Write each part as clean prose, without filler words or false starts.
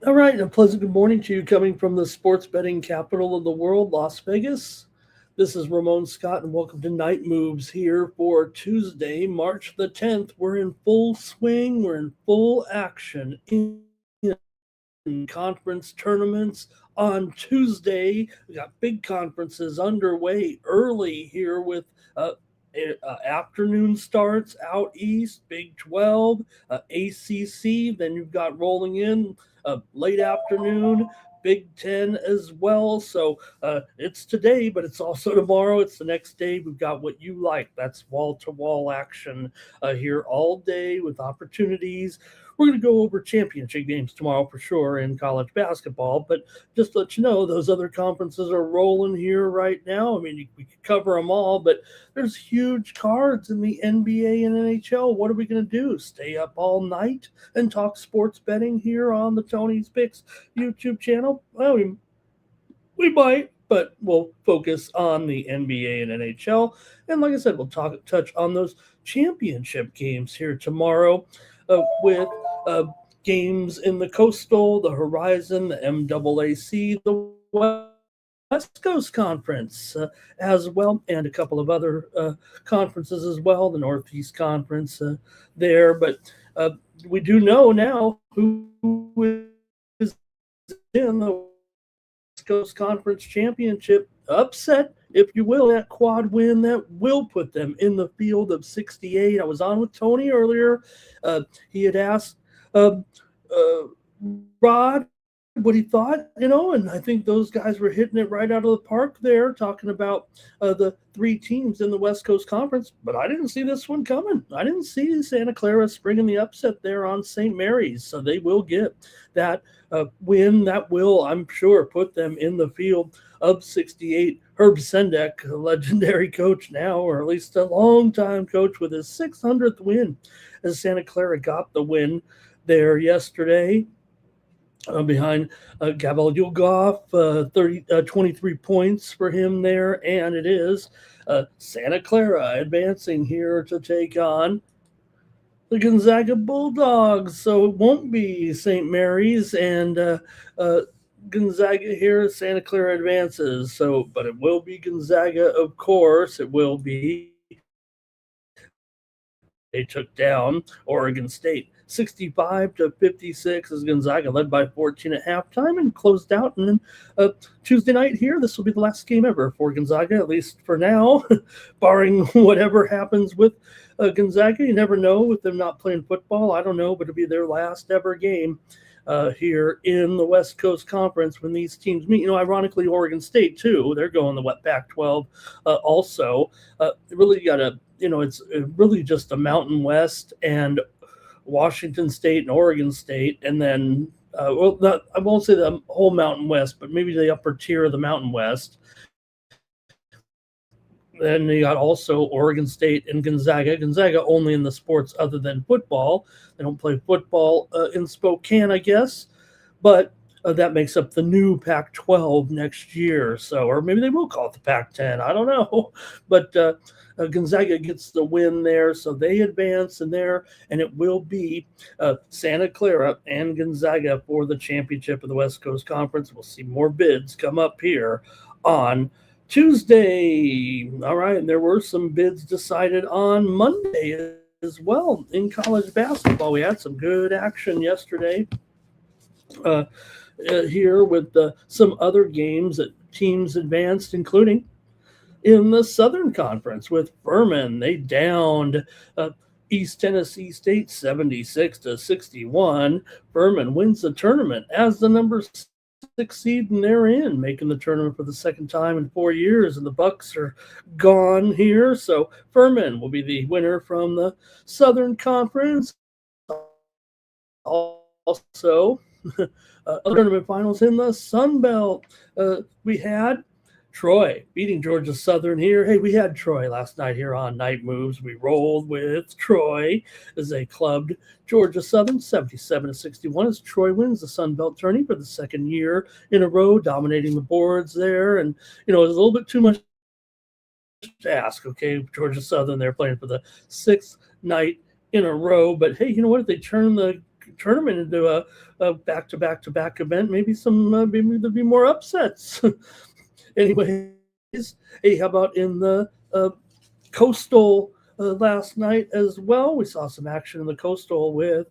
All right, a pleasant good morning to you coming from the sports betting capital of the world, Las Vegas. This is Ramon Scott, and welcome to Night Moves here for Tuesday, March the 10th. We're in full swing, we're in full action in conference tournaments on Tuesday. We got big conferences underway early here with afternoon starts out east, Big 12, ACC. Then you've got rolling in late afternoon, Big 10 as well. So it's today, but it's also tomorrow. It's the next day. We've got what you like. That's wall-to-wall action here all day with opportunities. We're going to go over championship games tomorrow for sure in college basketball, but just to let you know, those other conferences are rolling here right now. I mean, we could cover them all, but there's huge cards in the NBA and NHL. What are we going to do? Stay up all night and talk sports betting here on the Tony's Picks YouTube channel? Well, we might, but we'll focus on the NBA and NHL. And like I said, we'll touch on those championship games here tomorrow with games in the Coastal, the Horizon, the MAAC, the West Coast Conference as well, and a couple of other conferences as well, the Northeast Conference there. But we do know now who is in the West Coast Conference Championship upset, if you will, that quad win that will put them in the field of 68. I was on with Tony earlier. He had asked Rod what he thought, and I think those guys were hitting it right out of the park there, talking about the three teams in the West Coast Conference, but I didn't see this one coming. I didn't see Santa Clara springing the upset there on St. Mary's, so they will get that win. That will, I'm sure, put them in the field of 68. Herb Sendek, a legendary coach now, or at least a long-time coach, with his 600th win as Santa Clara got the win there yesterday. Behind Gabriel Yulgoff, 23 points for him there, and it is Santa Clara advancing here to take on the Gonzaga Bulldogs. So it won't be St. Mary's and Gonzaga here. Santa Clara advances. So, but it will be Gonzaga, of course. It will be. They took down Oregon State 65-56 as Gonzaga led by 14 at halftime and closed out. And then Tuesday night here, this will be the last game ever for Gonzaga, at least for now, barring whatever happens with Gonzaga. You never know with them not playing football. I don't know, but it'll be their last ever game here in the West Coast Conference when these teams meet. Ironically, Oregon State, too. They're going the Pac-12 also. Really got to, it's really just the Mountain West and Washington State and Oregon State, and then, I won't say the whole Mountain West, but maybe the upper tier of the Mountain West. Then you got also Oregon State and Gonzaga. Gonzaga only in the sports other than football. They don't play football in Spokane, I guess. But that makes up the new Pac-12 next year. So, or maybe they will call it the Pac-10. I don't know, but Gonzaga gets the win there, so they advance in there, and it will be Santa Clara and Gonzaga for the championship of the West Coast Conference. We'll see more bids come up here on Tuesday. All right, and there were some bids decided on Monday as well in college basketball. We had some good action yesterday. Here with some other games that teams advanced, including in the Southern Conference with Furman. They downed East Tennessee State 76-61. Furman wins the tournament as the number 6 seed, and they're in, making the tournament for the second time in 4 years, and the Bucks are gone here. So Furman will be the winner from the Southern Conference. Also, tournament finals in the Sun Belt. We had Troy beating Georgia Southern here. Hey, we had Troy last night here on Night Moves. We rolled with Troy as they clubbed Georgia Southern 77-61 as Troy wins the Sun Belt tourney for the second year in a row, dominating the boards there. And, you know, it was a little bit too much to ask. Okay, Georgia Southern, they're playing for the 6th night in a row. But, hey, you know what? If they turn the tournament into a back-to-back-to-back event, maybe there'll be more upsets. Anyways, hey, how about in the Coastal last night as well? We saw some action in the Coastal with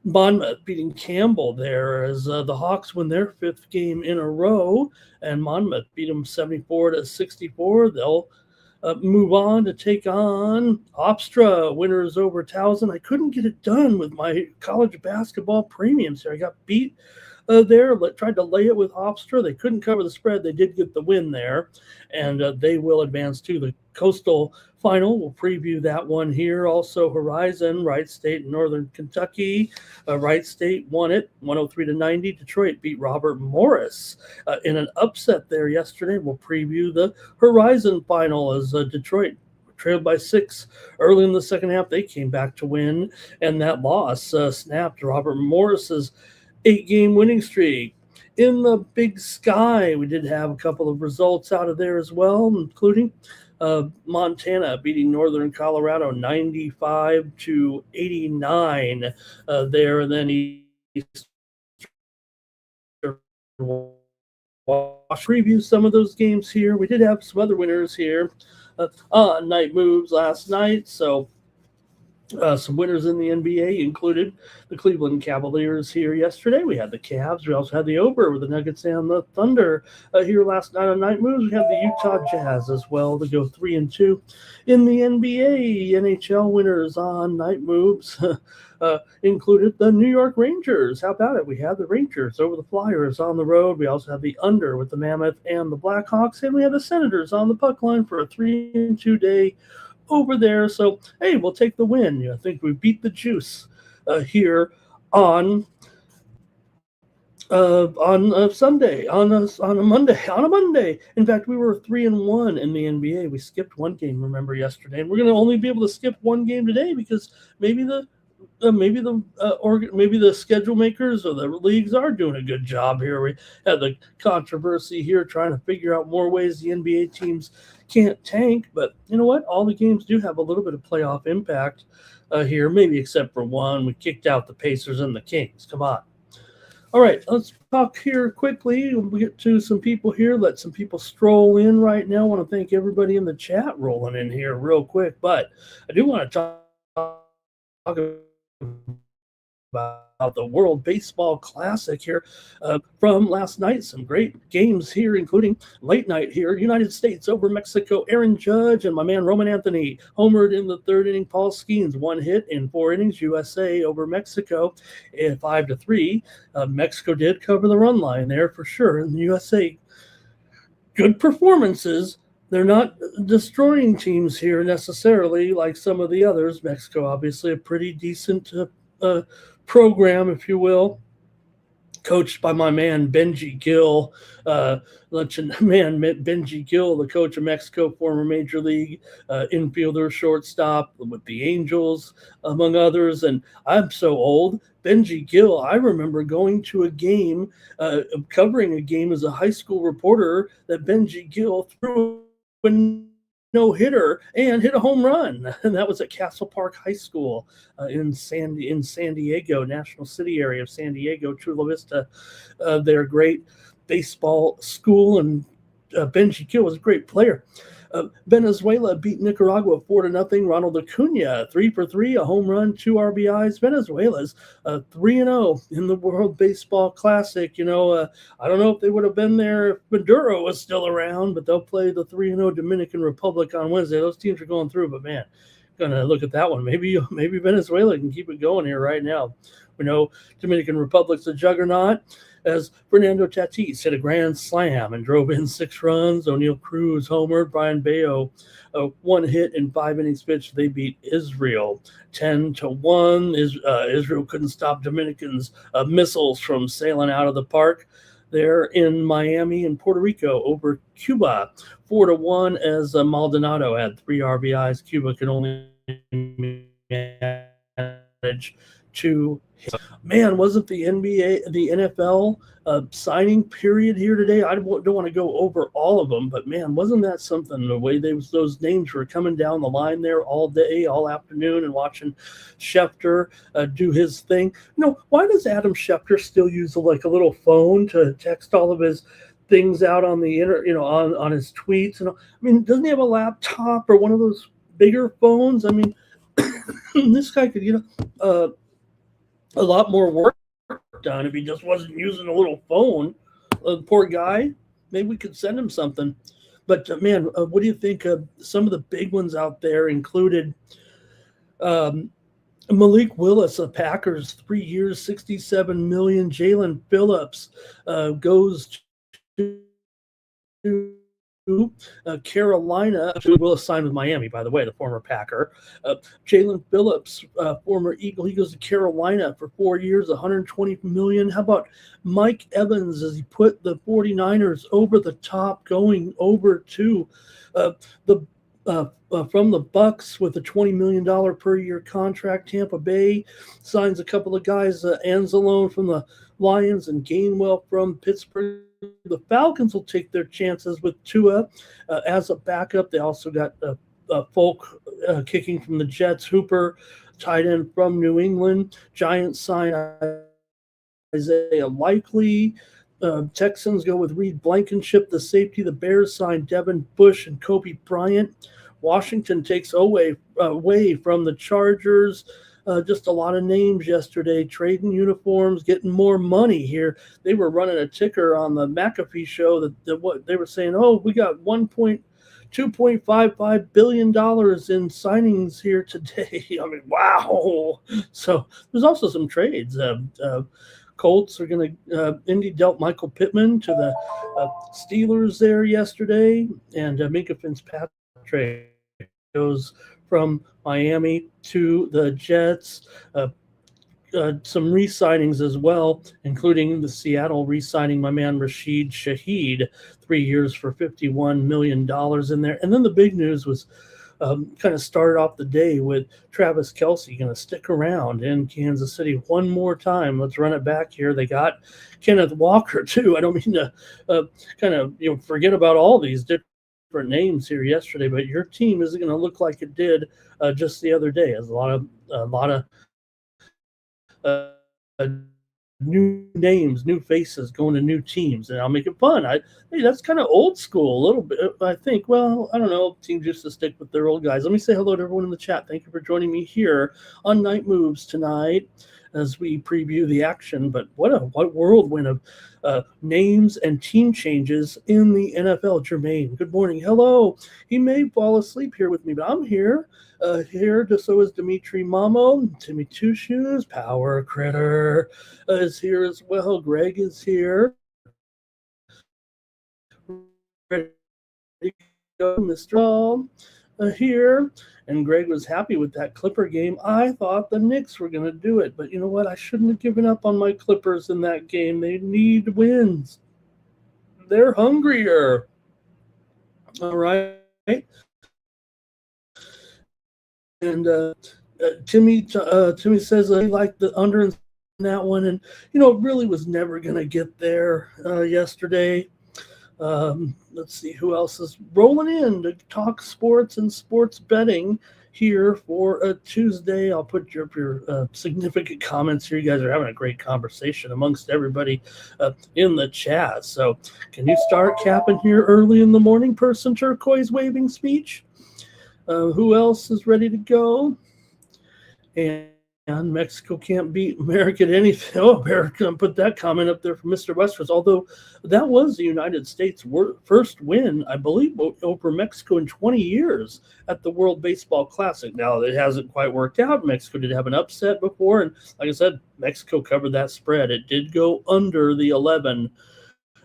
Monmouth beating Campbell there as the Hawks win their 5th game in a row, and Monmouth beat them 74-64. They'll move on to take on Hofstra, winners over Towson. I couldn't get it done with my college basketball premiums here. I got beat there, tried to lay it with Hofstra. They couldn't cover the spread. They did get the win there, and they will advance to the Coastal final. We'll preview that one here. Also, Horizon, Wright State, and Northern Kentucky. Wright State won it 103-90. Detroit beat Robert Morris in an upset there yesterday. We'll preview the Horizon final as Detroit trailed by 6 early in the second half. They came back to win, and that loss snapped Robert Morris's 8-game winning streak. In the Big Sky, we did have a couple of results out of there as well, including Montana beating Northern Colorado 95-89 there, and then East preview some of those games here. We did have some other winners here on Night Moves last night, so some winners in the NBA included the Cleveland Cavaliers here yesterday. We had the Cavs. We also had the over with the Nuggets and the Thunder here last night on Night Moves. We had the Utah Jazz as well to go 3-2 in the NBA. NHL winners on Night Moves included the New York Rangers. How about it? We had the Rangers over the Flyers on the road. We also had the under with the Mammoth and the Blackhawks, and we had the Senators on the puck line for a 3-2 day over there. So, hey, we'll take the win. I think we beat the juice here on Sunday, on a Monday. In fact, we were 3-1 in the NBA. We skipped one game, remember, yesterday, and we're going to only be able to skip one game today because maybe the schedule makers or the leagues are doing a good job here. We had the controversy here trying to figure out more ways the NBA teams can't tank, but you know what? All the games do have a little bit of playoff impact here, maybe except for one. We kicked out the Pacers and the Kings. Come on. All right, let's talk here quickly. We'll get to some people here. Let some people stroll in right now. I want to thank everybody in the chat rolling in here real quick, but I do want to talk about the World Baseball Classic here from last night. Some great games here, including late night here. United States over Mexico. Aaron Judge and my man Roman Anthony homered in the 3rd inning. Paul Skeens 1 hit in 4 innings. USA over Mexico 5-3. Mexico did cover the run line there for sure. And the USA, good performances. They're not destroying teams here necessarily like some of the others. Mexico, obviously, a pretty decent program, if you will. coached by my man Benji Gill. Legend man Benji Gill, the coach of Mexico, former major league infielder, shortstop with the Angels, among others. And I'm so old. Benji Gill, I remember going to a game, covering a game as a high school reporter that Benji Gill threw a no hitter and hit a home run, and that was at Castle Park High School in San Diego, National City area of San Diego, Chula Vista. They're a great baseball school, and Benji Gill was a great player. Venezuela beat Nicaragua 4-0. Ronald Acuna 3 for 3, a home run, 2 RBIs. Venezuela's 3-0 in the World Baseball Classic. I don't know if they would have been there if Maduro was still around, but they'll play the 3-0 Dominican Republic on Wednesday. Those teams are going through, but man, gonna look at that one. Maybe Venezuela can keep it going here right now. We know Dominican Republic's a juggernaut, as Fernando Tatis hit a grand slam and drove in 6 runs. O'Neill Cruz homered. Brian Bayo, 1 hit in 5 innings pitched. They beat Israel 10-1. Israel couldn't stop Dominicans' missiles from sailing out of the park. There in Miami and Puerto Rico over Cuba, 4-1, as Maldonado had 3 RBIs. Cuba can only manage 2 hits. Man, wasn't the NFL signing period here today? I don't want to go over all of them, but man, wasn't that something? The way those names were coming down the line there all day, all afternoon, and watching Schefter do his thing. Why does Adam Schefter still use a little phone to text all of his things out on the on his tweets? And I mean, doesn't he have a laptop or one of those bigger phones? I mean, this guy could a lot more work done if he just wasn't using a little phone. Poor guy. Maybe we could send him something. But man, what do you think? Some of the big ones out there included Malik Willis of Packers, 3 years, $67 million. Jalen Phillips goes to Carolina. Willis signed with Miami, by the way, the former Packer. Jalen Phillips, former Eagle, he goes to Carolina for 4 years, $120 million. How about Mike Evans as he put the 49ers over the top, going over to from the Bucks with a $20 million per year contract. Tampa Bay signs a couple of guys, Anzalone from the Lions and Gainwell from Pittsburgh. The Falcons will take their chances with Tua as a backup. They also got Folk kicking from the Jets, Hooper, tight end from New England. Giants sign Isaiah Likely. Texans go with Reed Blankenship, the safety. The Bears sign Devin Bush and Kobe Bryant. Washington takes away from the Chargers. Just a lot of names yesterday, trading uniforms, getting more money here. They were running a ticker on the McAfee show that what they were saying, we got $2.55 billion in signings here today. I mean, wow. So there's also some trades. Colts are going to Indy dealt Michael Pittman to the Steelers there yesterday, and Minkah Fitzpatrick goes from Miami to the Jets. Some re-signings as well, including the Seattle re-signing my man Rashid Shaheed, 3 years for $51 million in there. And then the big news was kind of started off the day with Travis Kelce going to stick around in Kansas City one more time. Let's run it back here. They got Kenneth Walker too. I don't mean to kind of forget about all these different names here yesterday, but your team isn't going to look like it did just the other day. There's a lot of new names, new faces going to new teams, and I'll make it fun. Hey, that's kind of old school a little bit, I think. Well, I don't know. Teams used to stick with their old guys. Let me say hello to everyone in the chat. Thank you for joining me here on Night Moves tonight as we preview the action. But what whirlwind of names and team changes in the NFL. Jermaine, good morning. Hello. He may fall asleep here with me, but I'm here. So is Dimitri Mamo, Timmy Two Shoes, Power Critter is here as well. Greg is here. Ready to go, Mr. All. here. And Greg was happy with that Clipper game. I thought the Knicks were going to do it, but you know what? I shouldn't have given up on my Clippers in that game. They need wins. They're hungrier. All right. And Timmy says he liked the under in that one, and it really was never going to get there yesterday. Let's see who else is rolling in to talk sports and sports betting here for a Tuesday. I'll put your significant comments here. You guys are having a great conversation amongst everybody in the chat. So can you start capping here early in the morning, person turquoise waving speech? Who else is ready to go? And Mexico can't beat America at anything. Oh, America, put that comment up there from Mr. Westers. Although that was the United States' first win, I believe, over Mexico in 20 years at the World Baseball Classic. Now, it hasn't quite worked out. Mexico did have an upset before. And like I said, Mexico covered that spread. It did go under the 11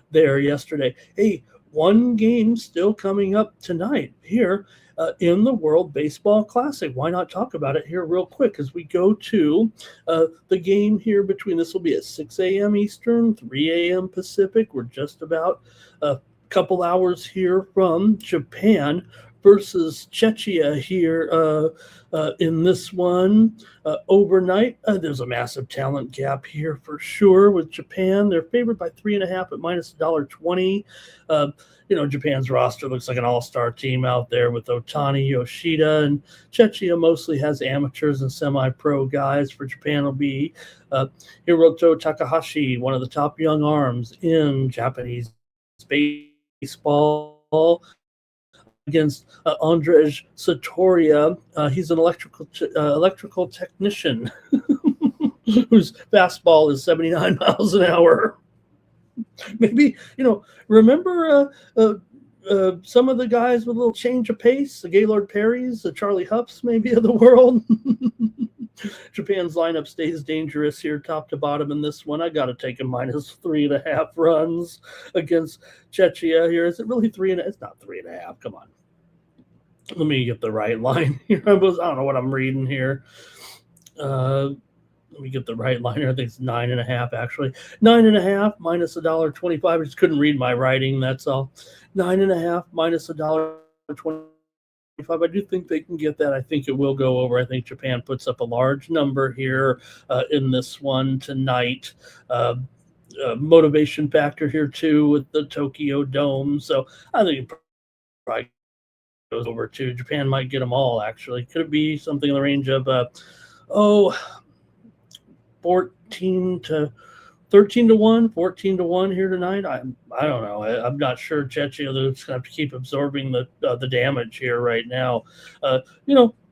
there yesterday. Hey, one game still coming up tonight here in the World Baseball Classic. Why not talk about it here real quick as we go to the game here between, this will be at 6 a.m. Eastern, 3 a.m. Pacific. We're just about a couple hours here from Japan versus Czechia here in this one overnight. There's a massive talent gap here for sure with Japan. They're favored by 3.5 at minus $1.20. Japan's roster looks like an all-star team out there with Otani, Yoshida, and Czechia mostly has amateurs and semi-pro guys. For Japan will be Hiroto Takahashi, one of the top young arms in Japanese baseball, against Andrzej Satoria. He's an electrical technician whose fastball is 79 miles an hour. Maybe, remember some of the guys with a little change of pace, the Gaylord Perrys, the Charlie Huffs maybe of the world. Japan's lineup stays dangerous here, top to bottom in this one. I got to take a minus 3.5 runs against Czechia here. Is it really 3.5? It's not 3.5. Come on. Let me get the right line here. I don't know what I'm reading here. Let me get the right line here. I think it's 9.5 actually. 9.5 minus $1.25. I just couldn't read my writing. That's all. 9.5 minus $1.25. I do think they can get that. I think it will go over. I think Japan puts up a large number here in this one tonight. Motivation factor here too with the Tokyo Dome. So I think it probably goes over too. Japan might get them all actually. Could it be something in the range of 13 to 1, 14 to 1 here tonight. I don't know. I'm not sure. Czechia, they're just going to have to keep absorbing the damage here right now.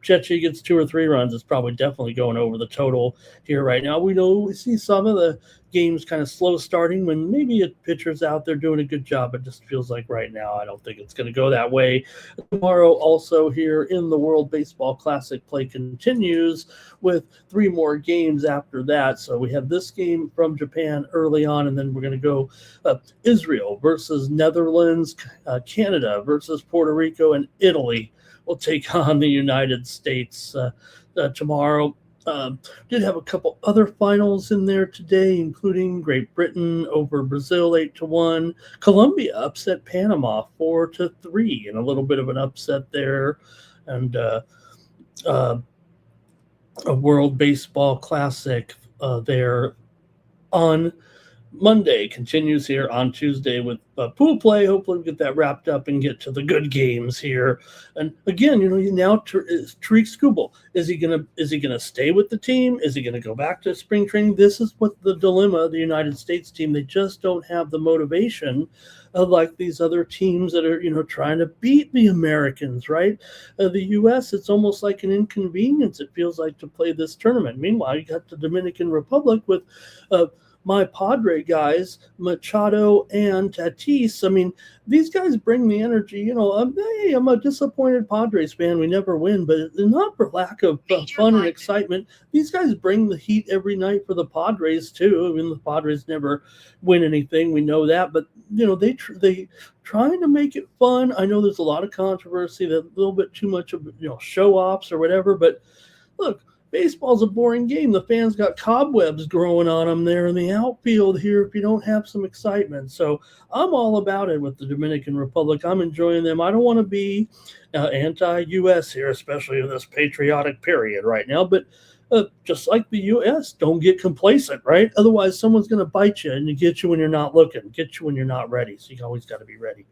Czechia gets 2 or 3 runs. It's probably definitely going over the total here right now. We see some of the games kind of slow starting when maybe a pitcher's out there doing a good job. It just feels like right now I don't think it's going to go that way. Tomorrow also here in the World Baseball Classic, play continues with 3 more games after that. So we have this game from Japan early on, and then we're going to go Israel versus Netherlands, Canada versus Puerto Rico, and Italy will take on the United States tomorrow. Did have a couple other finals in there today, including Great Britain over Brazil 8-1. Colombia upset Panama 4-3, and a little bit of an upset there. And a World Baseball Classic there on Monday continues here on Tuesday with pool play. Hopefully we get that wrapped up and get to the good games here. And again, now Tariq Skubal, is he gonna stay with the team? Is he gonna go back to spring training? This is what the dilemma of the United States team. They just don't have the motivation like these other teams that are trying to beat the Americans, right? The U.S., it's almost like an inconvenience, it feels like, to play this tournament. Meanwhile, you got the Dominican Republic with my Padre guys, Machado and Tatis, I mean, these guys bring the energy. Hey, I'm a disappointed Padres fan. We never win, but not for lack of fun and excitement. These guys bring the heat every night for the Padres too. I mean, the Padres never win anything. We know that, but they trying to make it fun. I know there's a lot of controversy, that a little bit too much of show offs or whatever, but look, baseball's a boring game. The fans got cobwebs growing on them there in the outfield here if you don't have some excitement. So I'm all about it with the Dominican Republic. I'm enjoying them. I don't want to be anti-U.S. here, especially in this patriotic period right now. But just like the U.S., don't get complacent, right? Otherwise, someone's going to bite you and get you when you're not looking, get you when you're not ready. So you always got to be ready.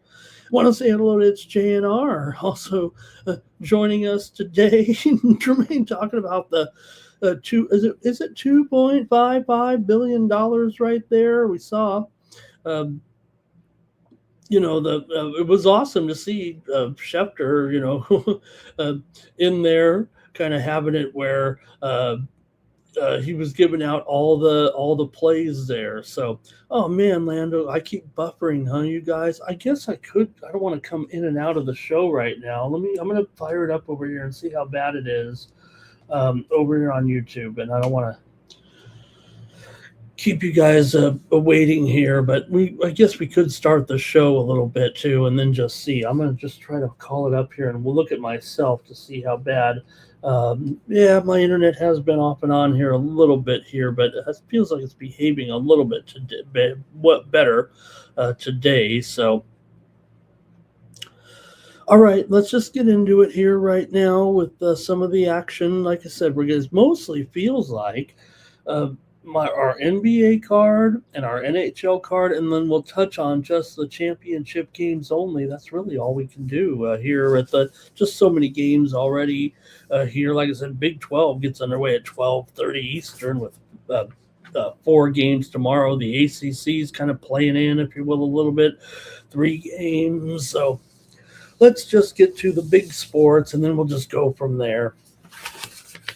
Want to say hello to it's JNR, also joining us today. Jermaine talking about the is it $2.55 billion right there? We saw, it was awesome to see Schefter, in there, kind of having it where he was giving out all the plays there. So, oh man, Lando, I keep buffering, huh, you guys? I guess I don't want to come in and out of the show right now. I'm gonna fire it up over here and see how bad it is over here on YouTube. And I don't want to keep you guys waiting here, but I guess we could start the show a little bit too, and then just see. I'm gonna just try to call it up here, and we'll look at myself to see how bad. Yeah, my internet has been off and on here a little bit here, but it feels like it's behaving a little bit better today. So, all right, let's just get into it here right now with some of the action. Like I said, it mostly feels like our NBA card and our NHL card, and then we'll touch on just the championship games only. That's really all we can do here at just so many games already here. Like I said, Big 12 gets underway at 12:30 Eastern with 4 games tomorrow. The ACC is kind of playing in, if you will, a little bit, 3 games. So let's just get to the big sports, and then we'll just go from there,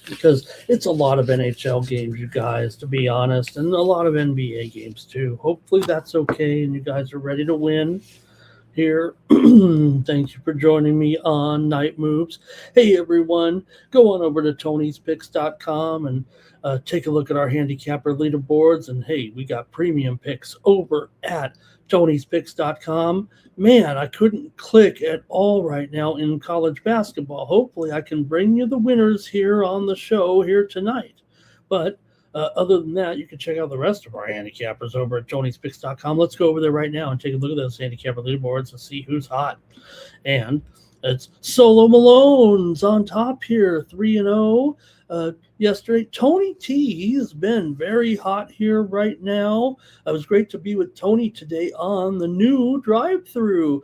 because it's a lot of NHL games, you guys, to be honest, and a lot of NBA games too. Hopefully that's okay and you guys are ready to win here. Thank you for joining me on Night Moves. Hey everyone, go on over to Tony'sPicks.com and take a look at our handicapper leaderboards. And hey, we got premium picks over at Tony'sPicks.com. Man, I couldn't click at all right now in college basketball. Hopefully I can bring you the winners here on the show here tonight. But other than that, you can check out the rest of our handicappers over at Tony'sPicks.com. Let's go over there right now and take a look at those handicapper leaderboards and see who's hot. And it's Solo Malone's on top here, 3-0. Yesterday, Tony T, he's been very hot here right now. It was great to be with Tony today on the new drive-thru.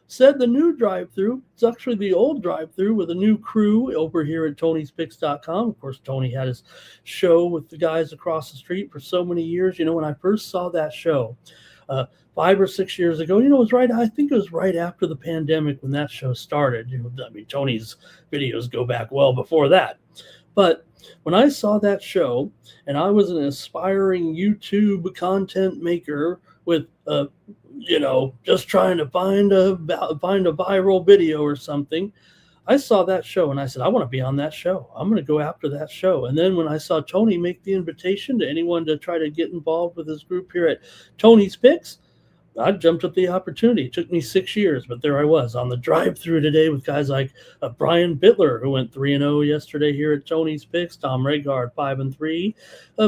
Said the new drive-thru. It's actually the old drive-thru with a new crew over here at Tony'sPicks.com. Of course, Tony had his show with the guys across the street for so many years. When I first saw that show 5 or 6 years ago, I think it was right after the pandemic when that show started. Tony's videos go back well before that. But when I saw that show, and I was an aspiring YouTube content maker with, just trying to find a viral video or something, I saw that show and I said, I want to be on that show. I'm going to go after that show. And then when I saw Tony make the invitation to anyone to try to get involved with his group here at Tony's Picks, I jumped at the opportunity. It took me 6 years, but there I was on the drive-thru today with guys like Brian Bittler, who went 3-0 yesterday here at Tony's Picks. Tom Regard, 5-3.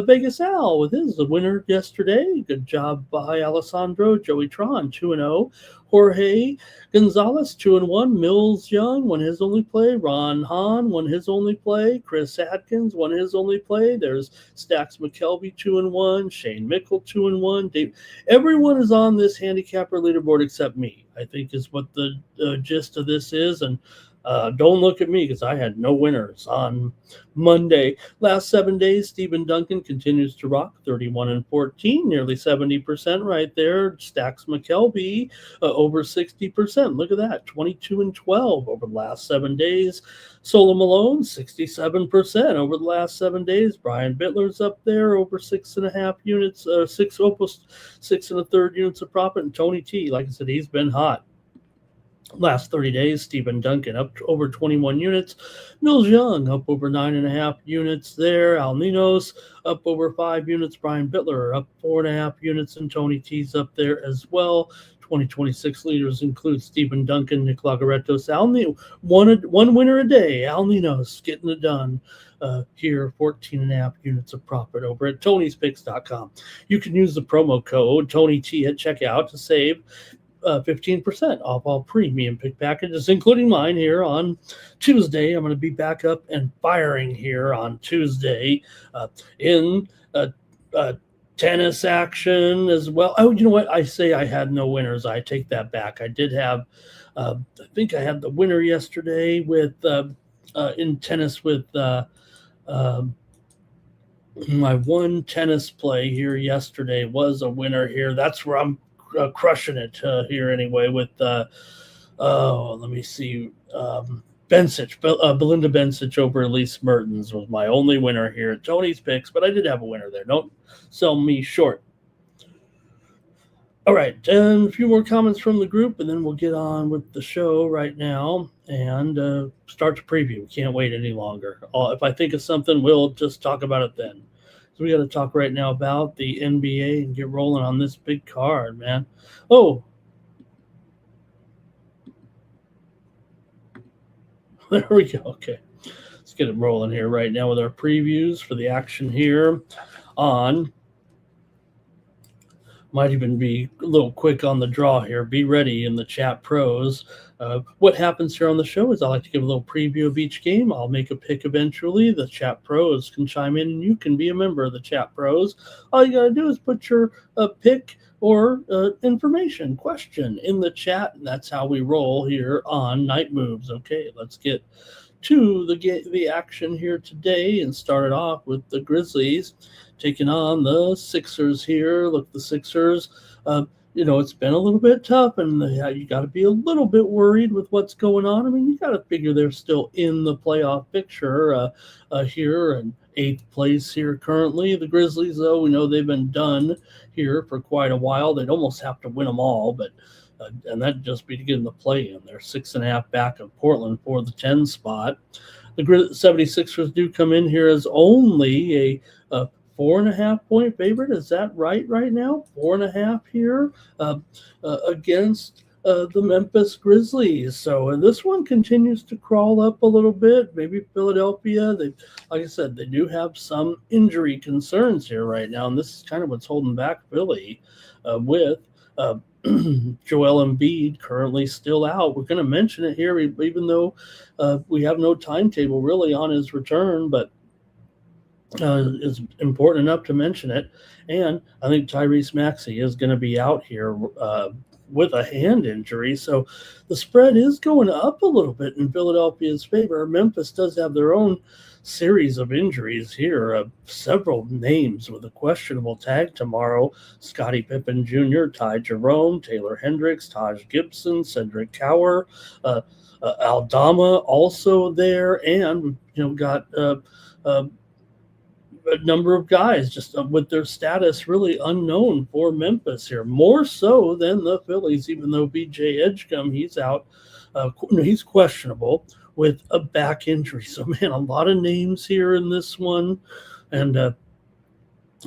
Vegas Al with his winner yesterday. Good job by Alessandro. Joey Tron, 2-0. Jorge Gonzalez, 2-1. Mills Young won his only play. Ron Hahn won his only play. Chris Atkins won his only play. There's Stax McKelvey, 2-1. Shane Mickle, 2-1. Dave. Everyone is on this handicapper leaderboard except me, I think is what the gist of this is. And Don't look at me because I had no winners on Monday. Last 7 days, Stephen Duncan continues to rock 31-14, nearly 70% right there. Stacks McKelvey over 60%. Look at that, 22-12 over the last 7 days. Solo Malone, 67% over the last 7 days. Brian Bittler's up there over 6.5 units, almost 6 1/3 units of profit. And Tony T, like I said, he's been hot. Last 30 days, Stephen Duncan up to over 21 units. Mills Young up over 9.5 units there. Al Ninos up over 5 units. Brian Bittler up 4.5 units. And Tony T's up there as well. 2026 leaders include Stephen Duncan, Nick Lagaretos, Al Ninos. One winner a day. Al Ninos getting it done. Here, 14.5 units of profit over at Tony'sPicks.com. You can use the promo code TonyT at checkout to save 15% off all premium pick packages, including mine here on Tuesday. I'm going to be back up and firing here on Tuesday in tennis action as well. Oh, you know what? I say I had no winners. I take that back. I did have, I think I had the winner yesterday with in tennis with my one tennis play here yesterday was a winner here. That's where I'm crushing it here anyway with let me see, Bencic, Belinda Bencic over Elise Mertens was my only winner here at Tony's Picks, but I did have a winner there. Don't sell me short. All right, and a few more comments from the group, and then we'll get on with the show right now and start to preview. We can't wait any longer. If I think of something, we'll just talk about it then. So we got to talk right now about the NBA and get rolling on this big card, man. Oh, there we go. Okay, let's get it rolling here right now with our previews for the action here on. Might even be a little quick on the draw here. Be ready in the chat pros. What happens here on the show is I like to give a little preview of each game. I'll make a pick eventually. The chat pros can chime in, and you can be a member of the chat pros. All you got to do is put your pick or information question in the chat, and that's how we roll here on Night Moves. Okay, let's get to the action here today and start it off with the Grizzlies taking on the Sixers here. Look, the Sixers, it's been a little bit tough, and you got to be a little bit worried with what's going on. I mean, you got to figure they're still in the playoff picture here in 8th place here currently. The Grizzlies, though, we know they've been done here for quite a while. They'd almost have to win them all, but and that'd just be to get in the play-in. They're 6.5 back of Portland for the 10 spot. The 76ers do come in here as only a 4.5 point favorite. Is that right now? 4.5 here against the Memphis Grizzlies. So this one continues to crawl up a little bit. Maybe Philadelphia. Like I said, they do have some injury concerns here right now, and this is kind of what's holding back Philly with Joel Embiid currently still out. We're going to mention it here, even though we have no timetable really on his return, but it's important enough to mention it. And I think Tyrese Maxey is going to be out here with a hand injury. So the spread is going up a little bit in Philadelphia's favor. Memphis does have their own series of injuries here, several names with a questionable tag tomorrow. Scottie Pippen Jr., Ty Jerome, Taylor Hendricks, Taj Gibson, Cedric Cower, Aldama also there, and got a number of guys just with their status really unknown for Memphis here, more so than the Phillies, even though BJ Edgecombe, he's out. He's questionable with a back injury. So, man, a lot of names here in this one. And I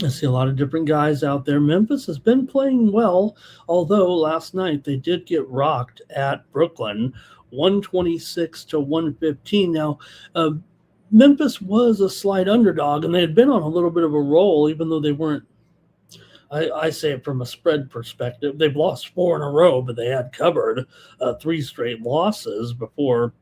see a lot of different guys out there. Memphis has been playing well, although last night they did get rocked at Brooklyn, 126-115. Now, Memphis was a slight underdog, and they had been on a little bit of a roll, even though they weren't. I say it from a spread perspective. They've lost 4 in a row, but they had covered 3 straight losses before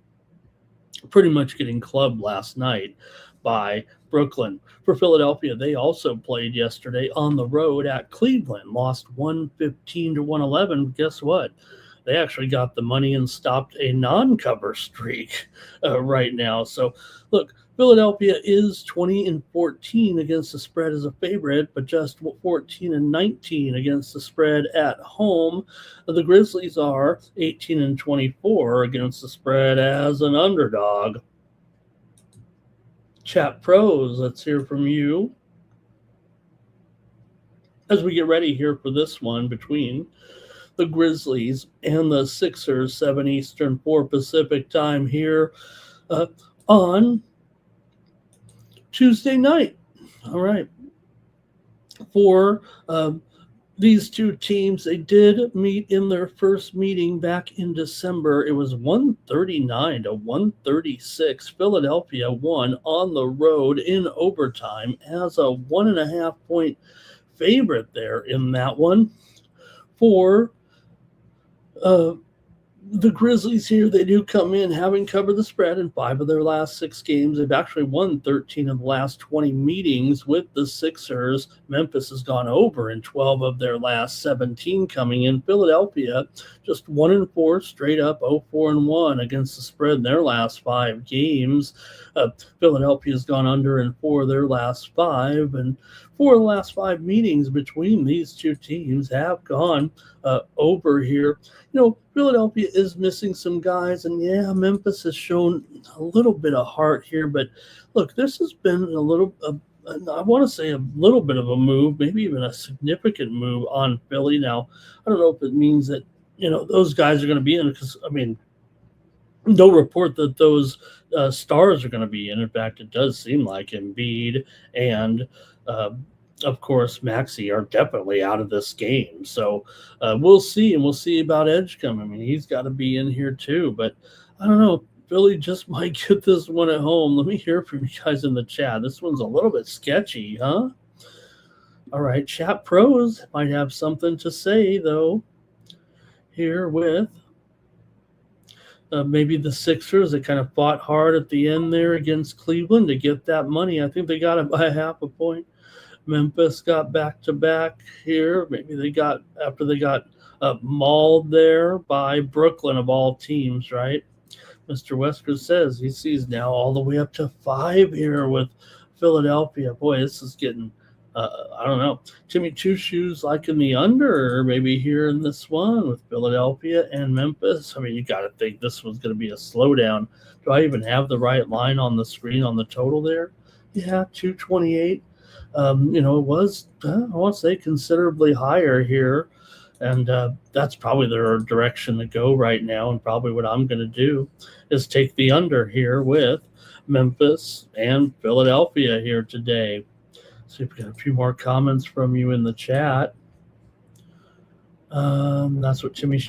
pretty much getting clubbed last night by Brooklyn. For Philadelphia, they also played yesterday on the road at Cleveland, lost 115-111. Guess what? they actually got the money and stopped a non-cover streak right now. So look, Philadelphia is 20-14 against the spread as a favorite, but just 14-19 against the spread at home. The Grizzlies are 18-24 against the spread as an underdog. Chat pros, let's hear from you as we get ready here for this one between the Grizzlies and the Sixers, 7 Eastern, 4 Pacific time here on Tuesday night. All right. For these two teams, they did meet in their first meeting back in December. It was 139-136. Philadelphia won on the road in overtime as a 1.5 point favorite there in that one. For the Grizzlies here, they do come in having covered the spread in 5 of their last 6 games. They've actually won 13 of the last 20 meetings with the Sixers. Memphis has gone over in 12 of their last 17 coming in. Philadelphia just 1-4 straight up, 0-4-1 against the spread in their last 5 games. Philadelphia's gone under in 4 of their last 5, and 4 of the last 5 meetings between these two teams have gone over here. You know, Philadelphia is missing some guys, and yeah, Memphis has shown a little bit of heart here, but look, this has been a little, I want to say a little bit of a move, maybe even a significant move on Philly. Now, I don't know if it means that, you know, those guys are going to be in, because, I mean, no report that those stars are going to be in. In fact, it does seem like Embiid and of course, Maxey are definitely out of this game. So we'll see, and we'll see about Edgecombe. I mean, he's got to be in here too. But I don't know. Philly just might get this one at home. Let me hear from you guys in the chat. This one's a little bit sketchy, huh? All right, chat pros might have something to say, though, here with maybe the Sixers that kind of fought hard at the end there against Cleveland to get that money. I think they got it by 0.5 point. Memphis got back-to-back here. Maybe they got, after they got mauled there by Brooklyn of all teams, right? Mr. Wesker says he sees now all the way up to 5 here with Philadelphia. Boy, this is getting, I don't know. Timmy Two Shoes like in the under, maybe here in this one with Philadelphia and Memphis. I mean, you got to think this one's going to be a slowdown. Do I even have the right line on the screen on the total there? Yeah, 228. You know, it was, I want to say, considerably higher here. And that's probably their direction to go right now. And probably what I'm going to do is take the under here with Memphis and Philadelphia here today. See if we got a few more comments from you in the chat. That's what Timmy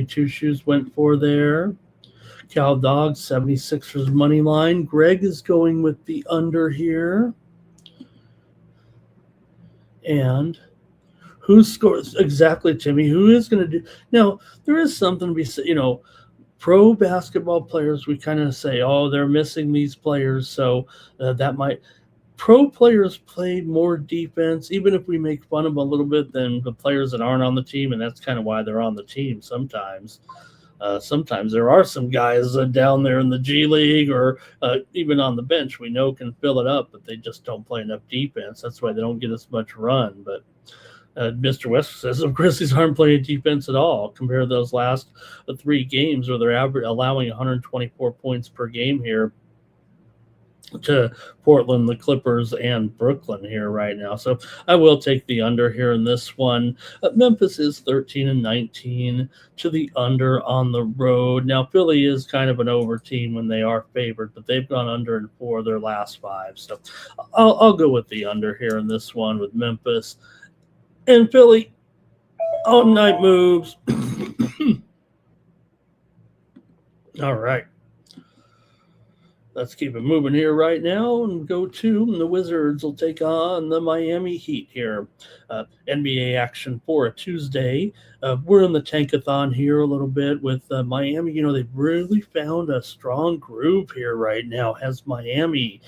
Two Shoes went for there. Cal Dog, 76ers money line. Greg is going with the under here. And who scores exactly, Timmy? Who is going to do? Now, there is something to be said. You know, pro basketball players, we kind of say, oh, they're missing these players, so that might. Pro players play more defense, even if we make fun of them a little bit, than the players that aren't on the team, and that's kind of why they're on the team sometimes. Sometimes there are some guys down there in the G League or even on the bench we know can fill it up, but they just don't play enough defense. That's why they don't get as much run. But Mr. West says the Grizzlies aren't playing defense at all compared to those last 3 games where they're allowing 124 points per game here to Portland, the Clippers, and Brooklyn here right now. So I will take the under here in this one. Memphis is 13-19 to the under on the road. Now, Philly is kind of an over team when they are favored, but they've gone under in 4 of their last 5. So I'll go with the under here in this one with Memphis and Philly. All night moves. All right. Let's keep it moving here right now and go to the Wizards will take on the Miami Heat here. NBA action for a Tuesday. We're in the tankathon here a little bit with Miami. You know, they've really found a strong groove here right now. Has Miami.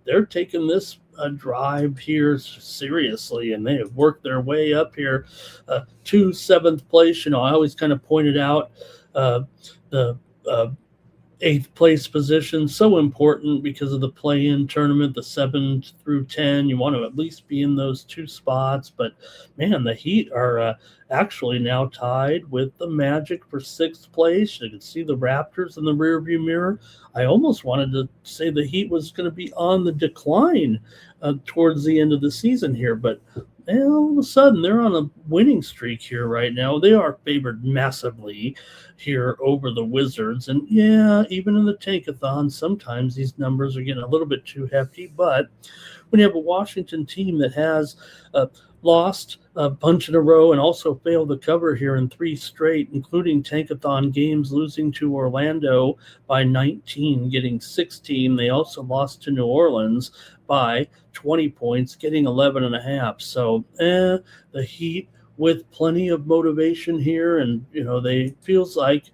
They're taking this drive here seriously, and they have worked their way up here to seventh place. I always kind of pointed out the eighth place position so important because of the play-in tournament, the 7 through 10. You want to at least be in those two spots, but man, the Heat are actually now tied with the Magic for sixth place. You can see the Raptors in the rearview mirror. I almost wanted to say the Heat was going to be on the decline towards the end of the season here, but all of a sudden they're on a winning streak here right now. They are favored massively here over the Wizards. And yeah, even in the tankathon, sometimes these numbers are getting a little bit too hefty. But when you have a Washington team that has lost a bunch in a row and also failed to cover here in 3 straight, including tankathon games, losing to Orlando by 19, getting 16. They also lost to New Orleans by 20 points, getting 11 and a half. So the Heat with plenty of motivation here, and they feels like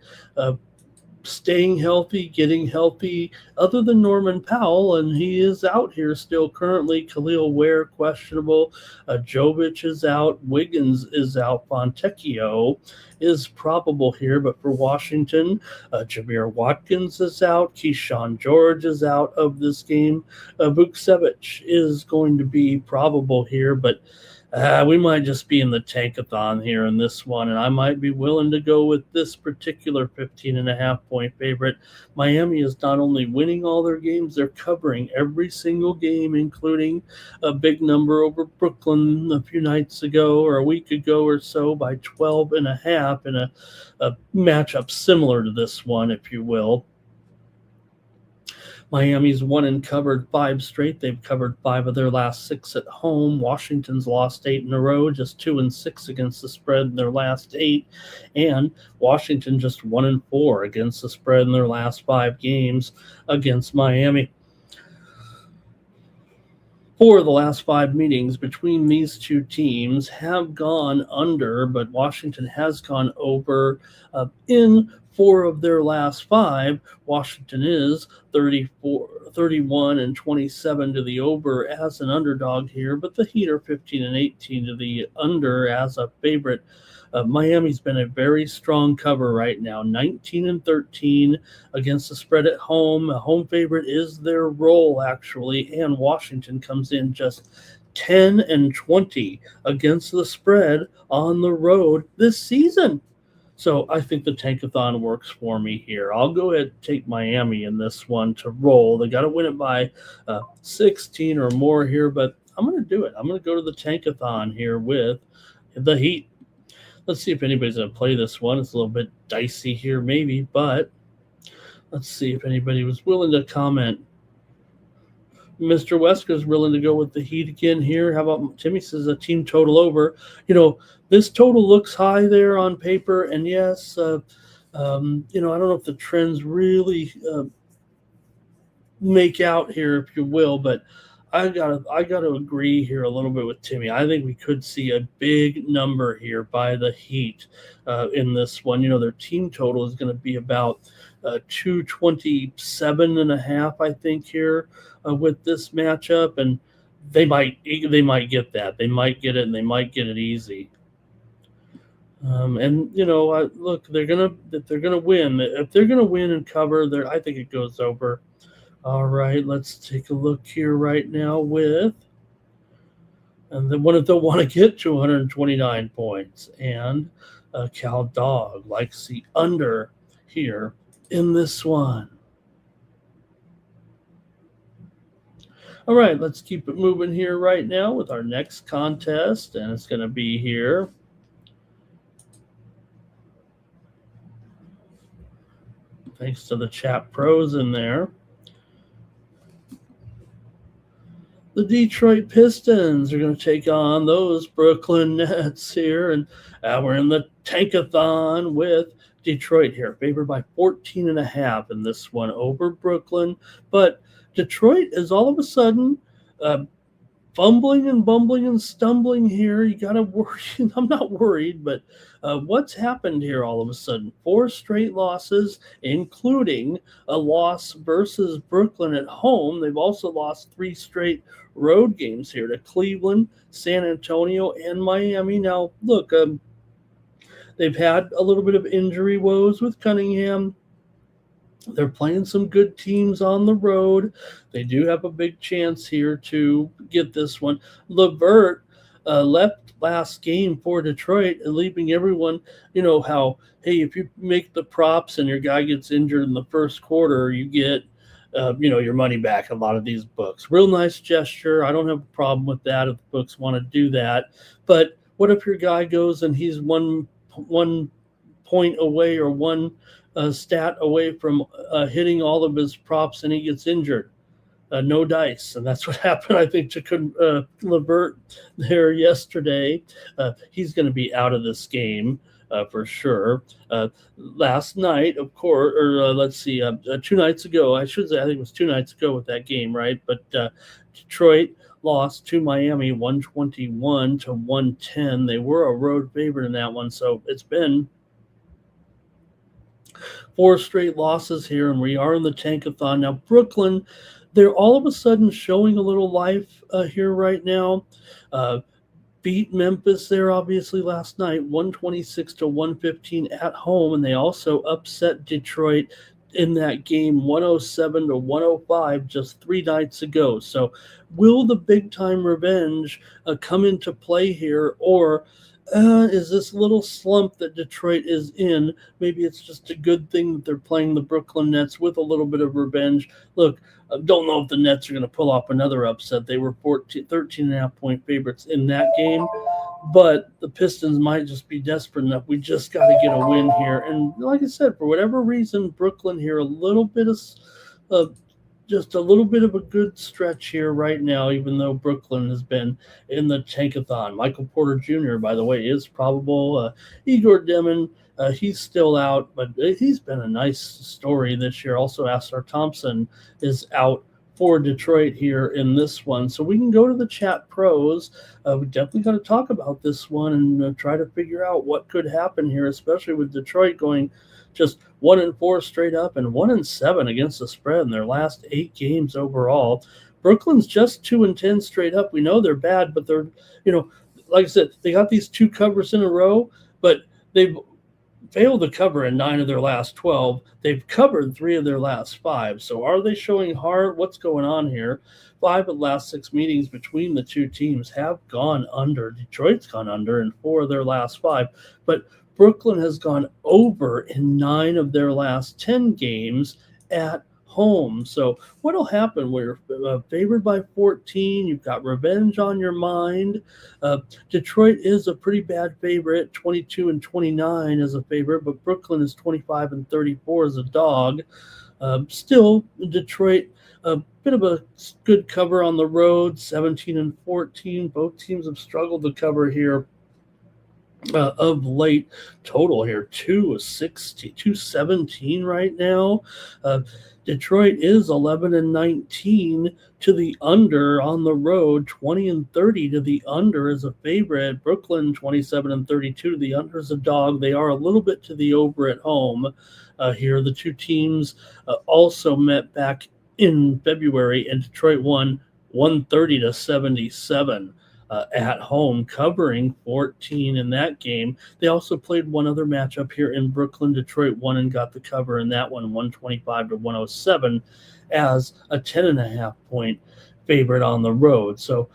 staying healthy, getting healthy, other than Norman Powell, and he is out here still currently. Khalil Ware questionable, Jovic is out, Wiggins is out, Fontecchio is probable here, but for Washington, Jameer Watkins is out, Keyshawn George is out of this game, Vukcevic is going to be probable here, but we might just be in the tankathon here in this one, and I might be willing to go with this particular 15.5-point favorite. Miami is not only winning all their games, they're covering every single game, including a big number over Brooklyn a few nights ago or a week ago or so by 12.5 in a matchup similar to this one, if you will. Miami's won and covered 5 straight. They've covered 5 of their last 6 at home. Washington's lost 8 in a row, just 2-6 against the spread in their last 8. And Washington just 1-4 against the spread in their last 5 games against Miami. 4 of the last 5 meetings between these two teams have gone under, but Washington has gone over in 4 of their last 5. Washington is 31-27 to the over as an underdog here, but the Heat are 15-18 to the under as a favorite. Miami's been a very strong cover right now, 19-13 against the spread at home. A home favorite is their role, actually, and Washington comes in just 10-20 against the spread on the road this season. So I think the tankathon works for me here. I'll go ahead and take Miami in this one to roll. They got to win it by 16 or more here, but I'm going to do it. I'm going to go to the tankathon here with the Heat. Let's see if anybody's going to play this one. It's a little bit dicey here maybe, but let's see if anybody was willing to comment. Mr. Weska's willing to go with the Heat again here. How about Timmy says a team total over? This total looks high there on paper, and yes, I don't know if the trends really make out here, if you will, but I gotta agree here a little bit with Timmy. I think we could see a big number here by the Heat in this one. Their team total is going to be about 227.5, I think, here with this matchup, and they might get that. They might get it, and they might get it easy. Look, they're gonna win. If they're gonna win and cover, I think it goes over. All right, let's take a look here right now and then they'll want to get 229 points, and Cal Dog likes the under here in this one. All right, let's keep it moving here right now with our next contest, and it's going to be here. Thanks to the chat pros in there. The Detroit Pistons are going to take on those Brooklyn Nets here, and we're in the tankathon with Detroit here, favored by 14.5 in this one over Brooklyn. But Detroit is all of a sudden fumbling and bumbling and stumbling here. You got to worry. I'm not worried, but what's happened here all of a sudden? Four straight losses, including a loss versus Brooklyn at home. They've also lost three straight road games here to Cleveland, San Antonio, and Miami. Now, look, they've had a little bit of injury woes with Cunningham. They're playing some good teams on the road. They do have a big chance here to get this one. Levert left last game for Detroit and leaving everyone, how, hey, if you make the props and your guy gets injured in the first quarter, you get, your money back. A lot of these books. Real nice gesture. I don't have a problem with that if the books want to do that. But what if your guy goes and he's one point away or one stat away from hitting all of his props and he gets injured? No dice. And that's what happened, I think, to Levert there yesterday. He's going to be out of this game for sure. Last night, of course, or let's see, 2 nights ago, I should say, I think it was 2 nights ago with that game, right? But Detroit lost to Miami 121-110. They were a road favorite in that one. So it's been 4 straight losses here, and we are in the tankathon. Now, Brooklyn, they're all of a sudden showing a little life here right now. Beat Memphis there, obviously, last night, 126-115 at home, and they also upset Detroit in that game 107-105 just 3 nights ago. So will the big-time revenge come into play here, or is this little slump that Detroit is in? Maybe it's just a good thing that they're playing the Brooklyn Nets with a little bit of revenge. Look, I don't know if the Nets are going to pull off another upset. They were 13.5-point favorites in that game, but the Pistons might just be desperate enough. We just got to get a win here. And like I said, for whatever reason, Brooklyn here, just a little bit of a good stretch here right now, even though Brooklyn has been in the tankathon. Michael Porter Jr., by the way, is probable. Igor Demon, he's still out, but he's been a nice story this year. Also, Asar Thompson is out for Detroit here in this one. So we can go to the chat pros. We definitely got to talk about this one and try to figure out what could happen here, especially with Detroit going just 1-4 straight up and 1-7 against the spread in their last 8 games overall. Brooklyn's just 2-10 straight up. We know they're bad, but they're, like I said, they got these 2 covers in a row, but they've failed to cover in 9 of their last 12. They've covered 3 of their last 5. So are they showing heart? What's going on here? 5 of the last 6 meetings between the 2 teams have gone under. Detroit's gone under in 4 of their last 5. But Brooklyn has gone over in 9 of their last 10 games at home. So what'll happen? We're favored by 14. You've got revenge on your mind. Detroit is a pretty bad favorite, 22-29 as a favorite, but Brooklyn is 25-34 as a dog. Still, Detroit, a bit of a good cover on the road, 17-14. Both teams have struggled to cover here. Of late. Total here 260, 217 right now. Detroit is 11-19 to the under on the road, 20-30 to the under as a favorite. Brooklyn 27-32 to the under as a dog. They are a little bit to the over at home here. The 2 teams also met back in February, and Detroit won 130-77. At home, covering 14 in that game. They also played one other matchup here in Brooklyn. Detroit won and got the cover in that one, 125-107, as a 10.5-point favorite on the road. So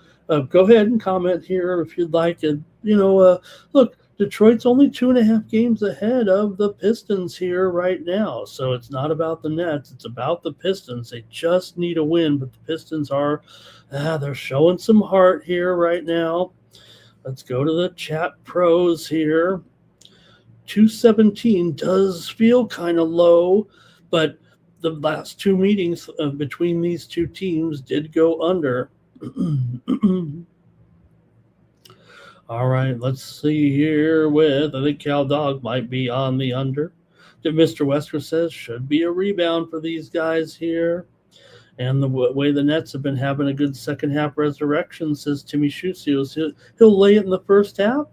go ahead and comment here if you'd like. Look, Detroit's only 2.5 games ahead of the Pistons here right now. So it's not about the Nets. It's about the Pistons. They just need a win, but the Pistons are, they're showing some heart here right now. Let's go to the chat pros here. 217 does feel kind of low, but the last 2 meetings between these 2 teams did go under. All right, let's see here I think Cal Dog might be on the under. Mr. Wester says should be a rebound for these guys here. And the way the Nets have been having a good second half resurrection, says Timmy Schussios, he'll lay it in the first half.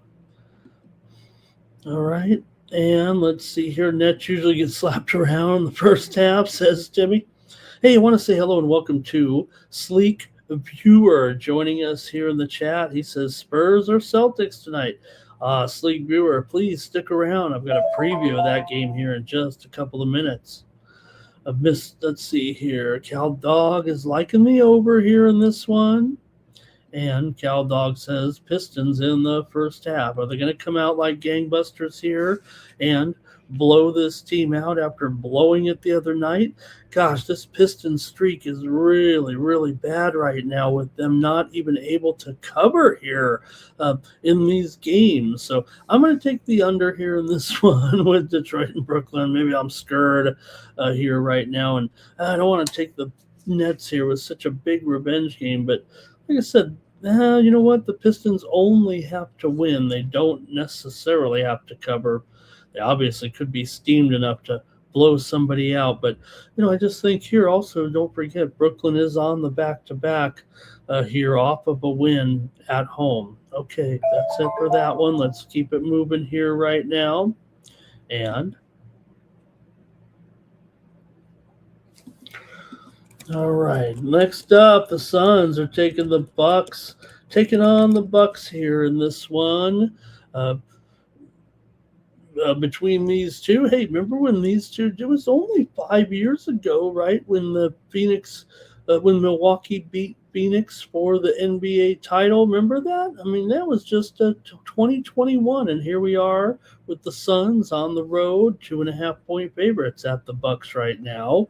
All right. And let's see here. Nets usually get slapped around in the first half, says Timmy. Hey, I want to say hello and welcome to Sleek Viewer joining us here in the chat. He says Spurs or Celtics tonight. Sleek Viewer, please stick around. I've got a preview of that game here in just a couple of minutes. Let's see here. Cal Dog is liking me over here in this one. And Cal Dog says Pistons in the first half. Are they going to come out like gangbusters here and blow this team out after blowing it the other night? Gosh, this Pistons streak is really, really bad right now with them not even able to cover here in these games. So I'm going to take the under here in this one with Detroit and Brooklyn. Maybe I'm scared here right now, and I don't want to take the Nets here with such a big revenge game, but like I said, you know what? The Pistons only have to win. They don't necessarily have to cover. They obviously could be steamed enough to blow somebody out. But, I just think here also, don't forget, Brooklyn is on the back-to-back here off of a win at home. Okay, that's it for that one. Let's keep it moving here right now. And all right, next up, the Suns are taking on the Bucks here in this one. Between these two, hey, remember when these two? It was only 5 years ago, right? When when Milwaukee beat Phoenix for the NBA title. Remember that? I mean, that was just 2021, and here we are with the Suns on the road, 2.5-point favorites at the Bucks right now.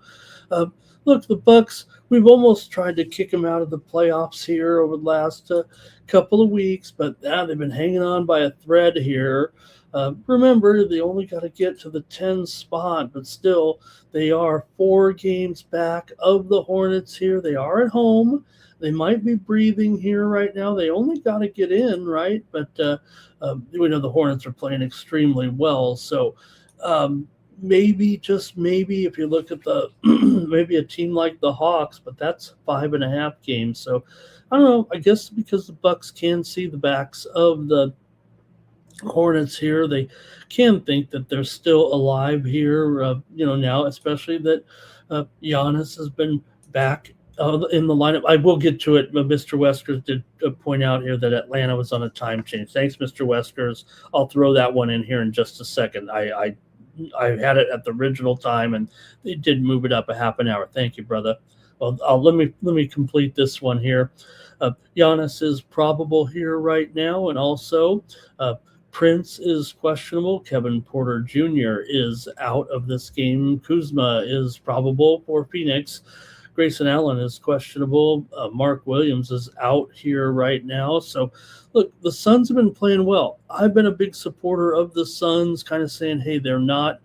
Look, the Bucks, we've almost tried to kick them out of the playoffs here over the last couple of weeks, but they've been hanging on by a thread here. Remember, they only got to get to the 10 spot, but still, they are 4 games back of the Hornets here. They are at home. They might be breathing here right now. They only got to get in, right? But we know the Hornets are playing extremely well, so maybe, just maybe, if you look at the maybe a team like the Hawks, but that's 5.5 games. So I don't know. I guess because the Bucks can see the backs of the Hornets here, they can think that they're still alive here. Now, especially that Giannis has been back in the lineup. I will get to it. Mr. Weskers did point out here that Atlanta was on a time change. Thanks, Mr. Weskers. I'll throw that one in here in just a second. I had it at the original time, and they did move it up a half an hour. Thank you, brother. Well, let me complete this one here. Giannis is probable here right now, and also Prince is questionable. Kevin Porter Jr. is out of this game. Kuzma is probable for Phoenix. Grayson Allen is questionable. Mark Williams is out here right now. So, look, the Suns have been playing well. I've been a big supporter of the Suns, kind of saying, hey, they're not,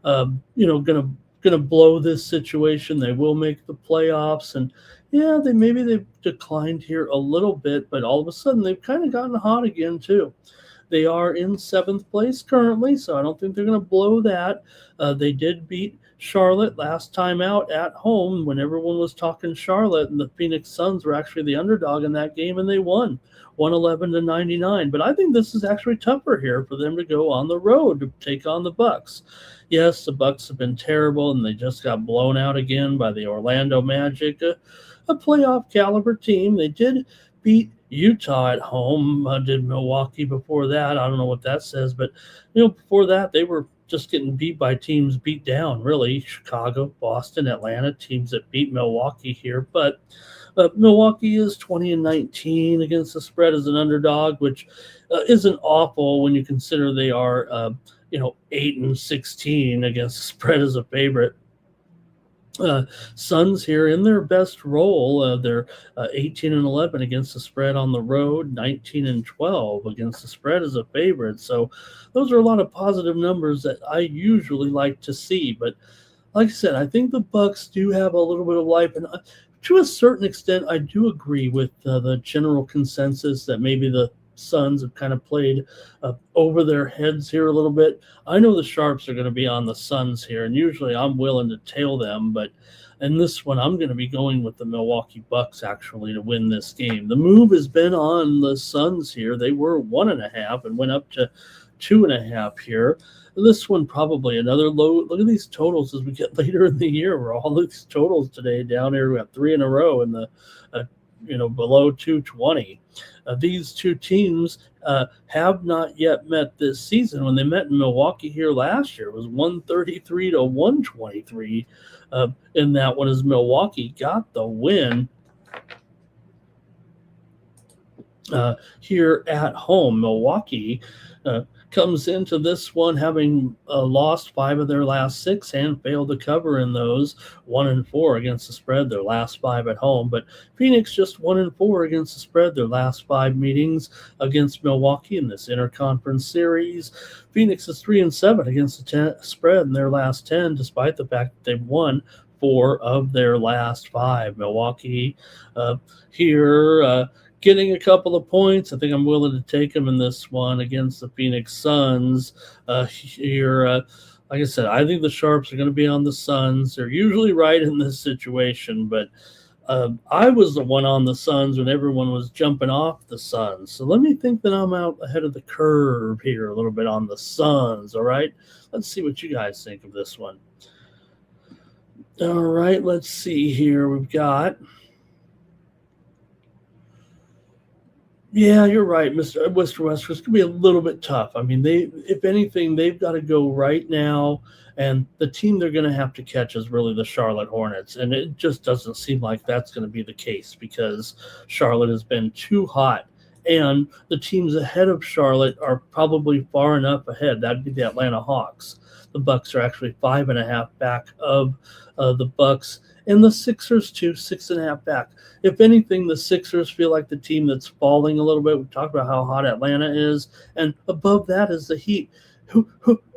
going to blow this situation. They will make the playoffs. And, yeah, they've declined here a little bit, but all of a sudden they've kind of gotten hot again, too. They are in 7th place currently, so I don't think they're going to blow that. They did beat Charlotte last time out at home when everyone was talking Charlotte, and the Phoenix Suns were actually the underdog in that game, and they won 111-99. But I think this is actually tougher here for them to go on the road to take on the Bucks. Yes, the Bucks have been terrible, and they just got blown out again by the Orlando Magic, a playoff caliber team. They did beat Utah at home. Did Milwaukee before that. I don't know what that says, but before that they were just getting beat by teams beat down, really. Chicago, Boston, Atlanta, teams that beat Milwaukee here. But Milwaukee is 20-19 against the spread as an underdog, which isn't awful when you consider they are 8-16 against the spread as a favorite. Suns here in their best role. They're 18-11 against the spread on the road, 19-12 against the spread as a favorite. So those are a lot of positive numbers that I usually like to see. But like I said, I think the Bucks do have a little bit of life, and to a certain extent, I do agree with the general consensus that maybe the Suns have kind of played over their heads here a little bit. I know the Sharps are going to be on the Suns here, and usually I'm willing to tail them, but And this one, I'm going to be going with the Milwaukee Bucks actually to win this game. The move has been on the Suns here. They were 1.5 and went up to 2.5 here. This one probably another low. Look at these totals as we get later in the year. We're all these totals today down here. We have 3 in a row in the below 220. These two teams have not yet met this season. When they met in Milwaukee here last year, it was 133 to 123. In that one, as Milwaukee got the win here at home. Milwaukee comes into this one having lost 5 of their last 6 and failed to cover in those, 1-4 against the spread their last 5 at home. But Phoenix just 1-4 against the spread their last 5 meetings against Milwaukee in this interconference series. Phoenix is 3-7 against the spread in their last 10, despite the fact that they've won 4 of their last 5. Milwaukee here getting a couple of points. I think I'm willing to take them in this one against the Phoenix Suns. Here, like I said, I think the Sharps are going to be on the Suns. They're usually right in this situation, but I was the one on the Suns when everyone was jumping off the Suns. So let me think that I'm out ahead of the curve here a little bit on the Suns, all right? Let's see what you guys think of this one. All right, let's see here. We've got... Yeah, you're right, Mr. Wesker. It's going to be a little bit tough. I mean, if anything, they've got to go right now, and the team they're going to have to catch is really the Charlotte Hornets, and it just doesn't seem like that's going to be the case because Charlotte has been too hot, and the teams ahead of Charlotte are probably far enough ahead. That'd be the Atlanta Hawks. The Bucks are actually 5.5 back of the Bucks. And the Sixers, too, 6.5 back. If anything, the Sixers feel like the team that's falling a little bit. We talked about how hot Atlanta is. And above that is the Heat.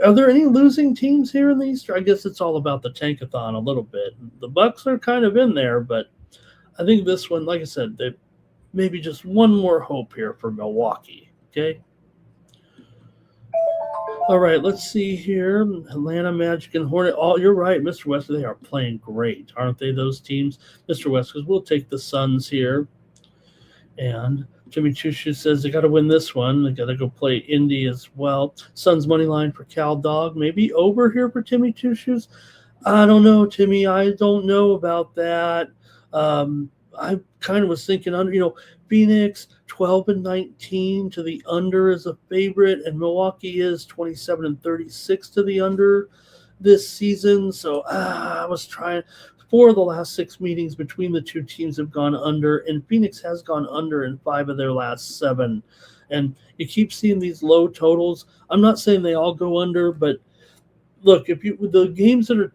Are there any losing teams here in the East? I guess it's all about the tankathon a little bit. The Bucks are kind of in there, but I think this one, like I said, maybe just one more hope here for Milwaukee. Okay? All right, let's see here. Atlanta Magic and Hornet. Oh, you're right, Mr. West. They are playing great, aren't they, those teams? Mr. West, because we'll take the Suns here. And Jimmy Chushu says they got to win this one. They got to go play Indy as well. Suns money line for Cal Dog. Maybe over here for Timmy Chushu's. I don't know, Timmy. I don't know about that. I kind of was thinking under, Phoenix 12-19 to the under is a favorite, and Milwaukee is 27-36 to the under this season. So I was trying. 4 of the last 6 meetings between the two teams have gone under, and Phoenix has gone under in 5 of their last 7. And you keep seeing these low totals. I'm not saying they all go under, but look, if the games that are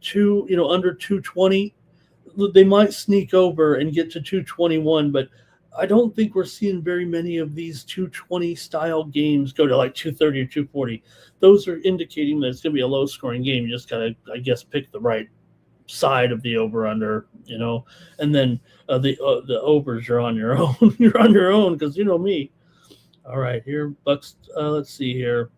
under 220, they might sneak over and get to 221, but I don't think we're seeing very many of these 220 style games go to like 230 or 240. Those are indicating that it's going to be a low scoring game. You just got to, I guess, pick the right side of the over under, and then the overs are on your own. You're on your own because you know me. All right, here Bucks. Let's see here.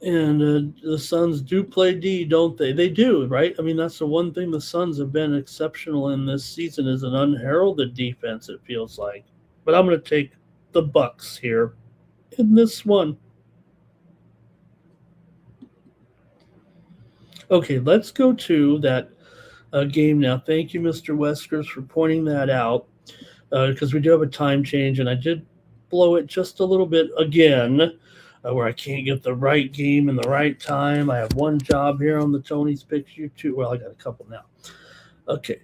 And the Suns do play D, don't they? They do, right? I mean, that's the one thing the Suns have been exceptional in this season is an unheralded defense, it feels like. But I'm going to take the Bucks here in this one. Okay, let's go to that game now. Thank you, Mr. Weskers, for pointing that out because we do have a time change, and I did blow it just a little bit again. Where I can't get the right game in the right time. I have one job here on the Tony's Picks. You two. Well, I got a couple now. Okay.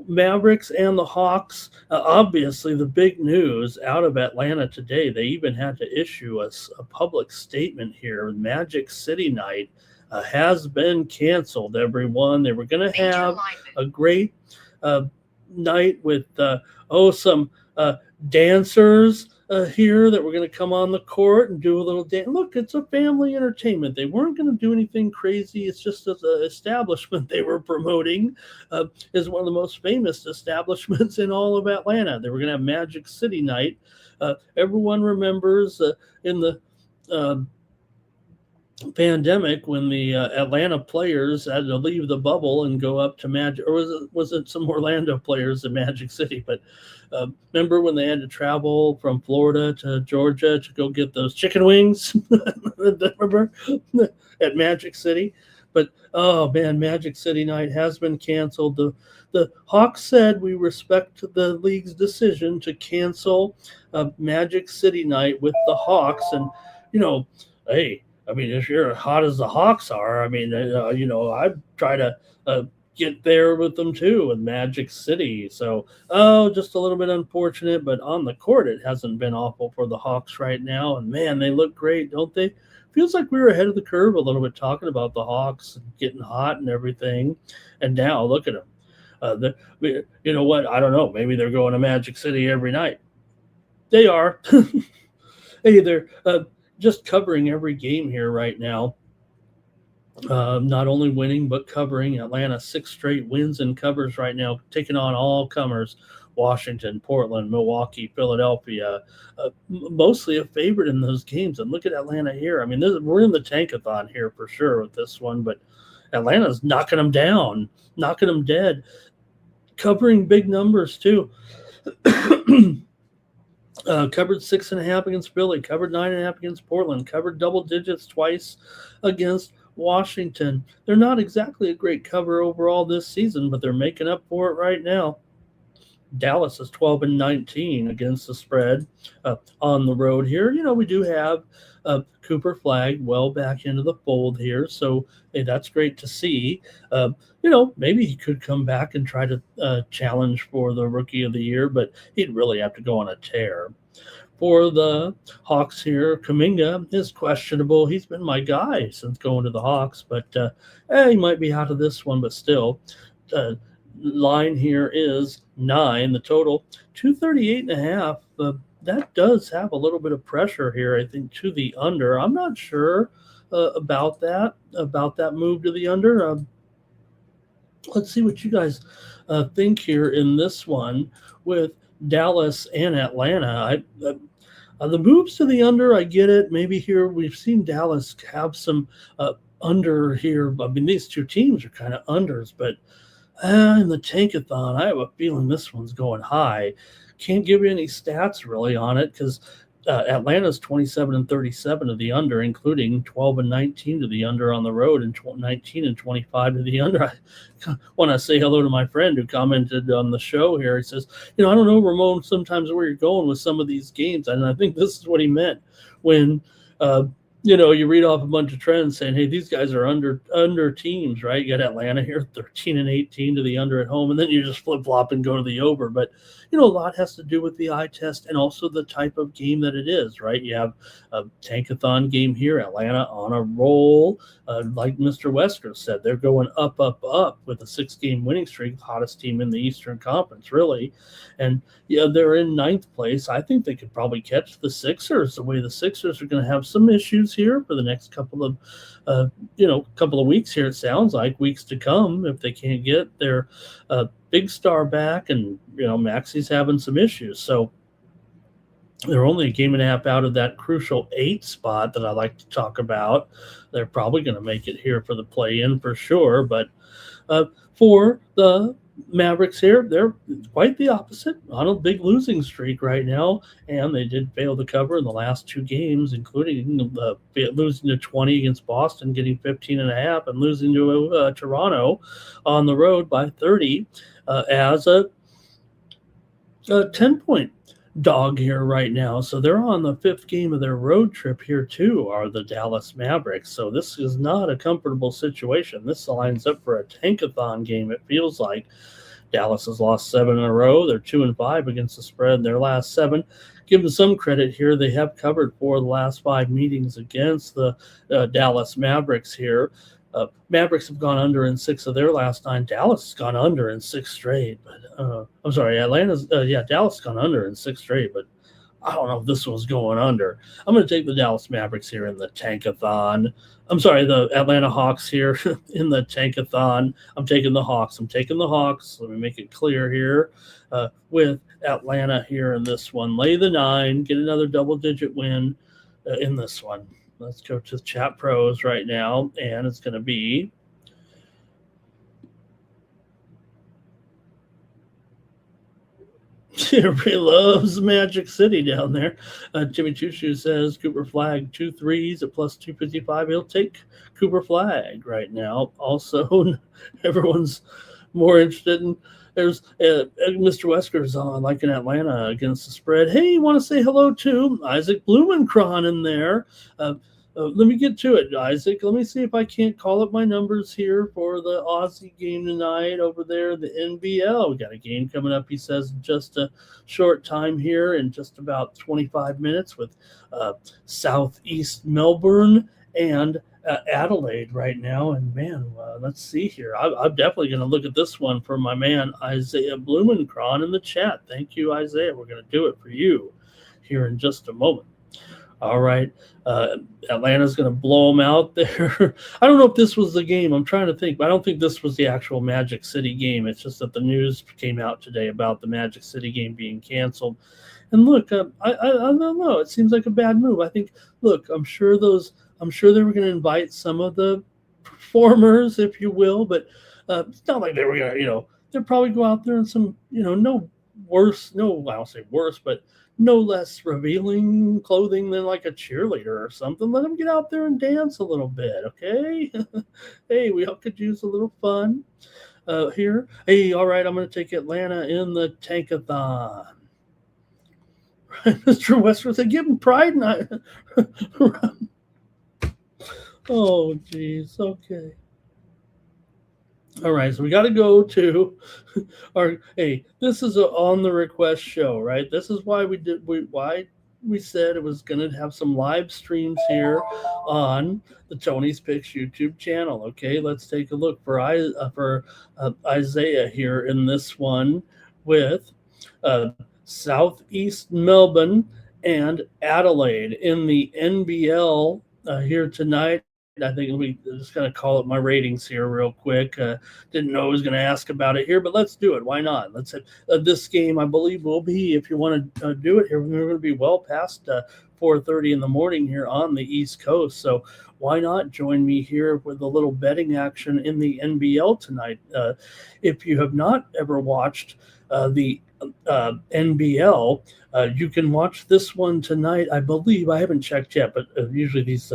Mavericks and the Hawks. Obviously, the big news out of Atlanta today, they even had to issue a public statement here. Magic City night has been canceled, everyone. They were going to have a great night with, some dancers here that were going to come on the court and do a little dance. Look, it's a family entertainment. They weren't going to do anything crazy. It's just the establishment they were promoting is one of the most famous establishments in all of Atlanta. They were going to have Magic City night. Everyone remembers in the pandemic when the Atlanta players had to leave the bubble and go up to Magic, or was it some Orlando players in Magic City? But remember when they had to travel from Florida to Georgia to go get those chicken wings? Remember at Magic City? But oh man, Magic City night has been canceled. The Hawks said we respect the league's decision to cancel Magic City night with the Hawks, and you know, hey, I mean, if you're as hot as the Hawks are, I mean, I'd try to get there with them too in Magic City. So, oh, just a little bit unfortunate, but on the court, it hasn't been awful for the Hawks right now. And man, they look great, don't they? Feels like we were ahead of the curve a little bit talking about the Hawks getting hot and everything. And now look at them. You know what? I don't know. Maybe they're going to Magic City every night. They are. Hey, they're just covering every game here right now. Not only winning, but covering. Atlanta, 6 straight wins and covers right now, taking on all comers. Washington, Portland, Milwaukee, Philadelphia, mostly a favorite in those games. And look at Atlanta here. I mean, we're in the tankathon here for sure with this one, but Atlanta's knocking them down, knocking them dead, covering big numbers too. Covered 6.5 against Philly, covered 9.5 against Portland, covered double digits twice against Washington. They're not exactly a great cover overall this season, but they're making up for it right now. Dallas is 12-19 against the spread on the road here. You know, we do have Cooper Flag well back into the fold here, so hey, that's great to see. Maybe he could come back and try to challenge for the Rookie of the Year, but he'd really have to go on a tear. For the Hawks here, Kuminga is questionable. He's been my guy since going to the Hawks, but he might be out of this one, but still. Line here is 9, the total 238.5. That does have a little bit of pressure here, I think, to the under. I'm not sure about that move to the under. Let's see what you guys think here in this one with Dallas and Atlanta. The moves to the under, I get it. Maybe here we've seen Dallas have some under here. I mean, these two teams are kind of unders, but in the tankathon, I have a feeling this one's going high. Can't give you any stats really on it because Atlanta's 27-37 to the under, including 12-19 to the under on the road and 19-25 to the under. I want to say hello to my friend who commented on the show here. He says, I don't know, Ramon, sometimes where you're going with some of these games. And I think this is what he meant when you read off a bunch of trends saying, hey, these guys are under teams, right? You got Atlanta here, 13-18 to the under at home, and then you just flip-flop and go to the over. But, a lot has to do with the eye test and also the type of game that it is, right? You have a tankathon game here, Atlanta on a roll. Like Mr. Wesker said, they're going up, up, up with a 6-game winning streak, hottest team in the Eastern Conference, really. And, they're in 9th place. I think they could probably catch the Sixers, the way the Sixers are going to have some issues here for the next couple of weeks here. It sounds like weeks to come if they can't get their big star back, and Maxi's having some issues. So they're only a game and a half out of that crucial 8 spot that I like to talk about. They're probably going to make it here for the play-in for sure. But for the Mavericks here, they're quite the opposite, on a big losing streak right now, and they did fail to cover in the last 2 games, including losing to 20 against Boston, getting 15.5, and losing to Toronto on the road by 30 as a 10-point dog here right now. So they're on the 5th game of their road trip here too, are the Dallas Mavericks. So this is not a comfortable situation. This lines up for a tankathon game, it feels like. Dallas has lost 7 in a row. They're 2-5 against the spread in their last 7. Give them some credit here. They have covered 4 of the last 5 meetings against the Dallas Mavericks here. Mavericks have gone under in 6 of their last 9. Dallas has gone under in 6 straight. But Dallas has gone under in 6 straight. But I don't know if this one's going under. I'm going to take the Dallas Mavericks here in the tankathon. The Atlanta Hawks here in the tankathon. I'm taking the Hawks. Let me make it clear here with Atlanta here in this one. Lay the 9. Get another double-digit win in this one. Let's go to Chat Pros right now, and it's going to be everybody loves Magic City down there. Jimmy Choo Choo says Cooper Flag 2 threes at plus 255. He'll take Cooper Flag right now. Also, everyone's more interested in. There's Mr. Wesker's on, like in Atlanta against the spread. Hey, want to say hello to Isaac Blumenkron in there. Let me get to it, Isaac. Let me see if I can't call up my numbers here for the Aussie game tonight over there, the NBL. We got a game coming up, he says, in just a short time here, in just about 25 minutes with Southeast Melbourne and Adelaide right now. And man, let's see here. I'm definitely going to look at this one for my man Isaiah Blumenkron in the chat. Thank you, Isaiah. We're going to do it for you here in just a moment. All right. Atlanta's going to blow them out there. I don't know if this was the game. I'm trying to think, but I don't think this was the actual Magic City game. It's just that the news came out today about the Magic City game being canceled. And look, I don't know. It seems like a bad move. I think, look, I'm sure they were going to invite some of the performers, if you will, but it's not like they were going to, they'll probably go out there in some, no worse, no, I don't say worse, but no less revealing clothing than like a cheerleader or something. Let them get out there and dance a little bit, okay? Hey, we all could use a little fun here. Hey, all right, I'm going to take Atlanta in the tankathon. Mr. Westford said, give him pride. Oh, geez, okay. All right, so we got to go to our. Hey, this is a on the request show, right? This is why why we said it was going to have some live streams here on the Tony's Picks YouTube channel. Okay, let's take a look for Isaiah here in this one with Southeast Melbourne and Adelaide in the NBL here tonight. I think we just going to call up my ratings here real quick. Didn't know I was going to ask about it here, but let's do it. Why not? Let's have this game, I believe, will be, if you want to do it here, we're going to be well past 4:30 in the morning here on the East Coast. So why not join me here with a little betting action in the NBL tonight? If you have not ever watched the NBL, you can watch this one tonight. I believe, I haven't checked yet, but usually these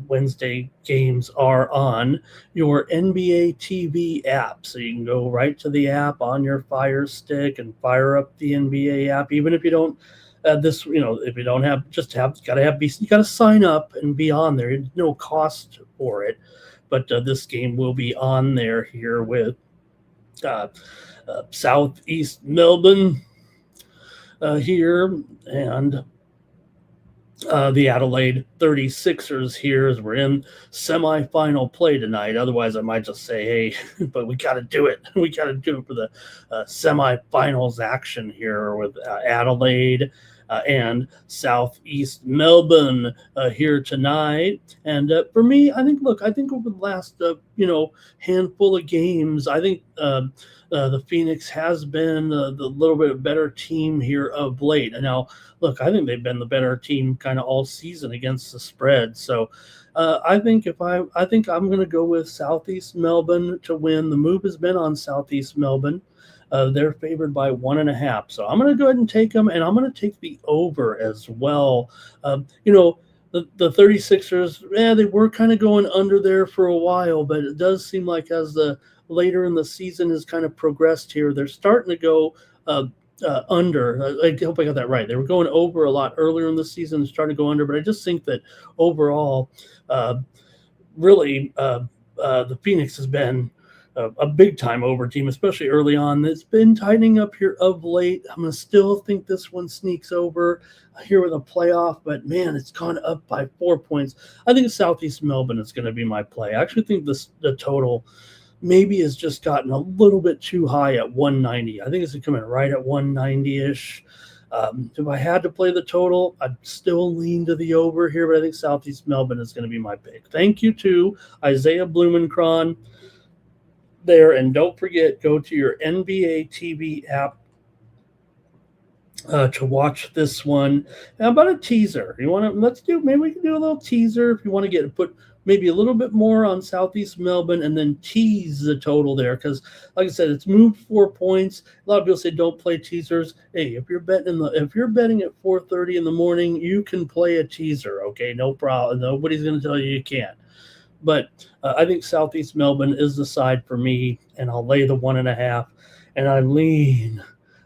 Wednesday games are on your NBA TV app. So you can go right to the app on your Fire Stick and fire up the NBA app. Even if you don't if you don't have, you got to sign up and be on there. There's no cost for it, but this game will be on there here with Southeast Melbourne here, and the Adelaide 36ers here, as we're in semifinal play tonight. Otherwise, I might just say, hey, but we got to do it. We got to do it for the semifinals action here with Adelaide and Southeast Melbourne here tonight. And for me, I think over the last, handful of games, I think the Phoenix has been the little bit better team here of late. And now, look, I think they've been the better team kind of all season against the spread. So I think I'm going to go with Southeast Melbourne to win. The move has been on Southeast Melbourne. They're favored by 1.5. So I'm going to go ahead and take them, and I'm going to take the over as well. The 36ers, they were kind of going under there for a while, but it does seem like as the later in the season has kind of progressed here, they're starting to go under. I hope I got that right. They were going over a lot earlier in the season, starting to go under, but I just think that overall, really, the Phoenix has been a big time over team, especially early on. It's been tightening up here of late. I'm going to still think this one sneaks over here with a playoff, but man, it's gone up by 4 points. I think Southeast Melbourne is going to be my play. I actually think the total maybe has just gotten a little bit too high at 190. I think it's coming right at 190-ish. If I had to play the total, I'd still lean to the over here, but I think Southeast Melbourne is going to be my pick. Thank you to Isaiah Blumenkron there, and don't forget, go to your NBA TV app to watch this one. How about a teaser? You want to? Let's do. Maybe we can do a little teaser if you want to get put maybe a little bit more on Southeast Melbourne and then tease the total there because, like I said, it's moved 4 points. A lot of people say don't play teasers. Hey, if you're betting at 4:30 in the morning, you can play a teaser. Okay, no problem. Nobody's going to tell you can't. But I think Southeast Melbourne is the side for me, and I'll lay the 1.5. And I lean.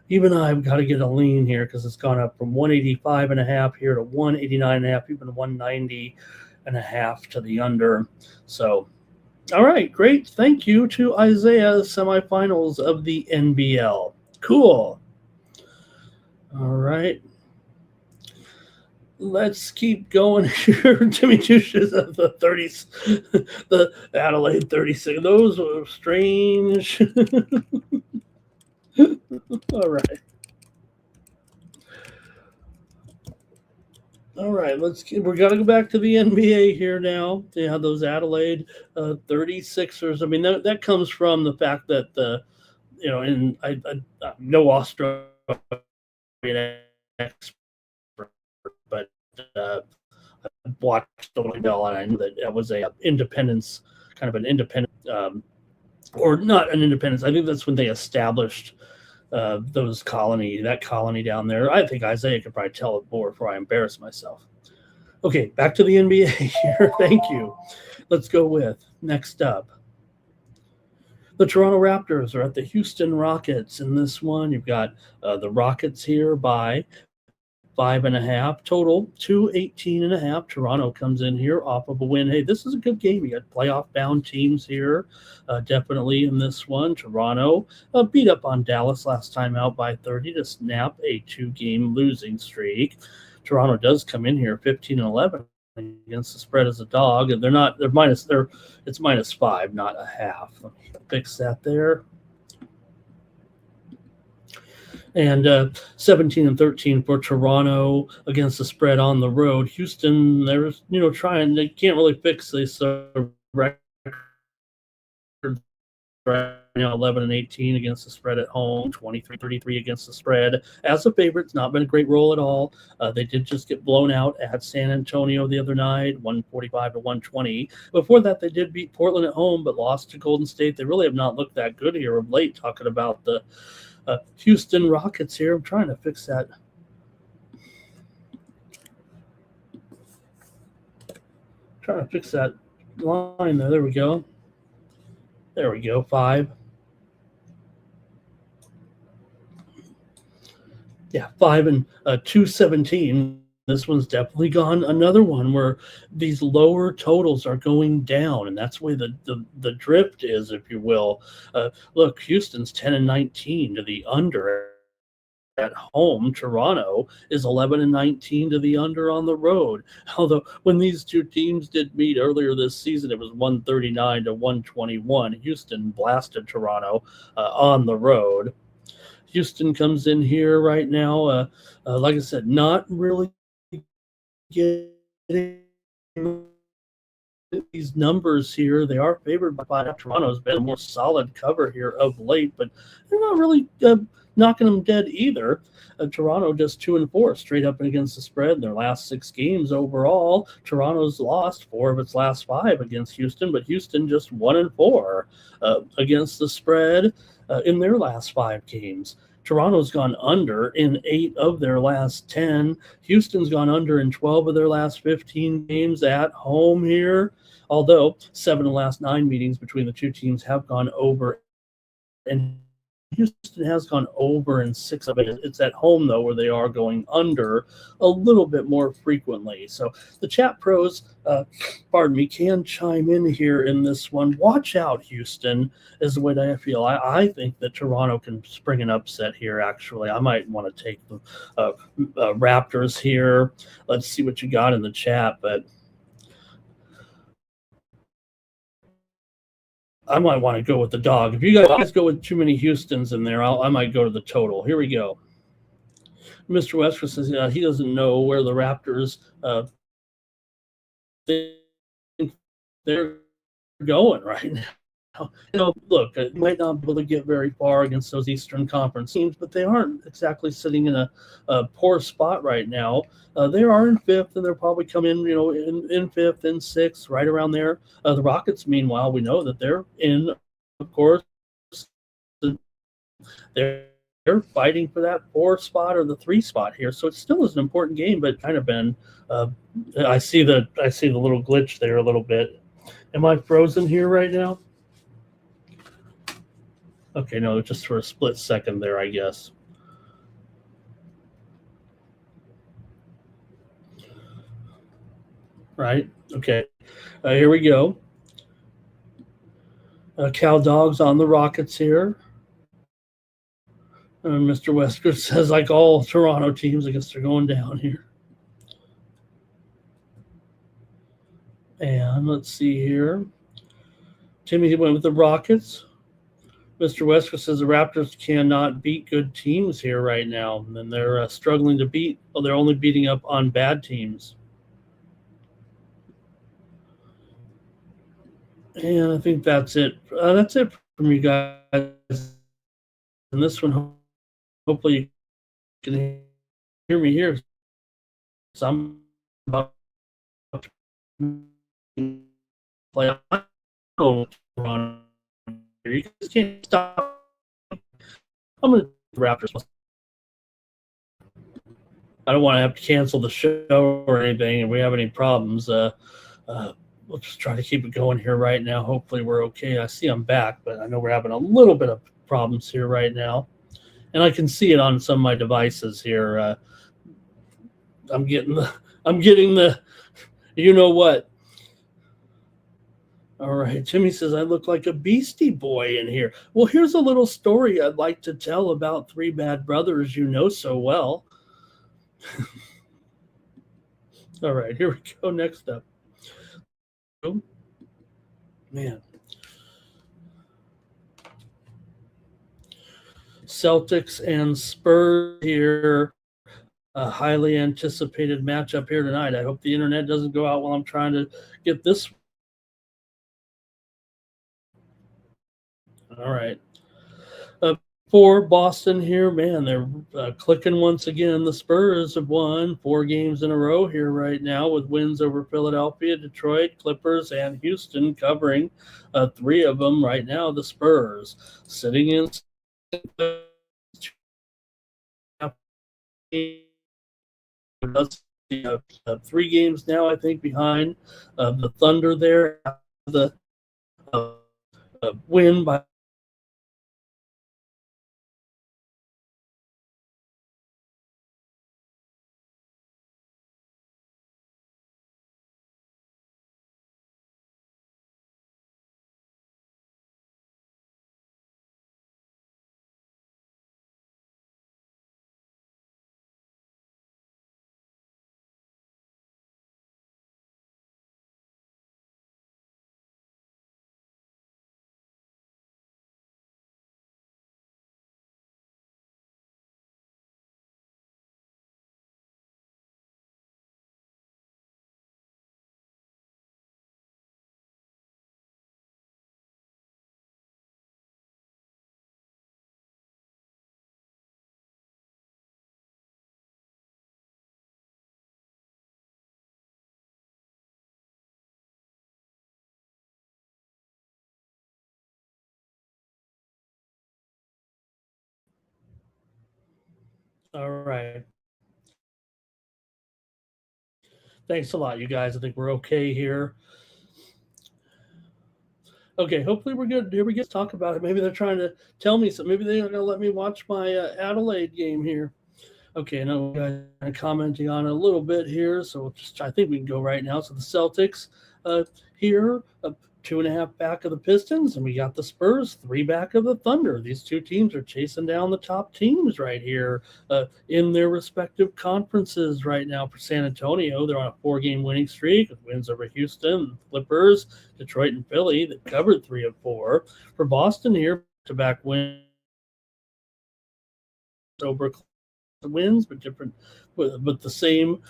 Even I've got to get a lean here because it's gone up from 185.5 here to 189.5, even 190.5 to the under. So, all right, great. Thank you to Isaiah, semifinals of the NBL. Cool. All right. Let's keep going here. Jimmy Juices of the 30s, the Adelaide 36. Those were strange. All right. All right, we're gonna go back to the NBA here now. Yeah, those Adelaide 36ers. I mean, that comes from the fact that and I'm no Australian expert, but I watched the Bell, and I knew that it was a independence, kind of an independent, or not an independence. I think that's when they established that colony down there. I think Isaiah could probably tell it more before I embarrass myself. Okay, back to the NBA here. Thank you. Let's go with next up. The Toronto Raptors are at the Houston Rockets. In this one, you've got the Rockets here by 5.5 total, 218.5. Toronto comes in here off of a win. Hey, this is a good game. You got playoff bound teams here, definitely in this one. Toronto beat up on Dallas last time out by 30 to snap a 2-game losing streak. Toronto does come in here 15-11 against the spread as a dog, and it's -5, not a half. Let me fix that there. And 17-13 for Toronto against the spread on the road. Houston, they're trying. They can't really fix this record right now. 11-18 against the spread at home. 23-33 against the spread as a favorite. It's not been a great roll at all. They did just get blown out at San Antonio the other night, 145-120. Before that, they did beat Portland at home, but lost to Golden State. They really have not looked that good here of late. Talking about the Houston Rockets here. I'm trying to fix that. Trying to fix that line there. There we go. There we go. 5. Yeah, 5 and 217. This one's definitely gone. Another one where these lower totals are going down, and that's where the drift is, if you will. Look, Houston's 10-19 to the under at home. Toronto is 11-19 to the under on the road. Although when these two teams did meet earlier this season, it was 139-121. Houston blasted Toronto on the road. Houston comes in here right now, like I said, not really getting these numbers here. They are favored by 5. Toronto's been a more solid cover here of late, but they're not really knocking them dead either. Toronto just 2-4 straight up and against the spread in their last 6 games overall. Toronto's lost 4 of its last 5 against Houston, but Houston just 1-4 against the spread in their last 5 games. Toronto's gone under in 8 of their last 10. Houston's gone under in 12 of their last 15 games at home here. Although 7 of the last 9 meetings between the two teams have gone over, and Houston has gone over in 6 of it. It's at home, though, where they are going under a little bit more frequently. So the chat pros, can chime in here in this one. Watch out, Houston, is the way that I feel. I think that Toronto can spring an upset here, actually. I might want to take the Raptors here. Let's see what you got in the chat, but I might want to go with the dog. If you guys go with too many Houstons in there, I might go to the total. Here we go. Mr. Westford says he doesn't know where the Raptors they're going right now. Look, it might not be able to get very far against those Eastern Conference teams, but they aren't exactly sitting in a poor spot right now. They are in fifth, and they'll probably come in, in fifth and sixth, right around there. The Rockets, meanwhile, we know that they're in, of course, they're fighting for that four spot or the three spot here. So it still is an important game, but kind of been. Uh, I see the little glitch there a little bit. Am I frozen here right now? Okay, no, just for a split second there, I guess. Right? Okay. Here we go. Cal Dogs on the Rockets here. Mr. Wesker says, like all Toronto teams, I guess they're going down here. And let's see here. Timmy went with the Rockets. Mr. Wesker says the Raptors cannot beat good teams here right now, and they're struggling to beat. Well, they're only beating up on bad teams. And I think that's it. That's it from you guys. And this one, hopefully, you can hear me here. So I'm about to play on. You just can't stop. I'm going to Raptors. I don't want to have to cancel the show or anything. If we have any problems, we'll just try to keep it going here right now. Hopefully we're okay. I see I'm back, but I know we're having a little bit of problems here right now. And I can see it on some of my devices here. I'm getting the, you know what. All right. Jimmy says, I look like a Beastie Boy in here. Well, here's a little story I'd like to tell about three bad brothers you know so well. All right. Here we go. Next up. Oh, man. Celtics and Spurs here. A highly anticipated matchup here tonight. I hope the internet doesn't go out while I'm trying to get this. All right. For Boston here, man, they're clicking once again. The Spurs have won 4 games in a row here right now with wins over Philadelphia, Detroit, Clippers, and Houston, covering 3 of them right now. The Spurs sitting in 3 games now, I think, behind the Thunder there. The win by all right. Thanks a lot, you guys. I think we're okay here. Okay, hopefully we're good. Here we get to talk about it. Maybe they're trying to tell me something. Maybe they're going to let me watch my Adelaide game here. Okay, now we're commenting on it a little bit here, so I think we can go right now. So the Celtics here, 2.5 back of the Pistons, and we got the Spurs 3 back of the Thunder. These 2 teams are chasing down the top teams right here in their respective conferences right now. For San Antonio, they're on a 4-game winning streak with wins over Houston, Clippers, Detroit, and Philly that covered 3 of 4. For Boston here, back-to-back wins over wins, but different, but the same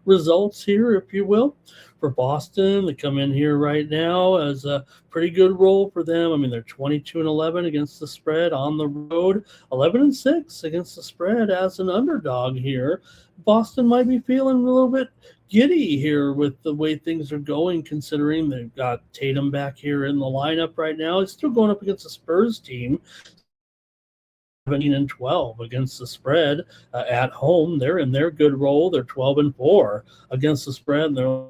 results here, if you will. For Boston, they come in here right now as a pretty good roll for them. I mean, they're 22-11 against the spread on the road, 11-6 against the spread as an underdog here. Boston might be feeling a little bit giddy here with the way things are going, considering they've got Tatum back here in the lineup right now. He's still going up against the Spurs team, 17-12 against the spread at home. They're in their good roll. They're 12-4 against the spread. They're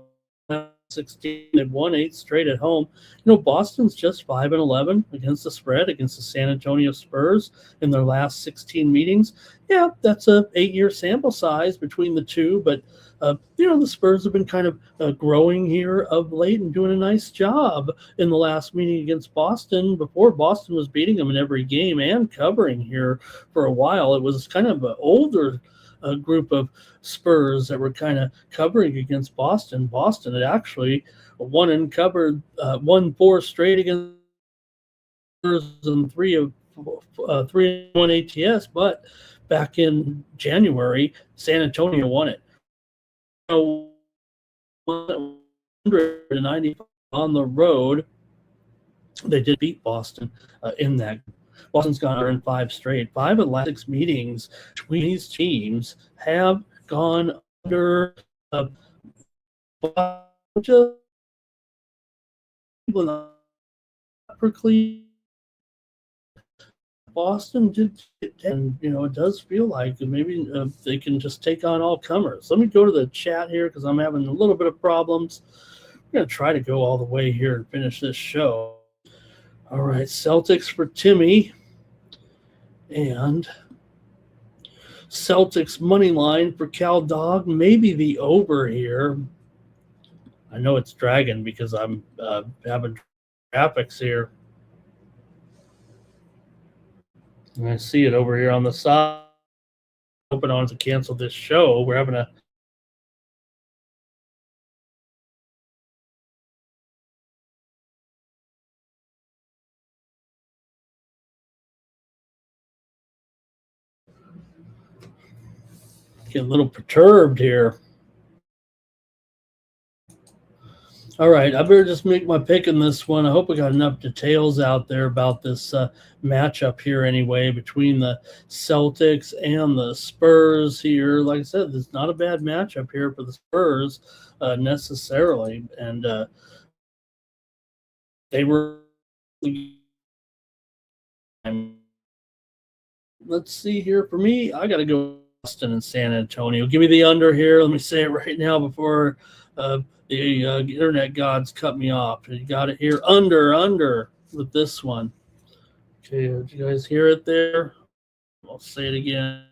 16. They've won 8 straight at home. Boston's just 5-11 against the spread against the San Antonio Spurs in their last 16 meetings. Yeah, that's a 8-year sample size between the two, but the Spurs have been kind of growing here of late and doing a nice job in the last meeting against Boston. Before, Boston was beating them in every game and covering here for a while. It was kind of an older group of Spurs that were kind of covering against Boston. Boston had actually won 4 straight against Spurs and 3-1 ATS, but back in January, San Antonio won it. 195 on the road. They did beat Boston in that. Boston's gone in 5 straight. 5 of the last 6 meetings between these teams have gone under just Boston did, and it does feel like maybe they can just take on all comers. Let me go to the chat here because I'm having a little bit of problems. I'm going to try to go all the way here and finish this show. All right, Celtics for Timmy, and Celtics money line for Cal Dog. Maybe the over here. I know it's dragging because I'm having graphics here. And I see it over here on the side. Open on to cancel this show. We're having a getting a little perturbed here. All right, I better just make my pick in this one. I hope I got enough details out there about this matchup here anyway between the Celtics and the Spurs here. Like I said, it's not a bad matchup here for the Spurs necessarily. And they were – let's see here. For me, I got to go Boston and San Antonio. Give me the under here. Let me say it right now before the internet gods cut me off. You got it here. Under with this one. Okay, did you guys hear it there? I'll say it again.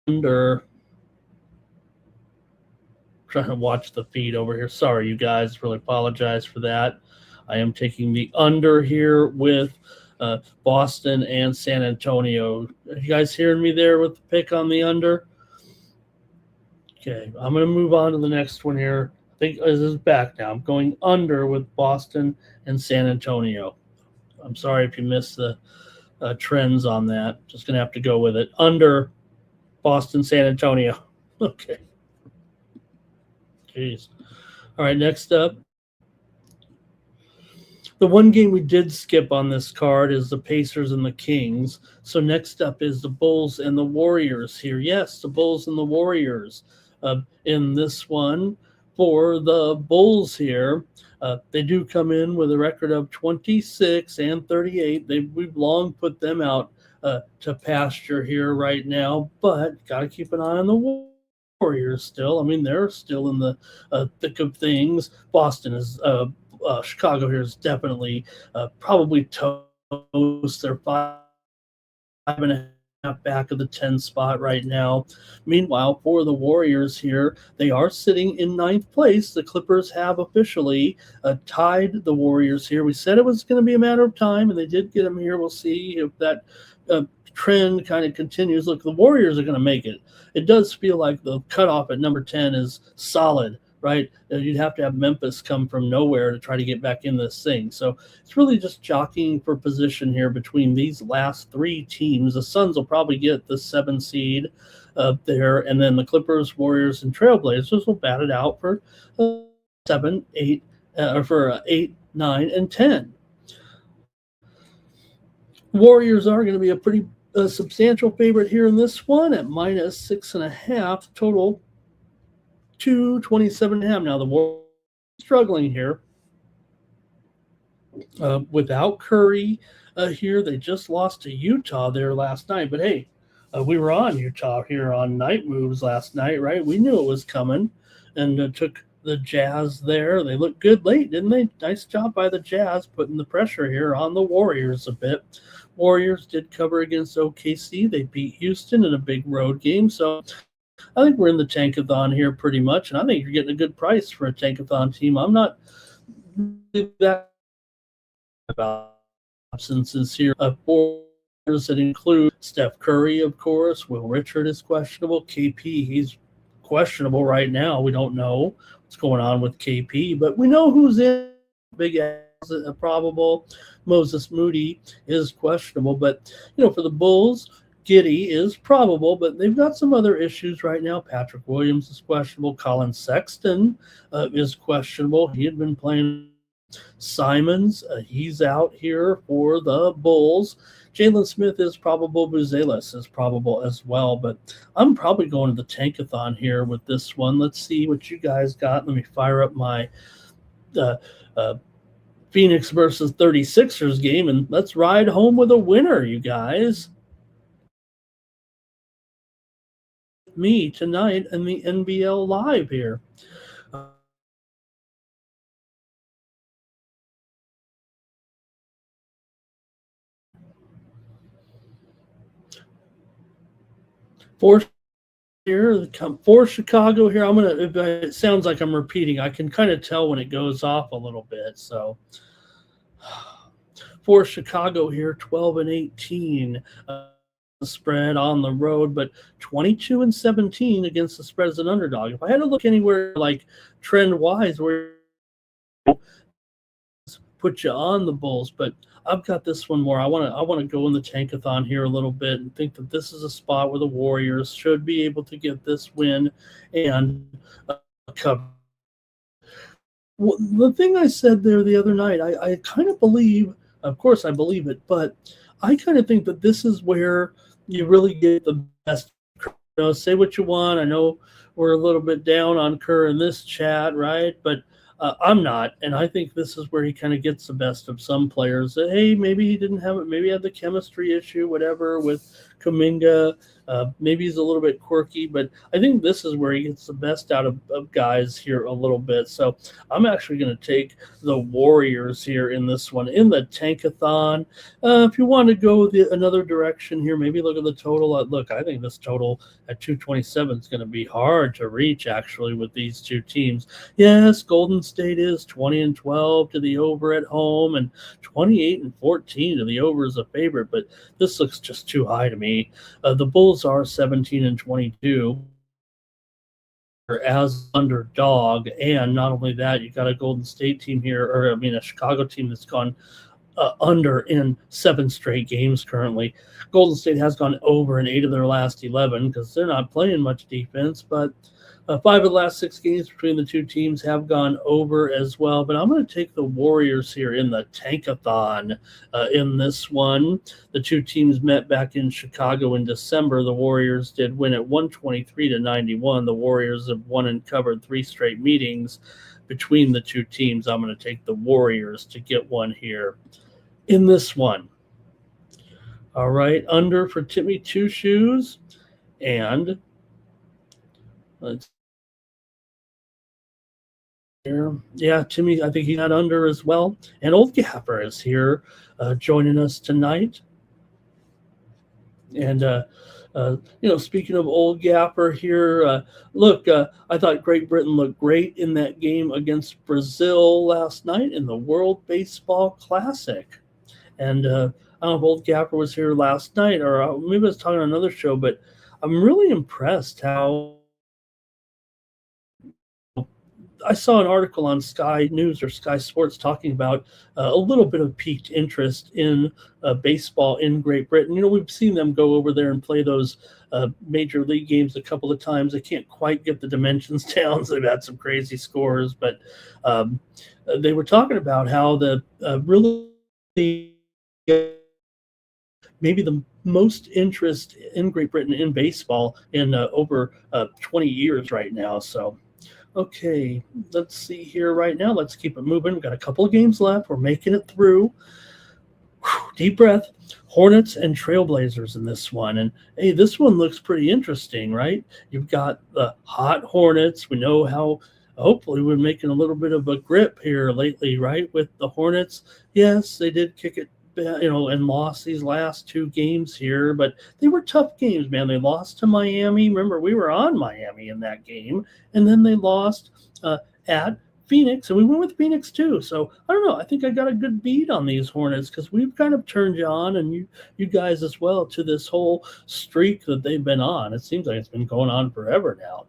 Under. Trying to watch the feed over here. Sorry, you guys. Really apologize for that. I am taking the under here with Boston and San Antonio. Are you guys hearing me there with the pick on the under? Okay, I'm going to move on to the next one here. I think this is back now. I'm going under with Boston and San Antonio. I'm sorry if you missed the trends on that. Just going to have to go with it. Under Boston, San Antonio. Okay. Jeez. All right, next up. The one game we did skip on this card is the Pacers and the Kings. So next up is the Bulls and the Warriors here. Yes, the Bulls and the Warriors. In this one for the Bulls here, they do come in with a record of 26-38. We've long put them out to pasture here right now, but got to keep an eye on the Warriors still. I mean, they're still in the thick of things. Boston is Chicago here is definitely probably toast. They're 5.5 back of the 10 spot right now. Meanwhile, for the Warriors here, they are sitting in 9th place. The Clippers have officially tied the Warriors here. We said it was going to be a matter of time, and they did get them here. We'll see if that trend kind of continues. Look, the Warriors are going to make it. It does feel like the cutoff at number 10 is solid right? You'd have to have Memphis come from nowhere to try to get back in this thing. So it's really just jockeying for position here between these last three teams. The Suns will probably get the 7 seed there, and then the Clippers, Warriors, and Trailblazers will bat it out for 7, 8, or for 8, 9, and 10. Warriors are going to be a pretty substantial favorite here in this one at -6.5. Total 227.5. Now the Warriors struggling here without Curry here. They just lost to Utah there last night, but hey, we were on Utah here on Night Moves last night, right? We knew it was coming, and took the Jazz there. They looked good late, didn't they? Nice job by the Jazz putting the pressure here on the Warriors a bit. Warriors did cover against OKC. They beat Houston in a big road game, so I think we're in the tankathon here pretty much, and I think you're getting a good price for a tankathon team. I'm not really that about absences here. Fours that include Steph Curry, of course. Will Richard is questionable. KP, he's questionable right now. We don't know what's going on with KP, but we know who's in. Big ass probable. Moses Moody is questionable, but for the Bulls, Giddy is probable, but they've got some other issues right now. Patrick Williams is questionable. Colin Sexton is questionable. He had been playing. Simons, he's out here for the Bulls. Jalen Smith is probable. Buzelis is probable as well, but I'm probably going to the tankathon here with this one. Let's see what you guys got. Let me fire up my Phoenix versus 36ers game, and let's ride home with a winner, you guys. Me tonight in the NBL Live here. For Chicago here, I'm gonna. It sounds like I'm repeating. I can kind of tell when it goes off a little bit. So for Chicago here, 12-18 spread on the road, but 22-17 against the spread as an underdog. If I had to look anywhere like trend wise, where put you on the Bulls, but I've got this one more. I want to go in the tankathon here a little bit and think that this is a spot where the Warriors should be able to get this win and cover. Well, the thing I said there the other night, I kind of believe, of course I believe it, but I kind of think that this is where you really get the best. Say what you want. I know we're a little bit down on Kerr in this chat, right? But I'm not, and I think this is where he kind of gets the best of some players. That, hey, maybe he didn't have it. Maybe he had the chemistry issue, whatever, with Kuminga. Maybe he's a little bit quirky, but I think this is where he gets the best out of guys here a little bit. So I'm actually going to take the Warriors here in this one, in the tankathon. If you want to go another direction here, maybe look at the total. Look, I think this total at 227 is going to be hard to reach, actually, with these two teams. Yes, Golden State is 20-12 to the over at home and 28-14 to the over as a favorite, but this looks just too high to me. The Bulls are 17-22 as underdog, and not only that, you got a Golden State team here, or I mean a Chicago team that's gone under in 7 straight games currently. Golden State has gone over in 8 of their last 11 because they're not playing much defense, but 5 of the last 6 games between the two teams have gone over as well. But I'm going to take the Warriors here in the tankathon in this one. The two teams met back in Chicago in December. The Warriors did win at 123-91. The Warriors have won and covered 3 straight meetings between the two teams. I'm going to take the Warriors to get one here in this one. All right, under for Timmy Two Shoes, and let's here. Yeah, Timmy, I think he got under as well. And Old Gapper is here joining us tonight. And speaking of Old Gapper here, look, I thought Great Britain looked great in that game against Brazil last night in the World Baseball Classic. And I don't know if Old Gapper was here last night, or maybe I was talking on another show, but I'm really impressed how I saw an article on Sky News or Sky Sports talking about a little bit of piqued interest in baseball in Great Britain. We've seen them go over there and play those major league games a couple of times. They can't quite get the dimensions down. So they've had some crazy scores, but um, they were talking about how the really maybe the most interest in Great Britain in baseball in over 20 years right now. So, okay, let's see here right now. Let's keep it moving. We've got a couple of games left. We're making it through. Deep breath. Hornets and Trailblazers in this one. And hey, this one looks pretty interesting, right? You've got the hot Hornets. We know how hopefully we're making a little bit of a grip here lately, right? With the Hornets. Yes, they did kick it, and lost these last two games here, but they were tough games, man. They lost to Miami. Remember, we were on Miami in that game, and then they lost at Phoenix, and we went with Phoenix too. So I don't know. I think I got a good beat on these Hornets because we've kind of turned you on, and you guys as well, to this whole streak that they've been on. It seems like it's been going on forever now.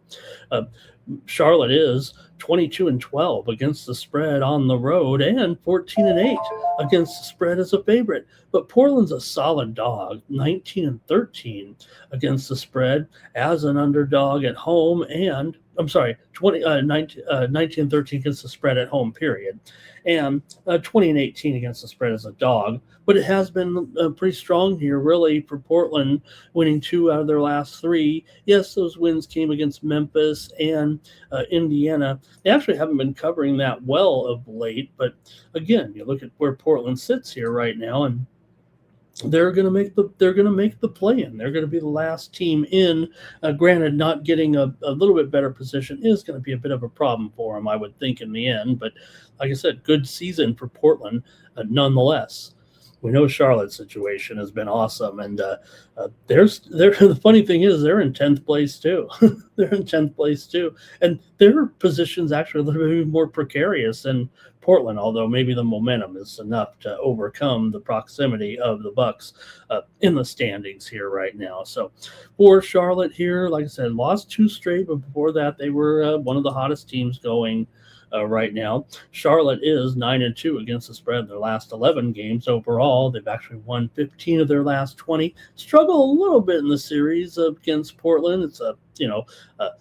Charlotte is 22-12 against the spread on the road and 14-8 against the spread as a favorite. But Portland's a solid dog, 19-13 against the spread as an underdog at home, and 19-13 against the spread at home, period, and 20-18 against the spread as a dog. But it has been pretty strong here, really, for Portland, winning 2 out of their last 3. Yes, those wins came against Memphis and Indiana. They actually haven't been covering that well of late, but again, you look at where Portland sits here right now, and they're going to make the play-in. They're going to be the last team in. Granted, not getting a little bit better position is going to be a bit of a problem for them, I would think, in the end. But like I said, good season for Portland nonetheless. We know Charlotte's situation has been awesome, and the funny thing is they're in 10th place too. They're in 10th place too, and their position's actually a little bit more precarious than Portland, although maybe the momentum is enough to overcome the proximity of the Bucks in the standings here right now. So for Charlotte here, like I said, lost 2 straight, but before that they were one of the hottest teams going right now. Charlotte is 9-2 against the spread in their last 11 games overall. They've actually won 15 of their last 20. Struggle a little bit in the series against Portland. It's a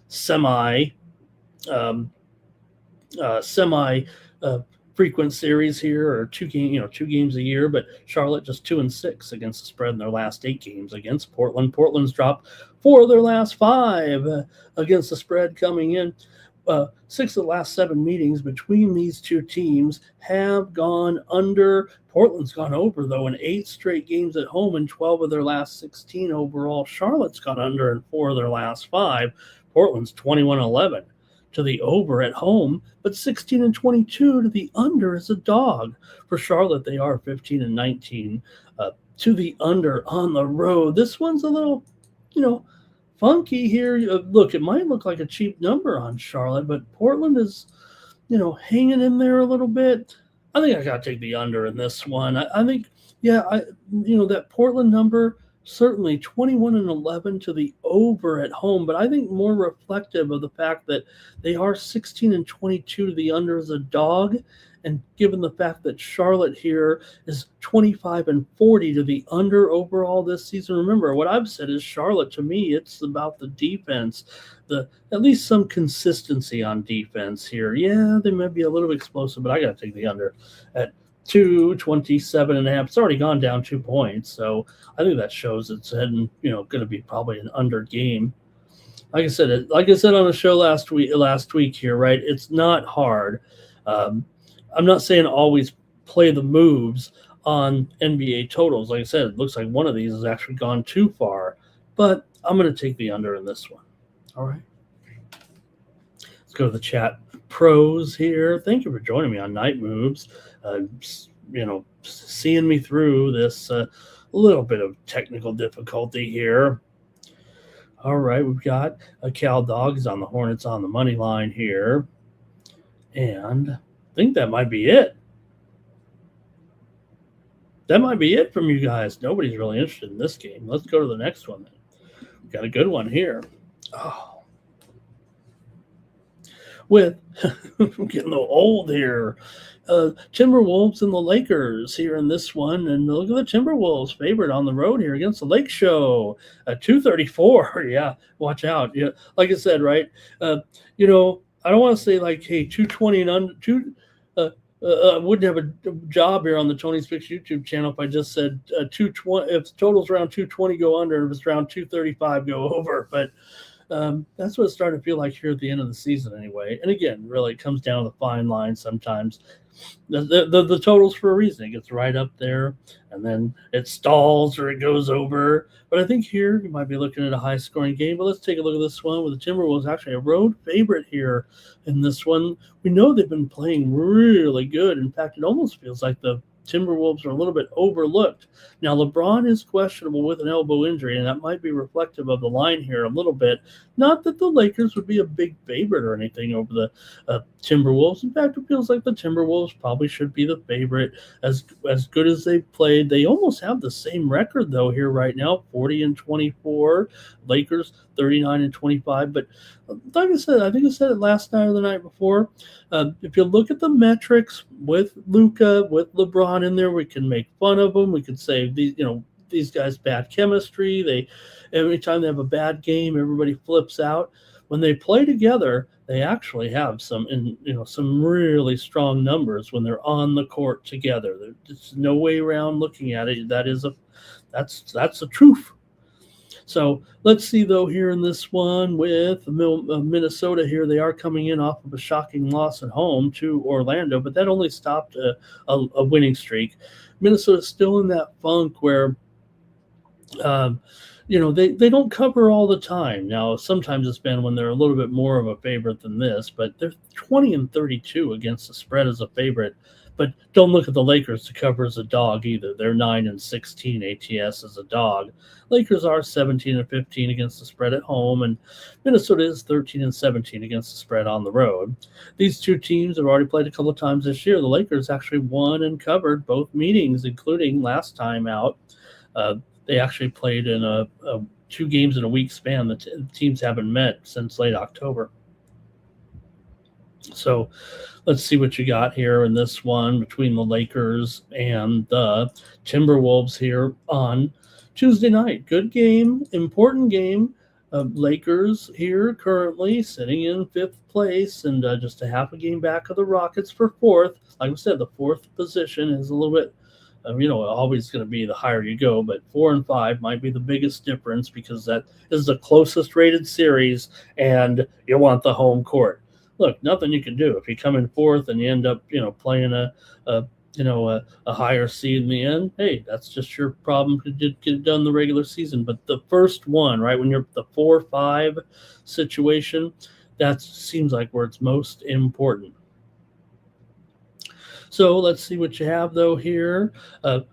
semi frequent series here, or 2 games a year. But Charlotte just 2-6 against the spread in their last 8 games against Portland. Portland's dropped 4 of their last 5 against the spread coming in. 6 of the last 7 meetings between these two teams have gone under. Portland's gone over, though, in 8 straight games at home and 12 of their last 16 overall. Charlotte's gone under in 4 of their last 5. Portland's 21-11 to the over at home, but 16-22 to the under as a dog. For Charlotte, they are 15-19 to the under on the road. This one's a little, funky here. Look, it might look like a cheap number on Charlotte, but Portland is, hanging in there a little bit. I think I got to take the under in this one. I think, that Portland number, certainly 21-11 to the over at home, but I think more reflective of the fact that they are 16-22 to the under as a dog. And given the fact that Charlotte here is 25-40 to the under overall this season, remember what I've said is Charlotte, to me, it's about the defense, at least some consistency on defense here. Yeah, they might be a little explosive, but I got to take the under at 227.5. It's already gone down 2 points, so I think that shows it's heading, going to be probably an under game. Like I said on the show last week here, right? It's not hard. I'm not saying always play the moves on NBA totals. Like I said, it looks like one of these has actually gone too far, but I'm going to take the under in this one. All right. Let's go to the chat pros here. Thank you for joining me on Night Moves. Seeing me through this little bit of technical difficulty here. All right, we've got a Cal Dogs on the Hornets on the money line here. And I think that might be it. That might be it from you guys. Nobody's really interested in this game. Let's go to the next one then. We've got a good one here. Oh. with getting a little old here. Timberwolves and the Lakers here in this one, and look at the Timberwolves favorite on the road here against the Lake Show, 234. Yeah, watch out. Yeah, like I said, right. I don't want to say like, hey, 220 and under two. Wouldn't have a job here on the Tony Spix YouTube channel if I just said 220. If the total's around 220, go under. If it's around 235, go over. But that's what it's starting to feel like here at the end of the season, anyway. And again, really, it comes down to the fine line sometimes. The totals for a reason. It gets right up there, and then it stalls or it goes over. But I think here you might be looking at a high-scoring game. But let's take a look at this one with the Timberwolves actually a road favorite here in this one. We know they've been playing really good. In fact, it almost feels like the Timberwolves are a little bit overlooked. Now, LeBron is questionable with an elbow injury, and that might be reflective of the line here a little bit. Not that the Lakers would be a big favorite or anything over the Timberwolves. In fact, it feels like the Timberwolves probably should be the favorite as good as they've played. They almost have the same record, though, here right now, 40-24. Lakers, 39-25. But like I said, I think I said it last night or the night before. If you look at the metrics with Luka, with LeBron in there, we can make fun of them. We could say these guys bad chemistry. Every time they have a bad game, everybody flips out. When they play together, they actually have some really strong numbers when they're on the court together. There's no way around looking at it. That's the truth. So let's see, though, here in this one with Minnesota here. They are coming in off of a shocking loss at home to Orlando, but that only stopped a winning streak. Minnesota's still in that funk where they don't cover all the time. Now, sometimes it's been when they're a little bit more of a favorite than this, but they're 20-32 against the spread as a favorite. But don't look at the Lakers to cover as a dog either. They're 9-16 ATS as a dog. Lakers are 17-15 against the spread at home, and Minnesota is 13-17 against the spread on the road. These two teams have already played a couple of times this year. The Lakers actually won and covered both meetings, including last time out. They actually played in a 2 games in a week span. The teams haven't met since late October. So let's see what you got here in this one between the Lakers and the Timberwolves here on Tuesday night. Good game, important game. Lakers here currently sitting in 5th place and just a half a game back of the Rockets for 4th. Like I said, the 4th position is a little bit always going to be the higher you go, but 4 and 5 might be the biggest difference because that is the closest rated series and you want the home court. Look, nothing you can do. If you come in 4th and you end up, playing a higher seed in the end, hey, that's just your problem to get it done in the regular season. But the first one, right, when you're the 4-5 situation, that seems like where it's most important. So let's see what you have, though, here.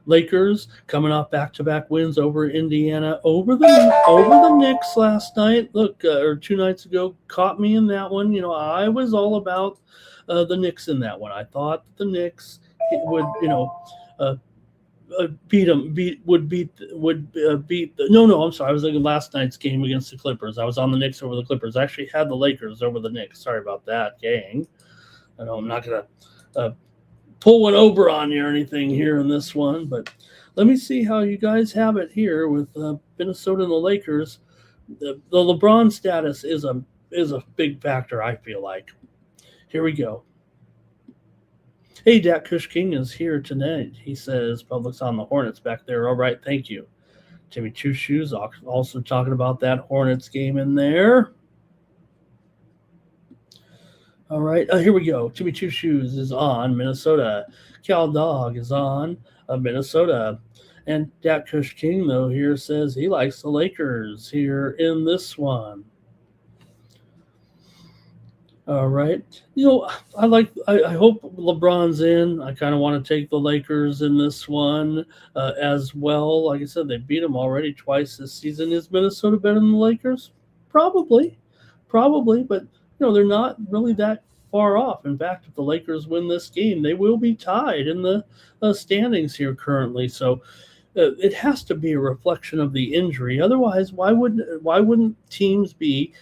Lakers coming off back-to-back wins over Indiana, over the Knicks last night. Look, or 2 nights ago, caught me in that one. I was all about the Knicks in that one. I thought the Knicks would, beat them. I'm sorry. I was thinking last night's game against the Clippers. I was on the Knicks over the Clippers. I actually had the Lakers over the Knicks. Sorry about that, gang. I know I'm not gonna pull one over on you or anything here in this one, but let me see how you guys have it here with Minnesota and the Lakers. The LeBron status is a big factor, I feel like. Here we go. Hey, Dak Kush King is here tonight. He says Public's on the Hornets back there. All right, thank you. Jimmy Two Shoes also talking about that Hornets game in there. All right, here we go. Jimmy Two Shoes is on Minnesota. Cal Dog is on Minnesota. And Dak Kush King, though, here says he likes the Lakers here in this one. All right. I hope LeBron's in. I kind of want to take the Lakers in this one as well. Like I said, they beat them already twice this season. Is Minnesota better than the Lakers? Probably, but they're not really that far off. In fact, if the Lakers win this game, they will be tied in the standings here currently. So it has to be a reflection of the injury. Otherwise, why wouldn't teams be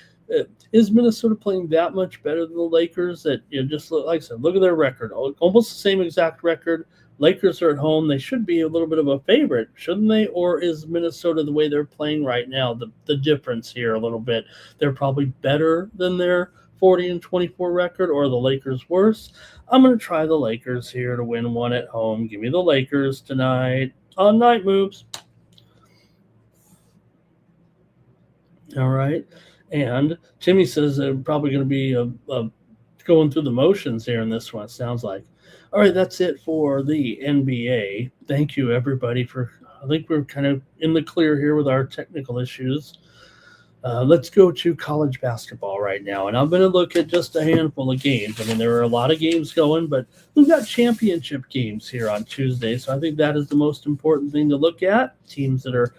Is Minnesota playing that much better than the Lakers? That just like I said, look at their record, almost the same exact record. Lakers are at home. They should be a little bit of a favorite, shouldn't they? Or is Minnesota, the way they're playing right now, the difference here a little bit? They're probably better than their 40-24 record, or the Lakers worse? I'm going to try the Lakers here to win one at home. Give me the Lakers tonight on Night Moves. All right. And Timmy says they're probably going to be going through the motions here in this one, it sounds like. All right, that's it for the NBA. Thank you, everybody, I think we're kind of in the clear here with our technical issues. Let's go to college basketball right now, and I'm going to look at just a handful of games. I mean, there are a lot of games going, but we've got championship games here on Tuesday, so I think that is the most important thing to look at. Teams that are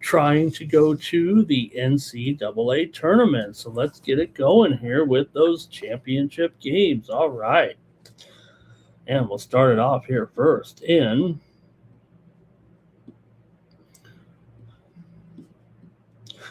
trying to go to the NCAA tournament. So let's get it going here with those championship games. All right. And we'll start it off here first in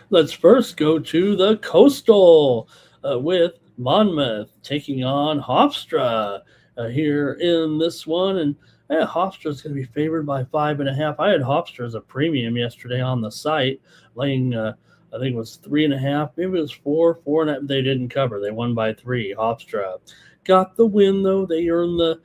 let's first go to the Coastal with Monmouth taking on Hofstra here in this one. And Hofstra is going to be favored by 5.5. I had Hofstra as a premium yesterday on the site, laying, I think it was 3.5. Maybe it was 4.5. They didn't cover. They won by 3. Hofstra got the win, though. They earned the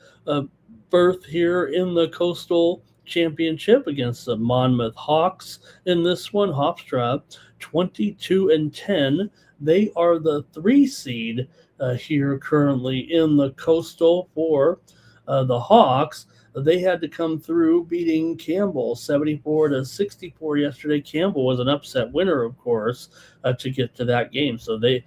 berth here in the Coastal Championship against the Monmouth Hawks. In this one, Hofstra 22-10. They are the 3 seed here currently in the Coastal for the Hawks. They had to come through beating Campbell 74-64 yesterday. Campbell was an upset winner, of course, to get to that game. So the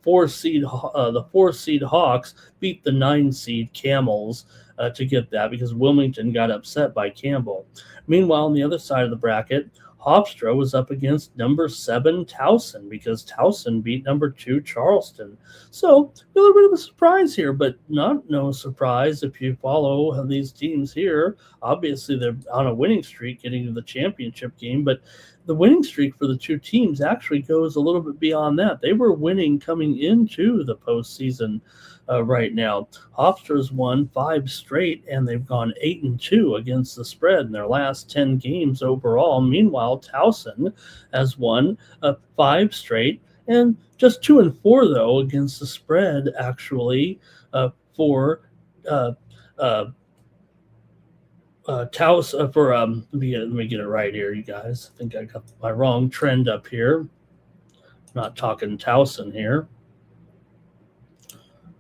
4 seed Hawks beat the 9 seed Camels to get that, because Wilmington got upset by Campbell. Meanwhile, on the other side of the bracket, Hofstra was up against number 7 Towson, because Towson beat number 2 Charleston. So a little bit of a surprise here, but no surprise if you follow these teams here. Obviously, they're on a winning streak getting to the championship game, but the winning streak for the 2 teams actually goes a little bit beyond that. They were winning coming into the postseason right now. Hofstra's won 5 straight, and they've gone 8-2 against the spread in their last 10 games overall. Meanwhile, Towson has won 5 straight, and just 2-4 though against the spread actually for Towson. For let me get it right here, you guys. I think I got my wrong trend up here. I'm not talking Towson here.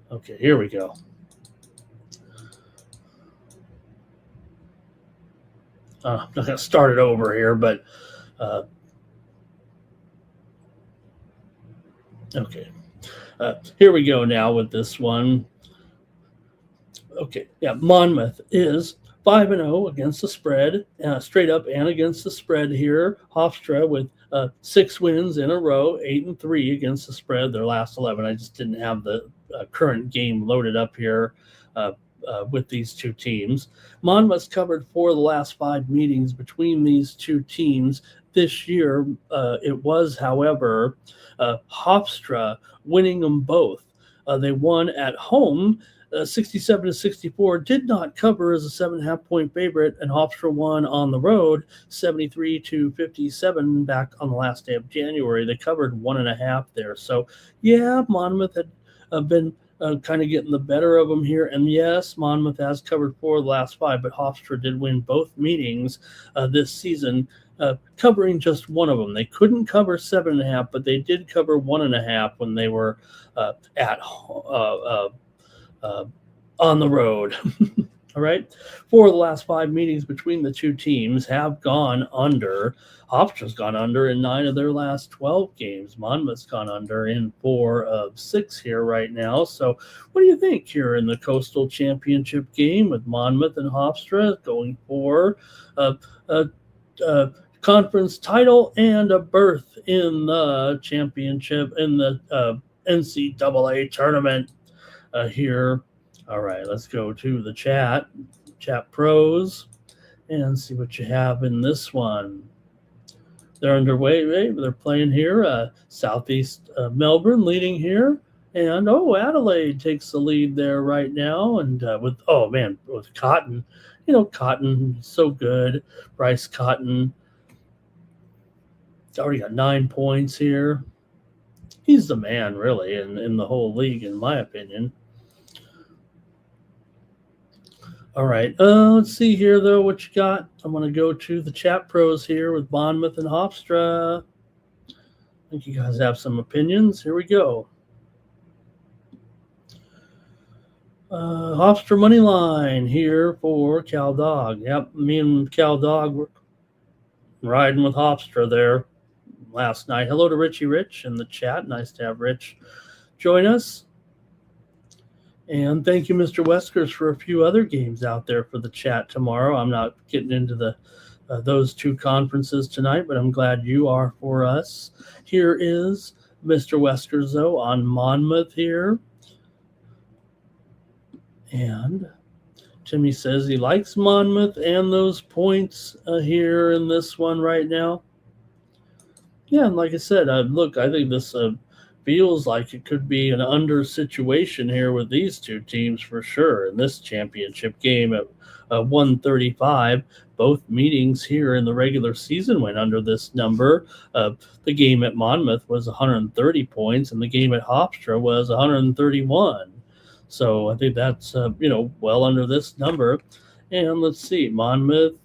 Okay, here we go. I'm going to start it over here, but okay. Here we go now with this one. Okay, yeah, Monmouth is 5-0 against the spread, straight up and against the spread here. Hofstra with 6 wins in a row, 8-3 against the spread. Their last 11. I just didn't have the current game loaded up here with these 2 teams. Monmouth's covered 4 of the last 5 meetings between these 2 teams this year. It was, however, Hofstra winning them both. They won at home 67-64, did not cover as a 7.5-point favorite, and Hofstra won on the road 73-57 back on the last day of January. They covered 1.5 there. So, yeah, Monmouth had been kind of getting the better of them here. And yes, Monmouth has covered 4 of the last 5, but Hofstra did win both meetings this season, covering just one of them. They couldn't cover 7.5, but they did cover 1.5 when they were at on the road. All right. 4 of the last 5 meetings between the 2 teams have gone under. Hofstra's gone under in 9 of their last 12 games. Monmouth's gone under in 4 of 6 here right now. So what do you think here in the Coastal Championship game with Monmouth and Hofstra going for a conference title and a berth in the championship, in the NCAA tournament here? All right, let's go to the chat pros, and see what you have in this one. They're underway. They're playing here. Southeast Melbourne leading here. And Adelaide takes the lead there right now. And with Cotton, Cotton so good. Bryce Cotton already got 9 points here. He's the man, really, in the whole league, in my opinion. All right. Let's see here, though, what you got. I'm going to go to the chat pros here with Monmouth and Hofstra. I think you guys have some opinions. Here we go. Hofstra money line here for Cal Dog. Yep, me and Cal Dog were riding with Hofstra there last night. Hello to Richie Rich in the chat. Nice to have Rich join us. And thank you, Mr. Weskers, for a few other games out there for the chat tomorrow. I'm not getting into those two conferences tonight, but I'm glad you are for us. Here is Mr. Weskers, though, on Monmouth here. And Timmy says he likes Monmouth and those points here in this one right now. Yeah, and like I said, look, I think this feels like it could be an under situation here with these two teams for sure in this championship game at 135. Both meetings here in the regular season went under this number. The game at Monmouth was 130 points, and the game at Hofstra was 131. So I think that's, well under this number. And let's see, Monmouth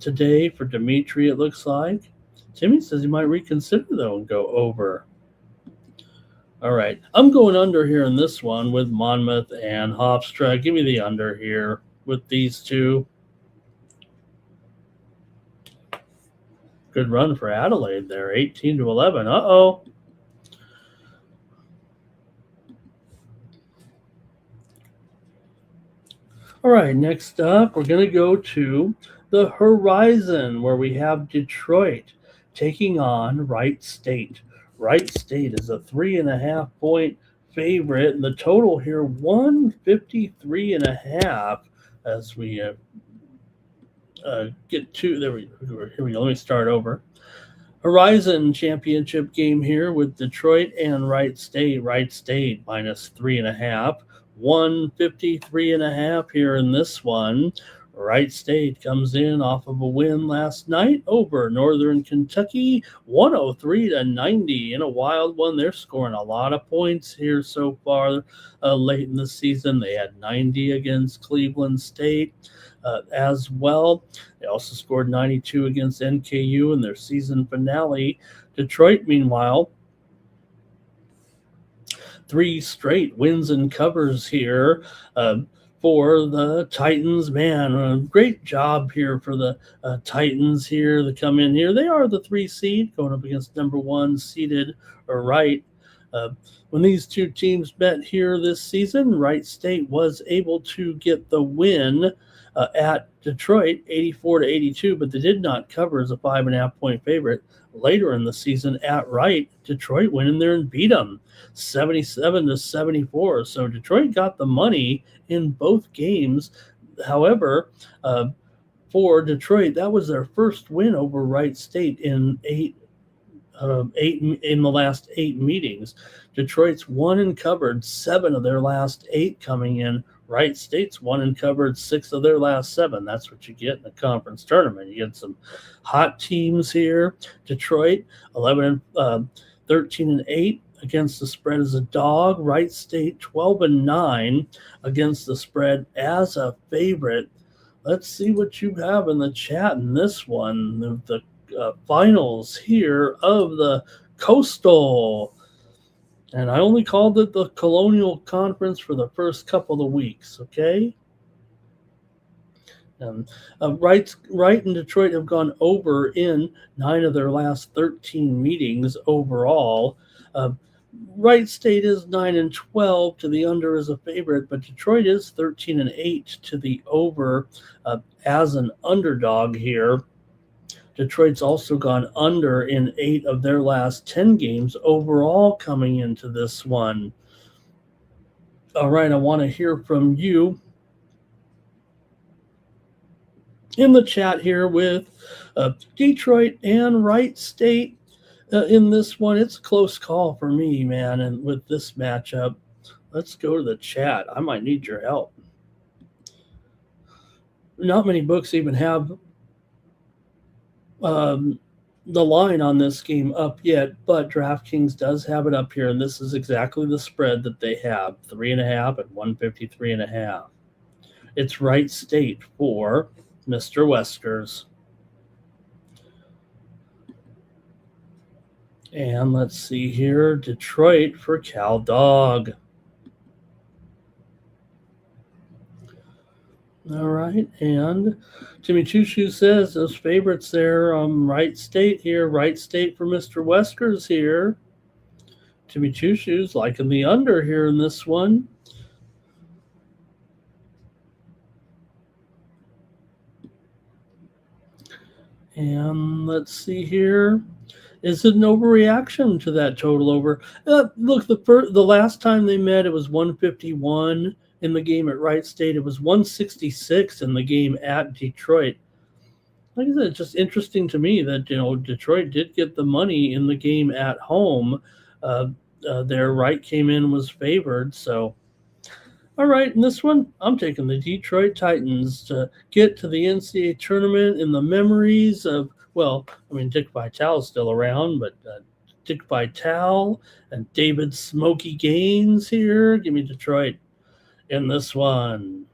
today for Dimitri, it looks like. Timmy says he might reconsider, though, and go over. All right. I'm going under here in this one with Monmouth and Hofstra. Give me the under here with these two. Good run for Adelaide there, 18-11. Uh-oh. All right, next up, we're going to go to the Horizon, where we have Detroit taking on Wright State. Wright State is a 3.5-point favorite, and the total here 153.5. As we get to here we go. Let me start over. Horizon championship game here with Detroit and Wright State. Wright State minus 3.5. 153.5 here in this one. Wright State comes in off of a win last night over Northern Kentucky, 103-90 in a wild one. They're scoring a lot of points here so far late in the season. They had 90 against Cleveland State as well. They also scored 92 against NKU in their season finale. Detroit, meanwhile, 3 straight wins and covers here for the Titans. Man, a great job here for the Titans here to come in here. They are the 3 seed going up against number 1 seeded Wright. When these two teams met here this season, Wright State was able to get the win at Detroit, 84-82, but they did not cover as a 5.5-point favorite. Later in the season at Wright, Detroit went in there and beat them 77-74. So Detroit got the money in both games. However, for Detroit, that was their first win over Wright State in eight in the last 8 meetings. Detroit's won and covered 7 of their last 8 coming in. Wright State's won and covered 6 of their last 7. That's what you get in a conference tournament. You get some hot teams here. Detroit, 13-8 against the spread as a dog. Wright State, 12-9 against the spread as a favorite. Let's see what you have in the chat in this one. The finals here of the Coastal. And I only called it the Colonial Conference for the first couple of weeks, okay? And Wright and Detroit have gone over in 9 of their last 13 meetings overall. Wright State is 9-12 to the under as a favorite, but Detroit is 13-8 to the over as an underdog here. Detroit's also gone under in 8 of their last 10 games overall coming into this one. All right, I want to hear from you. in the chat here with Detroit and Wright State. In this one, it's a close call for me, man. And with this matchup, let's go to the chat. I might need your help. Not many books even have the line on this game up yet, but DraftKings does have it up here, and this is exactly the spread that they have: 3.5 at 153.5. It's Wright State for Mr. Weskers. And let's see here, Detroit for Cal Dog. All right, and Timmy Choo says those favorites there, Wright State here, Wright State for Mr. Weskers here. Timmy Choo liking the under here in this one. And let's see here. Is it an overreaction to that total over? Look, the last time they met, it was 151 in the game at Wright State. It was 166 in the game at Detroit. Like I said, it's just interesting to me that, Detroit did get the money in the game at home. Their Wright came in, was favored. So, all right, in this one, I'm taking the Detroit Titans to get to the NCAA tournament in the memories of, Dick Vitale's still around, but Dick Vitale and David Smokey Gaines here. Give me Detroit in this one.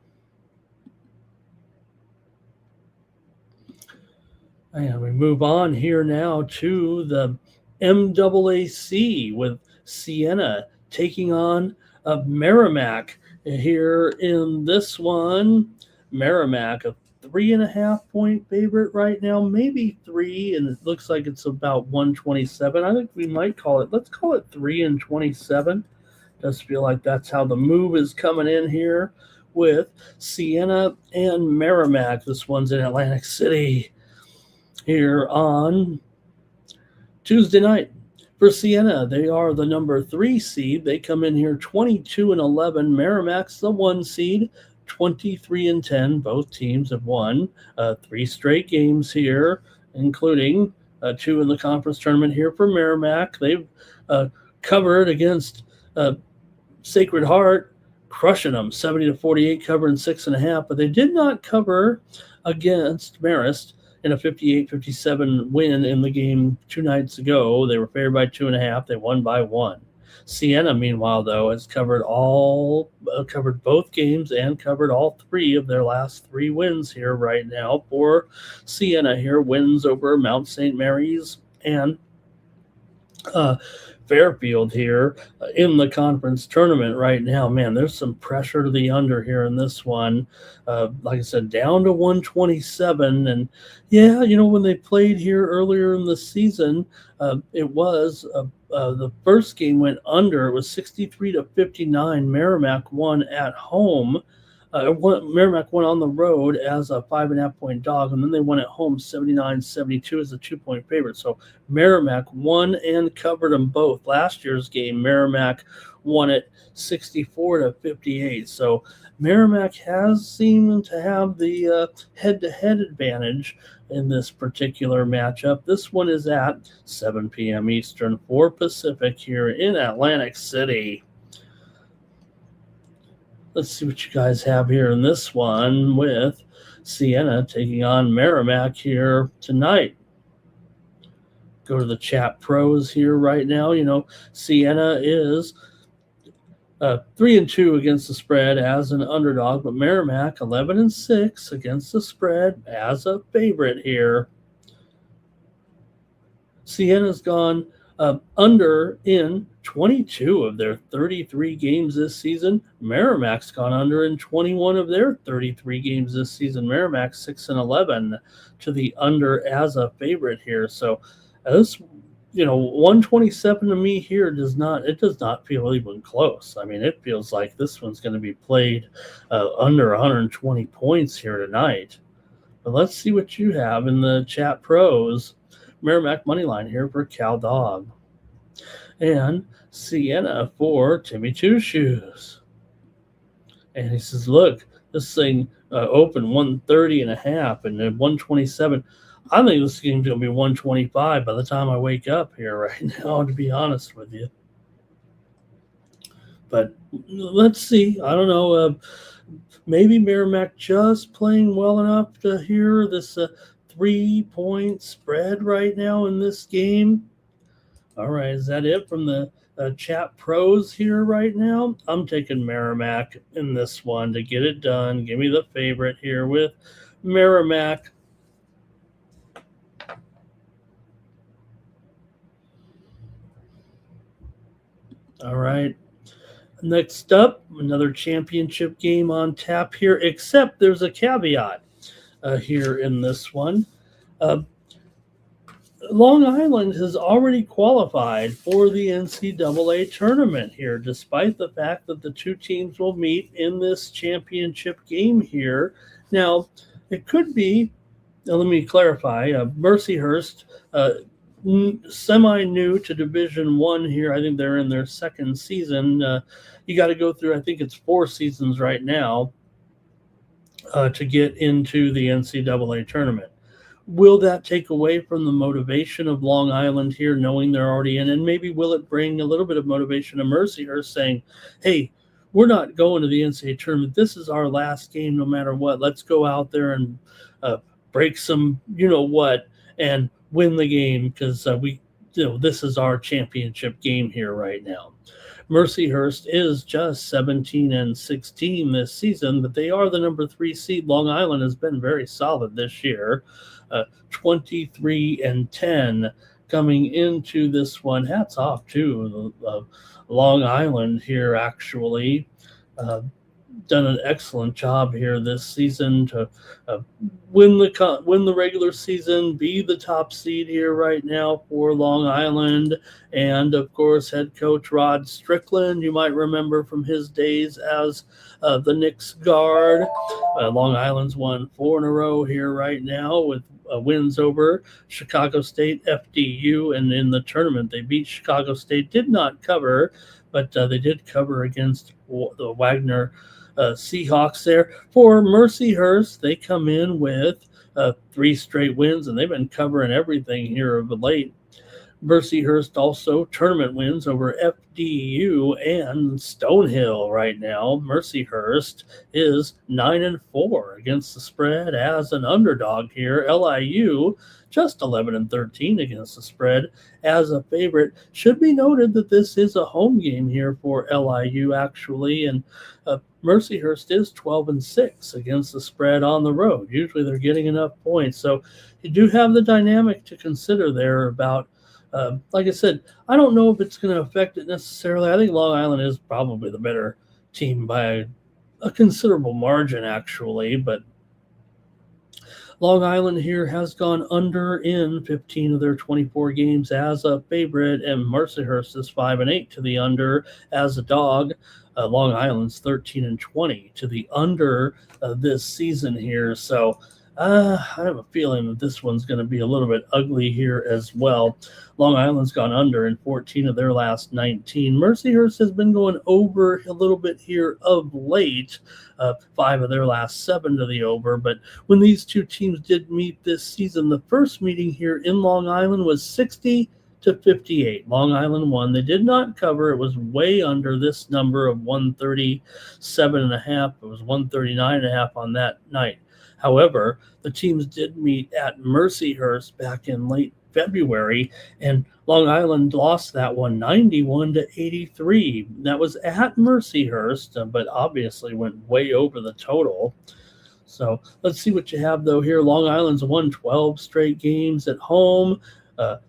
And we move on here now to the MAAC with Siena taking on Merrimack here in this one. Merrimack, a 3.5-point favorite right now, maybe 3, and it looks like it's about 127. I think we might let's call it 3-27. Does feel like that's how the move is coming in here with Siena and Merrimack. This one's in Atlantic City here on Tuesday night. For Siena, they are the number 3 seed. They come in here 22-11. Merrimack's the 1 seed, 23-10. Both teams have won 3 straight games here, including 2 in the conference tournament here for Merrimack. They've covered against Sacred Heart, crushing them 70-48, covering 6.5. But they did not cover against Marist in a 58-57 win in the game 2 nights ago. They were favored by 2.5. They won by 1. Siena, meanwhile, though, has covered both games and covered all 3 of their last 3 wins here right now. For Siena here, wins over Mount St. Mary's and Fairfield here in the conference tournament right now. Man, there's some pressure to the under here in this one. Like I said, down to 127. And yeah, when they played here earlier in the season, it was the first game went under. It was 63-59. Merrimack won at home. Merrimack went on the road as a 5.5-point dog, and then they won at home 79-72 as a 2-point favorite. So Merrimack won and covered them both. Last year's game, Merrimack won it 64-58. So Merrimack has seemed to have the head-to-head advantage in this particular matchup. This one is at 7 p.m. Eastern, 4 Pacific here in Atlantic City. Let's see what you guys have here in this one with Siena taking on Merrimack here tonight. Go to the chat pros here right now. Siena is 3-2 against the spread as an underdog, but Merrimack 11-6 against the spread as a favorite here. Siena's gone under in 22 of their 33 games this season. Merrimack's gone under in 21 of their 33 games this season. Merrimack 6-11 to the under as a favorite here. So this, 127 to me here does not feel even close. I mean, it feels like this one's going to be played under 120 points here tonight. But let's see what you have in the chat pros. Merrimack money line here for Cal Dog. And Siena for Timmy Two Shoes. And he says, look, this thing open 130.5 and then 127. I think this game's going to be 125 by the time I wake up here right now, to be honest with you. But let's see. I don't know. Maybe Merrimack just playing well enough to hear this 3-point spread right now in this game. All right, is that it from the chat pros here right now? I'm taking Merrimack in this one to get it done. Give me the favorite here with Merrimack. All right. Next up, another championship game on tap here, except there's a caveat here in this one. Long Island has already qualified for the NCAA tournament here, despite the fact that the two teams will meet in this championship game here. Now, it could be, let me clarify, Mercyhurst, semi-new to Division One here. I think they're in their second season. You got to go through, I think it's 4 seasons right now to get into the NCAA tournament. Will that take away from the motivation of Long Island here, knowing they're already in? And maybe will it bring a little bit of motivation to Mercyhurst saying, hey, we're not going to the NCAA tournament. This is our last game no matter what. Let's go out there and break some, what, and win the game because this is our championship game here right now. Mercyhurst is just 17-16 this season, but they are the number 3 seed. Long Island has been very solid this year. 23-10 coming into this one. Hats off to Long Island here, actually. Done an excellent job here this season to win the regular season, be the top seed here right now for Long Island, and of course head coach Rod Strickland. You might remember from his days as the Knicks guard. Long Island's won 4 in a row here right now with wins over Chicago State, FDU, and in the tournament they beat Chicago State. Did not cover, but they did cover against the Wagner Seahawks there. For Mercyhurst, they come in with 3 straight wins, and they've been covering everything here of late. Mercyhurst also tournament wins over FDU and Stonehill right now. Mercyhurst is 9-4 against the spread as an underdog here. LIU just 11-13 against the spread as a favorite. Should be noted that this is a home game here for LIU actually, and Mercyhurst is 12-6 against the spread on the road. Usually they're getting enough points, so you do have the dynamic to consider there about. Like I said, I don't know if it's going to affect it necessarily. I think Long Island is probably the better team by a considerable margin, actually. But Long Island here has gone under in 15 of their 24 games as a favorite, and Mercyhurst is 5-8 to the under as a dog. Long Island's 13-20 to the under this season here. So I have a feeling that this one's going to be a little bit ugly here as well. Long Island's gone under in 14 of their last 19. Mercyhurst has been going over a little bit here of late, 5 of their last 7 to the over. But when these two teams did meet this season, the first meeting here in Long Island was 60-58. Long Island won. They did not cover. It was way under this number of 137.5. It was 139.5 on that night. However, the teams did meet at Mercyhurst back in late February, and Long Island lost that one 91-83. That was at Mercyhurst, but obviously went way over the total. So let's see what you have, though, here. Long Island's won 12 straight games at home.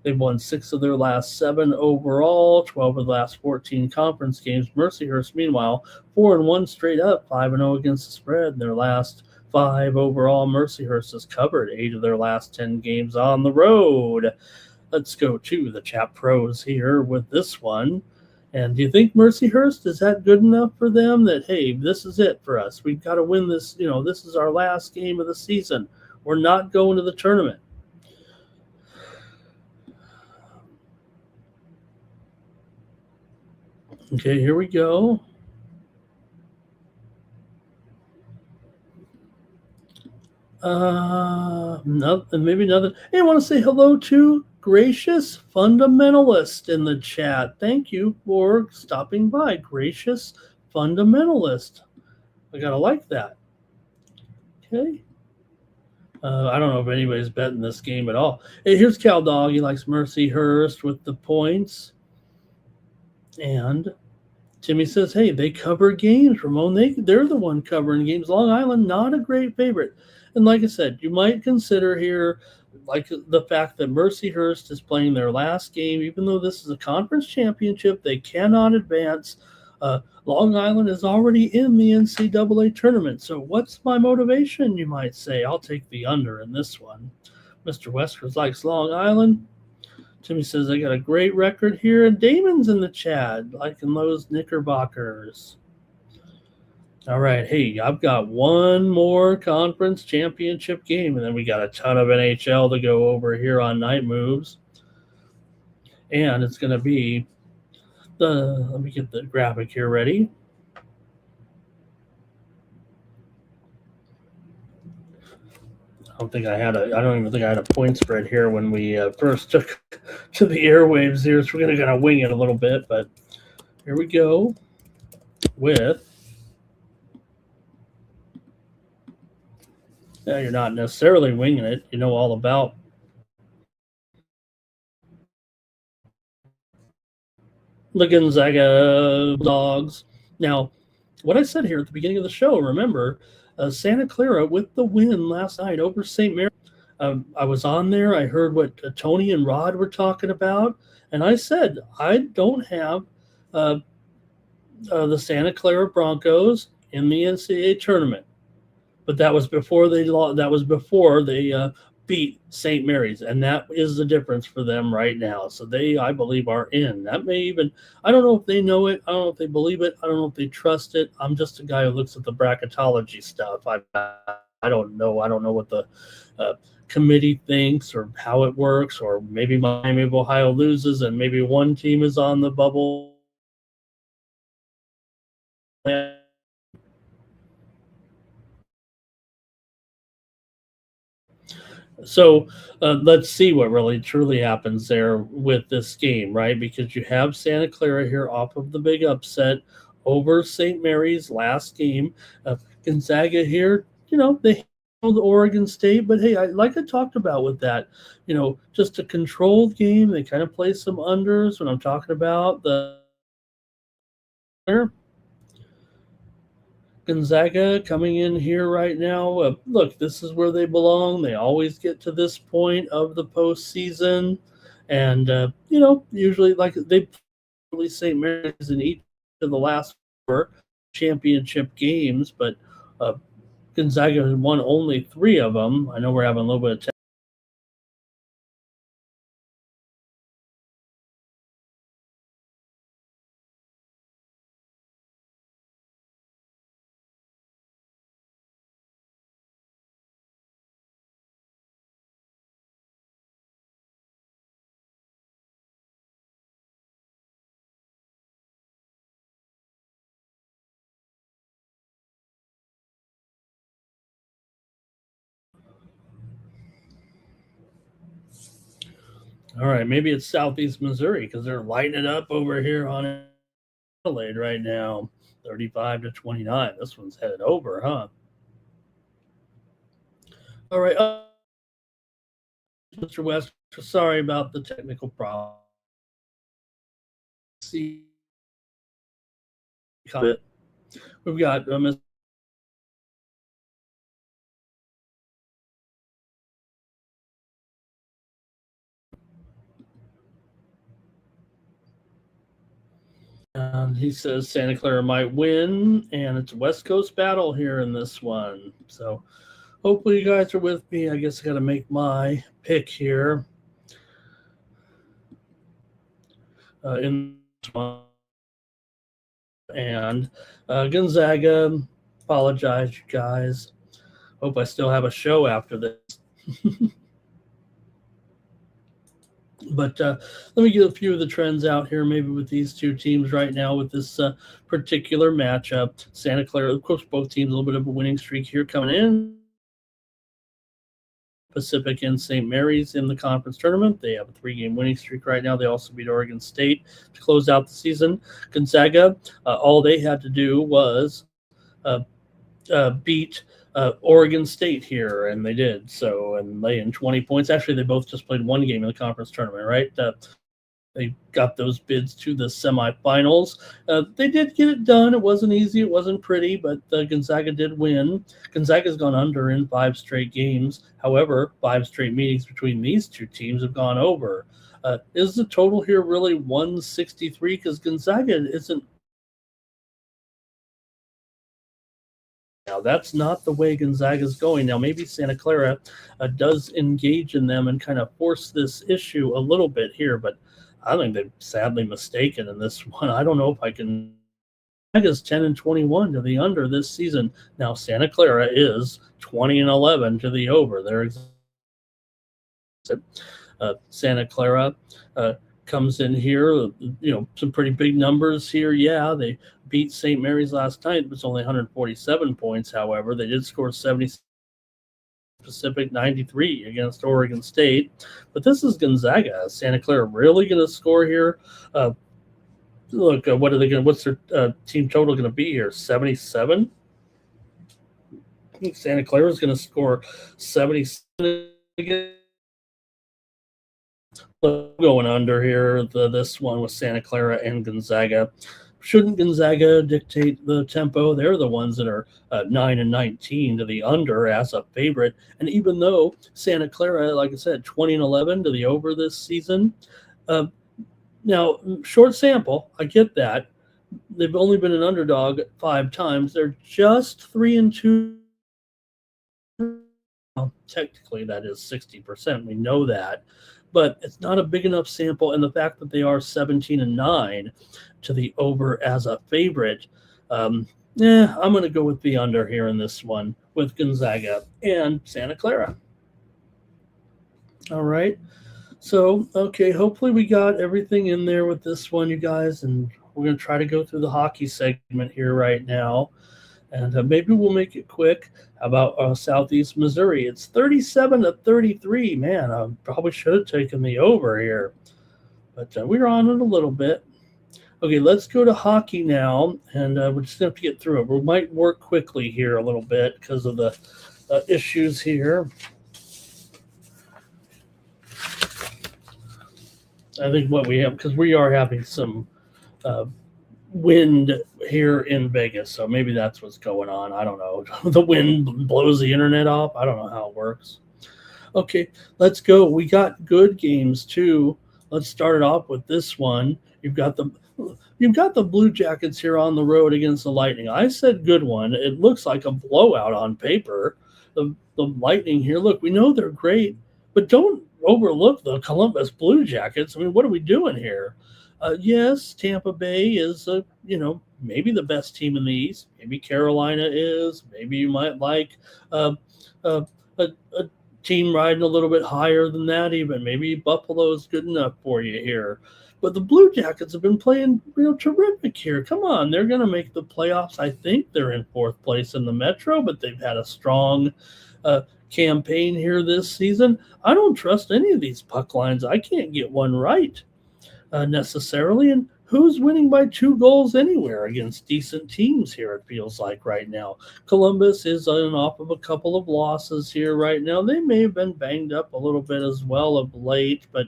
They've won 6 of their last 7 overall, 12 of the last 14 conference games. Mercyhurst, meanwhile, 4-1 straight up, 5-0 against the spread in their last 5 overall. Mercyhurst has covered 8 of their last 10 games on the road. Let's go to the chat pros here with this one. And do you think Mercyhurst, is that good enough for them that, hey, this is it for us? We've got to win this. This is our last game of the season. We're not going to the tournament. Okay, here we go. Maybe nothing. Hey, I want to say hello to Gracious Fundamentalist in the chat. Thank you for stopping by, Gracious Fundamentalist. I gotta like that. Okay. I don't know if anybody's betting this game at all. Hey, here's Cal Dog. He likes Mercy Hurst with the points. And Timmy says, hey, they cover games, Ramon. They're the one covering games. Long Island, not a great favorite. And like I said, you might consider here, like the fact that Mercyhurst is playing their last game, even though this is a conference championship, they cannot advance. Long Island is already in the NCAA tournament. So what's my motivation, you might say? I'll take the under in this one. Mr. Westers likes Long Island. Timmy says, I got a great record here. And Damon's in the chat, liking those Knickerbockers. All right. Hey, I've got one more conference championship game, and then we got a ton of NHL to go over here on Night Moves. And it's going to be let me get the graphic here ready. I don't even think I had a point spread here when we first took to the airwaves here. So we're going to wing it a little bit, but here we go with. Yeah, you're not necessarily winging it. You know all about the Gonzaga Dogs. Now, what I said here at the beginning of the show, remember, Santa Clara with the win last night over St. Mary. I was on there. I heard what Tony and Rod were talking about, and I said I don't have the Santa Clara Broncos in the NCAA tournament, but that was before they beat St. Mary's, and that is the difference for them right now. So they, I believe, are in. That may even, I don't know if they know it. I don't know if they believe it. I don't know if they trust it. I'm just a guy who looks at the bracketology stuff. I don't know. I don't know what the committee thinks or how it works, or maybe Miami of Ohio loses and maybe one team is on the bubble. So let's see what really truly happens there with this game, right? Because you have Santa Clara here off of the big upset over St. Mary's last game. Gonzaga here, they held Oregon State, but hey, like I talked about with that, just a controlled game. They kind of play some unders when I'm talking about the. Gonzaga coming in here right now. Look, this is where they belong. They always get to this point of the postseason, and usually like they play St. Mary's in each of the last 4 championship games, but Gonzaga has won only 3 of them. I know we're having a little bit of All right, maybe it's Southeast Missouri because they're lighting it up over here on Adelaide right now, 35-29. This one's headed over, huh? All right, Mr. West. Sorry about the technical problem. See, we've got and he says Santa Clara might win, and it's a West Coast battle here in this one. So hopefully you guys are with me. I guess I got to make my pick here in this one. And Gonzaga, apologize, you guys. Hope I still have a show after this. But let me get a few of the trends out here, maybe with these two teams right now with this particular matchup. Santa Clara, of course, both teams a little bit of a winning streak here coming in. Pacific and St. Mary's in the conference tournament. They have a 3-game winning streak right now. They also beat Oregon State to close out the season. Gonzaga, all they had to do was uh, beat Oregon State here, and they did so, and lay in 20 points. Actually, they both just played one game in the conference tournament, right? They got those bids to the semifinals. They did get it done. It wasn't easy. It wasn't pretty, but Gonzaga did win. Gonzaga's gone under in 5 straight games. However, 5 straight meetings between these two teams have gone over. Is the total here really 163? Because Gonzaga isn't. Now, that's not the way Gonzaga's going. Now, maybe Santa Clara does engage in them and kind of force this issue a little bit here, but I think they're sadly mistaken in this one. I don't know if I can. Gonzaga's 10-21 to the under this season. Now, Santa Clara is 20-11 to the over. They're Santa Clara comes in here, some pretty big numbers here. Yeah, they beat St. Mary's last night. It was only 147 points, however. They did score 70 Pacific 93 against Oregon State. But this is Gonzaga. Santa Clara really going to score here? Look, what are they going? What's their team total going to be here? 77? I think Santa Clara is going to score 77 again. Going under here, this one with Santa Clara and Gonzaga. Shouldn't Gonzaga dictate the tempo? They're the ones that are 9-19 to the under as a favorite. And even though Santa Clara, like I said, 20-11 to the over this season. Now, short sample, I get that. They've only been an underdog 5 times. They're just 3-2. Well, technically, that is 60%. We know that. But it's not a big enough sample, and the fact that they are 17-9 to the over as a favorite, I'm going to go with the under here in this one with Gonzaga and Santa Clara. All right. So, okay, hopefully we got everything in there with this one, you guys, and we're going to try to go through the hockey segment here right now. And maybe we'll make it quick. How about Southeast Missouri? It's 37-33. Man, I probably should have taken the over here. But we're on it a little bit. Okay, let's go to hockey now. And we're just going to have to get through it. We might work quickly here a little bit because of the issues here. I think what we have, because we are having some wind here in Vegas, so maybe that's what's going on. I don't know. The wind blows the internet off. I don't know how it works. Okay, let's go. We got good games too. Let's start it off with this one. You've got the Blue Jackets here on the road against the Lightning. I said good one. It looks like a blowout on paper. The Lightning here, look, we know they're great, but don't overlook the Columbus Blue Jackets. I mean, what are we doing here? Yes, Tampa Bay is, maybe the best team in the East. Maybe Carolina is. Maybe you might like a team riding a little bit higher than that even. Maybe Buffalo is good enough for you here. But the Blue Jackets have been playing terrific here. Come on, they're going to make the playoffs. I think they're in 4th place in the Metro, but they've had a strong campaign here this season. I don't trust any of these puck lines. I can't get one right. Necessarily, and who's winning by 2 goals anywhere against decent teams here, it feels like right now. Columbus is on off of a couple of losses here right now. They may have been banged up a little bit as well of late, but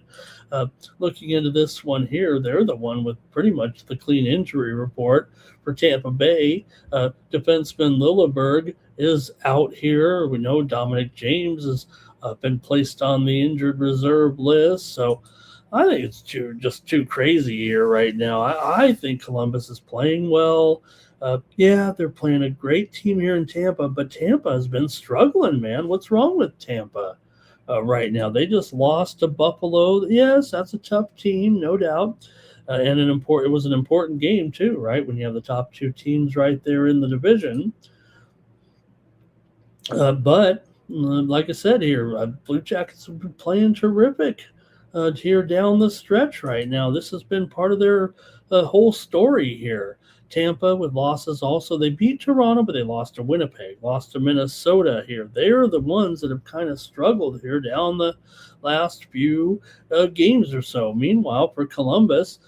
looking into this one here, they're the one with pretty much the clean injury report for Tampa Bay. Defenseman Lilleberg is out here. We know Dominic James has been placed on the injured reserve list, so I think it's just too crazy here right now. I think Columbus is playing well. They're playing a great team here in Tampa, but Tampa has been struggling, man. What's wrong with Tampa right now? They just lost to Buffalo. Yes, that's a tough team, no doubt. And it was an important game too, right? When you have the top 2 teams right there in the division. But like I said here, Blue Jackets have been playing terrific. here down the stretch right now. This has been part of their whole story here. Tampa with losses also. They beat Toronto, but they lost to Winnipeg, lost to Minnesota here. They're the ones that have kind of struggled here down the last few games or so. Meanwhile, for Columbus,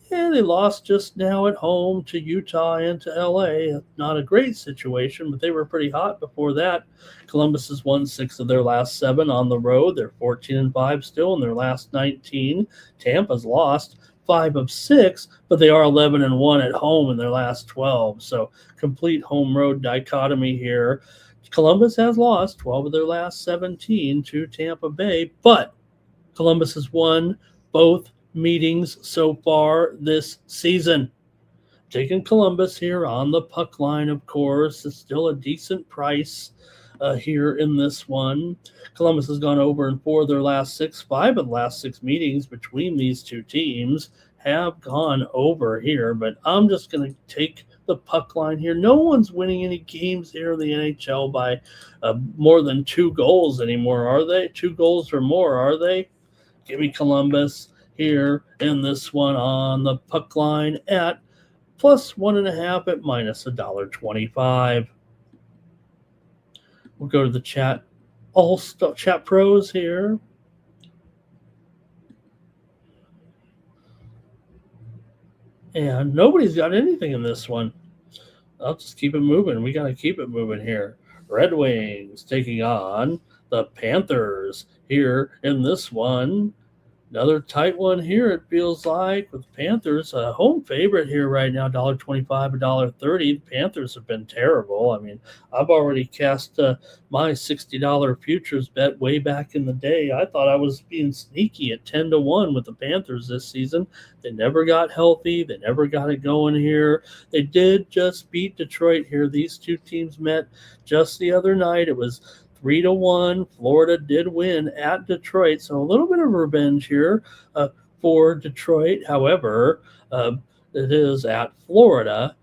yeah, they lost just now at home to Utah and to LA. Not a great situation, but they were pretty hot before that. Columbus has won 6 of their last 7 on the road. They're 14-5 still in their last 19. Tampa's lost 5 of 6, but they are 11-1 at home in their last 12. So complete home road dichotomy here. Columbus has lost 12 of their last 17 to Tampa Bay, but Columbus has won both meetings so far this season. Taking Columbus here on the puck line, of course. It's still a decent price here in this one. Columbus has gone over in 4 of their last 6. 5 of the last 6 meetings between these two teams have gone over here, but I'm just going to take the puck line here. No one's winning any games here in the NHL by more than 2 goals anymore, are they? 2 goals or more, are they? Give me Columbus here in this one on the puck line at plus 1.5 at minus $1.25. We'll go to the chat pros here. And nobody's got anything in this one. I'll just keep it moving. We got to keep it moving here. Red Wings taking on the Panthers here in this one. Another tight one here, it feels like, with the Panthers. A home favorite here right now, $1.25, $1.30. The Panthers have been terrible. I mean, I've already cast my $60 futures bet way back in the day. I thought I was being sneaky at 10-1 with the Panthers this season. They never got healthy. They never got it going here. They did just beat Detroit here. These two teams met just the other night. It was 3-1. Florida did win at Detroit, so a little bit of revenge here for Detroit. However, it is at Florida,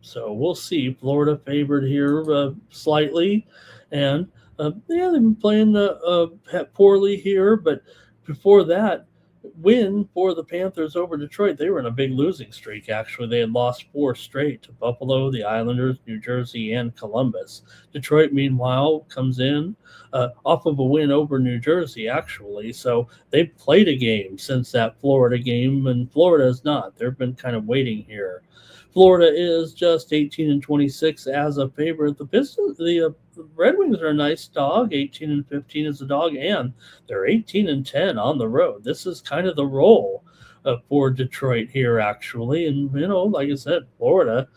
so we'll see. Florida favored here slightly, and yeah, they've been playing poorly here, but before that win for the Panthers over Detroit, they were in a big losing streak. Actually, they had lost 4 straight to Buffalo, the Islanders, New Jersey, and Columbus. Detroit, meanwhile, comes in off of a win over New Jersey, actually. So they've played a game since that Florida game, and Florida is not. They've been kind of waiting here. Florida is just 18-26 as a favorite. The Red Wings are a nice dog. 18-15 is a dog, and they're 18-10 on the road. This is kind of the role for Detroit here, actually. And like I said, Florida,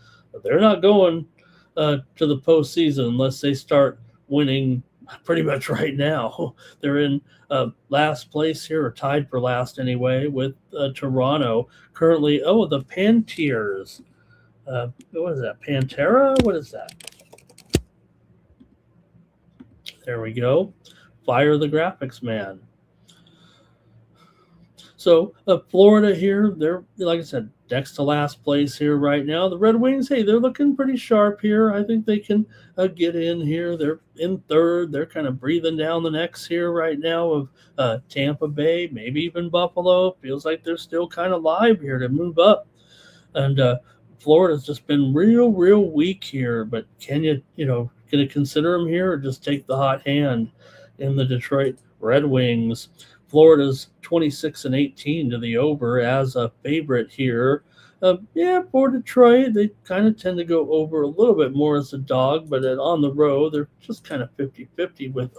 they're not going to the postseason unless they start winning pretty much right now. They're in last place here, or tied for last anyway, with Toronto currently. Oh, the Panthers. What is that? Pantera? What is that? There we go. Fire the graphics man. So Florida here, they're, like I said, next to last place here right now. The Red Wings, hey, they're looking pretty sharp here. I think they can get in here. They're in third. They're kind of breathing down the necks here right now of Tampa Bay, maybe even Buffalo. Feels like they're still kind of live here to move up. And Florida's just been real weak here. But can you going to consider them here, or just take the hot hand in the Detroit Red Wings? Florida's 26-18 to the over as a favorite here. For Detroit, they kind of tend to go over a little bit more as a dog, but on the road, they're just kind of 50-50 with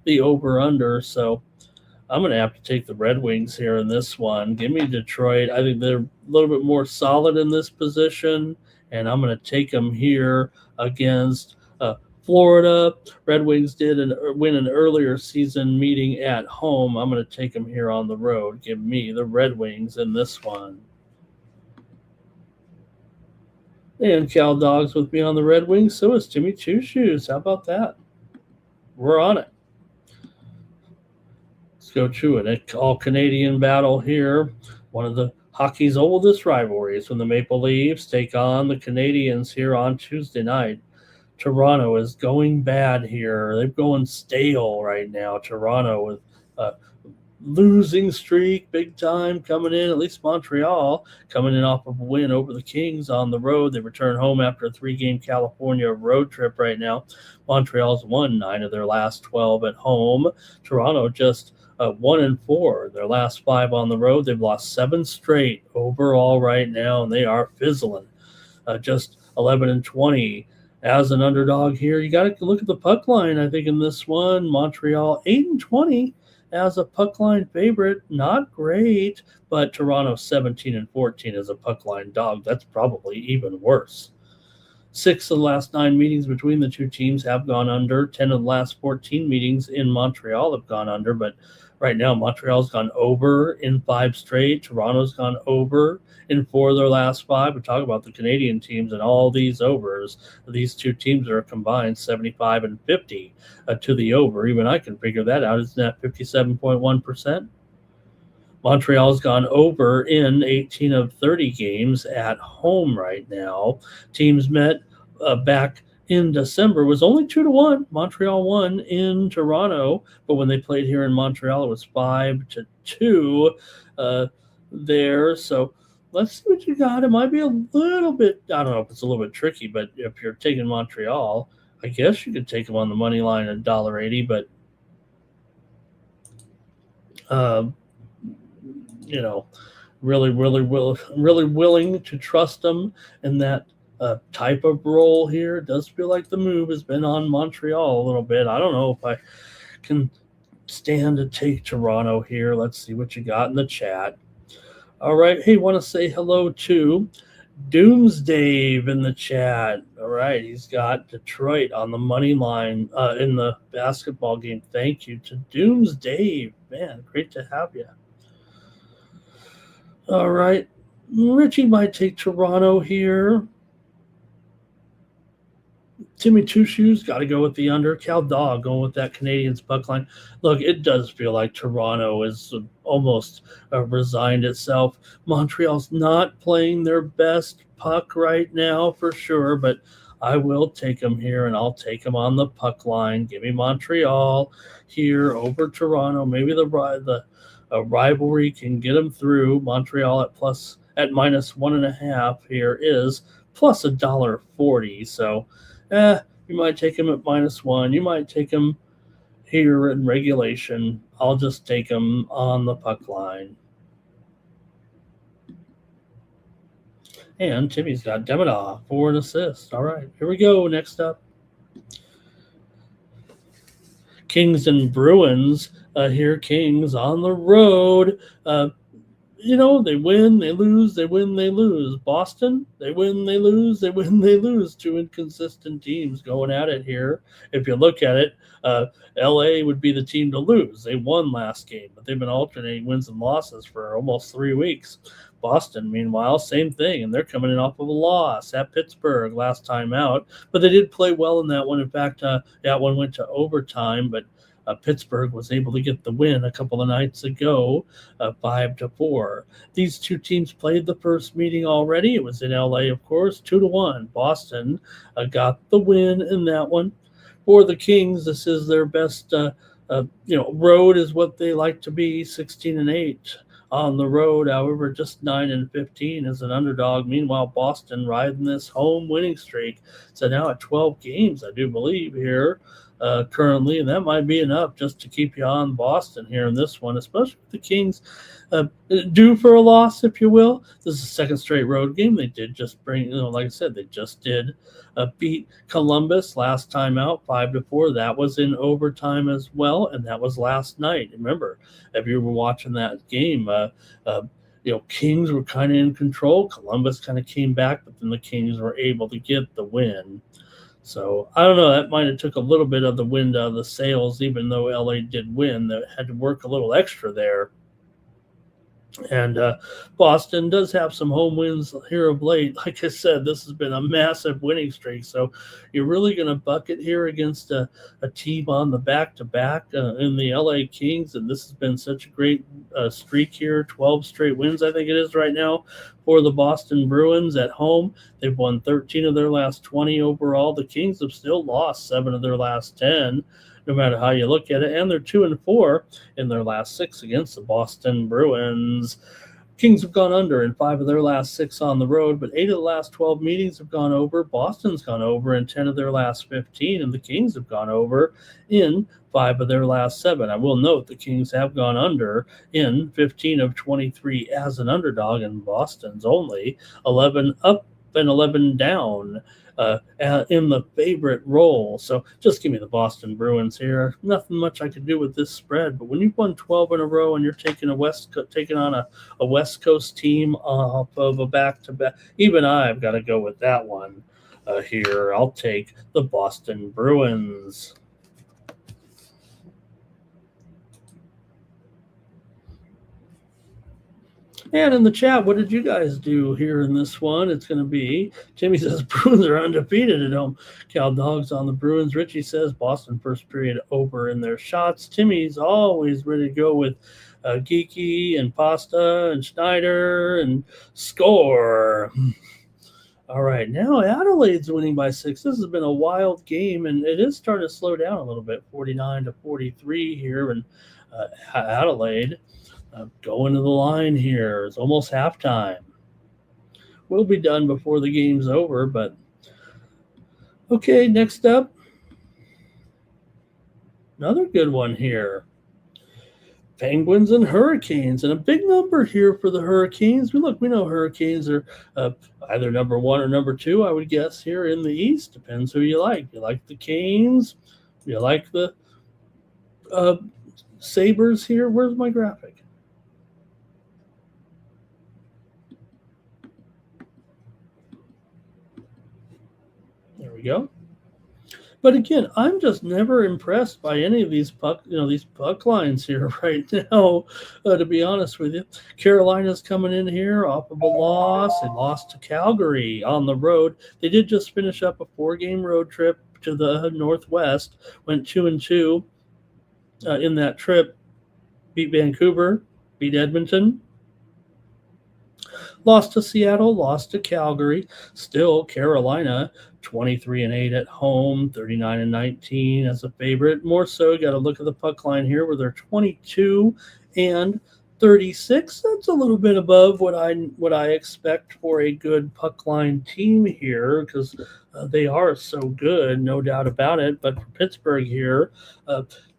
the over-under. So I'm going to have to take the Red Wings here in this one. Give me Detroit. I think they're a little bit more solid in this position, and I'm going to take them here against Florida. Red Wings did win an earlier season meeting at home. I'm going to take them here on the road. Give me the Red Wings in this one. And Cal Dog's with me on the Red Wings. So is Timmy Two Shoes. How about that? We're on it. Let's go to an all-Canadian battle here. One of the hockey's oldest rivalries when the Maple Leafs take on the Canadiens here on Tuesday night. Toronto is going bad here. They're going stale right now. Toronto with a losing streak, big time coming in. At least Montreal coming in off of a win over the Kings on the road. They return home after a 3-game California road trip right now. Montreal's won 9 of their last 12 at home. Toronto just 1-4. Their last 5 on the road. They've lost 7 straight overall right now, and they are fizzling. Just 11-20 as an underdog here. You got to look at the puck line. I think in this one, Montreal 8-20 as a puck line favorite. Not great, but Toronto 17-14 as a puck line dog. That's probably even worse. 6 of the last 9 meetings between the two teams have gone under. 10 of the last 14 meetings in Montreal have gone under, but right now Montreal's gone over in 5 straight. Toronto's gone over in 4 of their last 5. We talk about the Canadian teams and all these overs. These two teams are combined 75-50 to the over. Even I can figure that out. Isn't that 57.1%? Montreal's gone over in 18 of 30 games at home right now. Teams met back in December was only 2-1. Montreal won in Toronto, but when they played here in Montreal, it was 5-2 there. So let's see what you got. It might be a little bit, I don't know if it's a little bit tricky, but if you're taking Montreal, I guess you could take them on the money line at $1.80, but really willing to trust them in that type of role here. It does feel like the move has been on Montreal a little bit. I don't know if I can stand to take Toronto here. Let's see what you got in the chat. All right. Hey, want to say hello to Doomsdave in the chat. All right. He's got Detroit on the money line in the basketball game. Thank you to Doomsdave. Man, great to have you. All right. Richie might take Toronto here. Timmy Two Shoes got to go with the under. Cal Dog going with that Canadians puck line. Look, it does feel like Toronto is almost resigned itself. Montreal's not playing their best puck right now for sure, but I will take them here, and I'll take them on the puck line. Give me Montreal here over Toronto. Maybe the rivalry can get them through. Montreal at -1.5 here is plus $1.40. So you might take them at -1. You might take them here in regulation. I'll just take them on the puck line. And Timmy's got Demidov for an assist. All right, here we go. Next up, Kings and Bruins. Here, Kings on the road. They win, they lose, they win, they lose. Boston, they win, they lose, they win, they lose. 2 inconsistent teams going at it here. If you look at it, LA would be the team to lose. They won last game, but they've been alternating wins and losses for almost 3 weeks. Boston, meanwhile, same thing, and they're coming in off of a loss at Pittsburgh last time out. But they did play well in that one. In fact, that one went to overtime, but Pittsburgh was able to get the win a couple of nights ago, 5-4. These two teams played the first meeting already. It was in LA, of course, 2-1. Boston got the win in that one. For the Kings, this is their best, road is what they like to be, 16-8 on the road. However, just 9-15 as an underdog. Meanwhile, Boston riding this home winning streak. So now at 12 games, I do believe here. Currently, and that might be enough just to keep you on Boston here in this one, especially with the Kings due for a loss, if you will. This is a second straight road game. They did just like I said, they just did beat Columbus last time out 5-4. That was in overtime as well, and that was last night. Remember, if you were watching that game, Kings were kind of in control. Columbus kind of came back, but then the Kings were able to get the win. So I don't know. That might have took a little bit of the wind out of the sails, even though LA did win. They had to work a little extra there. And Boston does have some home wins here of late. Like I said, this has been a massive winning streak. So you're really going to bucket here against a team on the back to back in the LA Kings. And this has been such a great streak here 12 straight wins, I think it is right now, for the Boston Bruins at home. They've won 13 of their last 20 overall. The Kings have still lost 7 of their last 10. No matter how you look at it, and they're 2-4 in their last 6 against the Boston Bruins. Kings have gone under in 5 of their last 6 on the road, but 8 of the last 12 meetings have gone over. Boston's gone over in 10 of their last 15, and the Kings have gone over in 5 of their last 7. I will note the Kings have gone under in 15 of 23 as an underdog, and Boston's only 11 up and 11 down in the favorite role. So just give me the Boston Bruins here. Nothing much I could do with this spread, but when you've won 12 in a row and you're taking on a West Coast team off of a back-to-back, even I've got to go with that one here. I'll take the Boston Bruins. And in the chat, what did you guys do here in this one? It's going to be, Timmy says Bruins are undefeated at home. Cal Dogs on the Bruins. Richie says Boston first period over in their shots. Timmy's always ready to go with Geeky and Pasta and Schneider and score. All right, now Adelaide's winning by 6. This has been a wild game, and it is starting to slow down a little bit, 49-43 here in Adelaide. Going to the line here. It's almost halftime. We'll be done before the game's over, but okay, next up, another good one here. Penguins and Hurricanes, and a big number here for the Hurricanes. We know Hurricanes are either number 1 or number 2, I would guess, here in the East. Depends who you like. You like the Canes? You like the Sabres here? Where's my graphic? There we go. But again, I'm just never impressed by any of these puck lines here right now. To be honest with you, Carolina's coming in here off of a loss. They lost to Calgary on the road. They did just finish up a 4-game road trip to the Northwest. Went 2-2 in that trip. Beat Vancouver. Beat Edmonton. Lost to Seattle, lost to Calgary. Still, Carolina, 23-8 at home, 39-19 as a favorite. More so, you got to look at the puck line here where they're 22-36. That's a little bit above what I expect for a good puck line team here, because they are so good, no doubt about it. But for Pittsburgh here,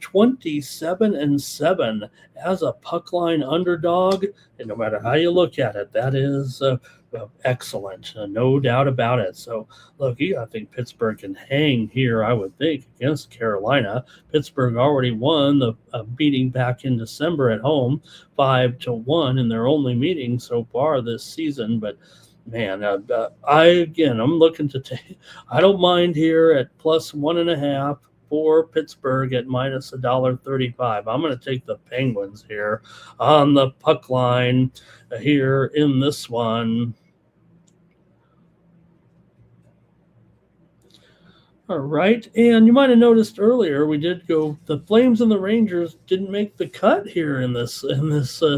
27-7 as a puck line underdog, and no matter how you look at it, that is excellent, no doubt about it. So, look, I think Pittsburgh can hang here, I would think, against Carolina. Pittsburgh already won the meeting back in December at home, 5-1 in their only meeting so far this season. But man, I'm looking to take. I don't mind here at plus 1.5 for Pittsburgh at minus $1.35. I'm going to take the Penguins here on the puck line here in this one. All right, and you might have noticed earlier we did go. The Flames and the Rangers didn't make the cut here in this